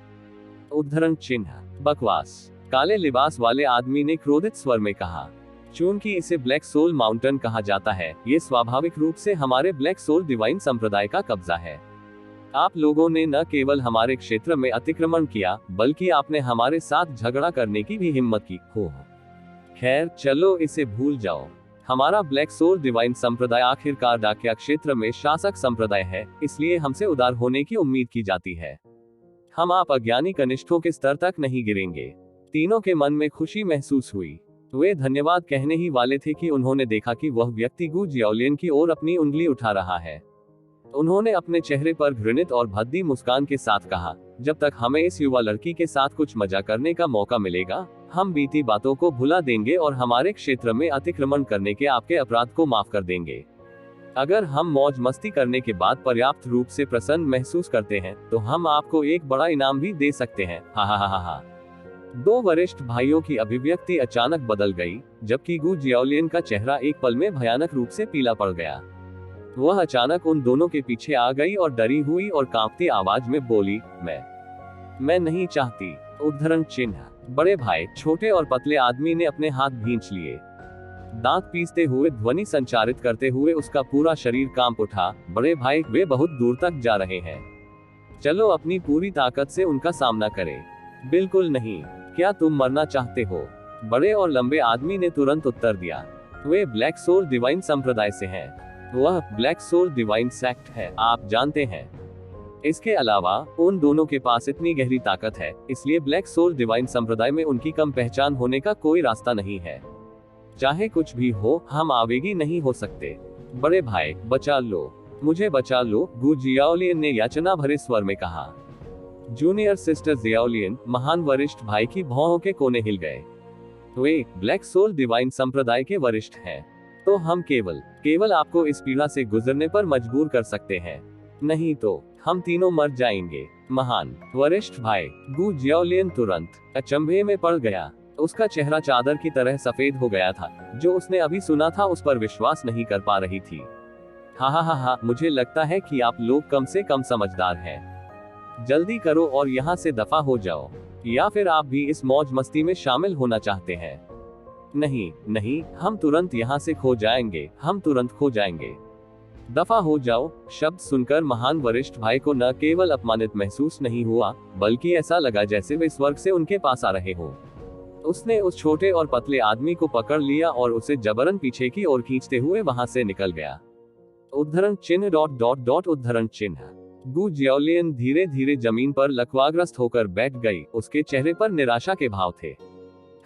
उद्धरण चिन्ह, बकवास, काले लिबास वाले आदमी ने क्रोधित स्वर में कहा। चूंकि इसे ब्लैक सोल माउंटेन कहा जाता है, ये स्वाभाविक रूप से हमारे ब्लैक सोल डिवाइन संप्रदाय का कब्जा है। आप लोगों ने न केवल हमारे क्षेत्र में अतिक्रमण किया, बल्कि आपने हमारे साथ झगड़ा करने की भी हिम्मत की। हो खैर, चलो इसे भूल जाओ। हमारा ब्लैक सोल डिवाइन संप्रदाय आखिरकार डाकिया क्षेत्र में शासक संप्रदाय है, इसलिए हमसे उदार होने की उम्मीद की जाती है। हम आप अज्ञानी कनिष्ठों के स्तर तक नहीं गिरेंगे। तीनों के मन में खुशी महसूस हुई। वे धन्यवाद कहने ही वाले थे कि उन्होंने देखा कि वह व्यक्ति गु जियाओलियन की ओर अपनी उंगली उठा रहा है। उन्होंने अपने चेहरे पर घृणित और भद्दी मुस्कान के साथ कहा, जब तक हमें इस युवा लड़की के साथ कुछ मजा करने का मौका मिलेगा, हम बीती बातों को भुला देंगे और हमारे क्षेत्र में अतिक्रमण करने के आपके अपराध को माफ कर देंगे। अगर हम मौज मस्ती करने के बाद पर्याप्त रूप से प्रसन्न महसूस करते हैं, तो हम आपको एक बड़ा इनाम भी दे सकते हैं। हा हा हा हा। दो वरिष्ठ भाइयों की अभिव्यक्ति अचानक बदल गई, जबकि गु जियाओलियन का चेहरा एक पल में भयानक रूप से पीला पड़ गया। वह अचानक उन दोनों के पीछे आ गई और डरी हुई और कांपती आवाज में बोली, मैं नहीं चाहती। उद्धरण चिन्ह। बड़े भाई, छोटे और पतले आदमी ने अपने हाथ भींच लिए। दांत पीसते हुए, ध्वनि संचारित करते हुए उसका पूरा शरीर कांप उठा। बड़े भाई, वे बहुत दूर तक जा रहे हैं। चलो अपनी पूरी ताकत से उनका सामना करें। बिल्कुल नहीं। क्या तुम मरना चाहते हो? बड़े और लंबे आदमी ने तुरंत उत्तर दिया। वे ब्लैक सोल डिवाइन संप्रदाय से हैं। वह ब्लैक सोल डिवाइन सेक्ट है, आप जानते हैं। इसके अलावा उन दोनों के पास इतनी गहरी ताकत है, इसलिए ब्लैक सोल डिवाइन संप्रदाय में उनकी कम पहचान होने का कोई रास्ता नहीं है। चाहे कुछ भी हो, हम आवेगी नहीं हो सकते। बड़े भाई, बचा लो, मुझे बचा लो, गु जियाओलियन ने याचना भरे स्वर में कहा। जूनियर सिस्टर जियाओलियन, महान वरिष्ठ भाई की भौहों के कोने हिल गए। वे ब्लैक सोल डिवाइन संप्रदाय के वरिष्ठ हैं। तो हम केवल आपको इस पीड़ा से गुजरने पर मजबूर कर सकते हैं, नहीं तो हम तीनों मर जाएंगे। महान वरिष्ठ भाई, गु जियाओलियन तुरंत अचंभे में पड़ गया। उसका चेहरा चादर की तरह सफेद हो गया था। जो उसने अभी सुना था उस पर विश्वास नहीं कर पा रही थी। हा हा हा हा, मुझे लगता है कि आप लोग कम से कम समझदार हैं। जल्दी करो और यहाँ से दफा हो जाओ, या फिर आप भी इस मौज मस्ती में शामिल होना चाहते हैं? नहीं नहीं, हम तुरंत यहाँ से खो जाएंगे, हम तुरंत खो जाएंगे। दफा हो जाओ। शब्द सुनकर महान वरिष्ठ भाई को न केवल अपमानित महसूस नहीं हुआ, बल्कि ऐसा लगा जैसे वे स्वर्ग से उनके पास आ रहे हो। उसने उस छोटे और पतले आदमी को पकड़ लिया और उसे जबरन पीछे की ओर खींचते हुए वहां से निकल गया। उद्धरण चिन्ह डॉट डॉट डॉट उद्धरण चिन्ह। गु जियाओलियन धीरे धीरे जमीन पर लकवाग्रस्त होकर बैठ गई। उसके चेहरे पर निराशा के भाव थे।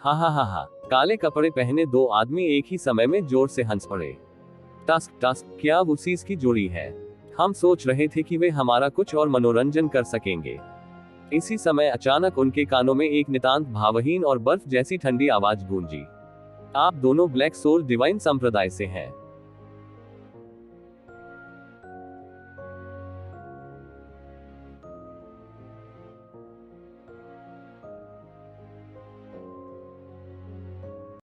हा हा हा हा। काले कपड़े पहने दो आदमी एक ही समय में जोर से हंस पड़े। टस्क टस्क, क्या वो सीस की जोड़ी है? हम सोच रहे थे कि वे हमारा कुछ और मनोरंजन कर सकेंगे। इसी समय अचानक उनके कानों में एक नितांत भावहीन और बर्फ जैसी ठंडी आवाज गूंजी। आप दोनों ब्लैक सोल डिवाइन संप्रदाय से हैं।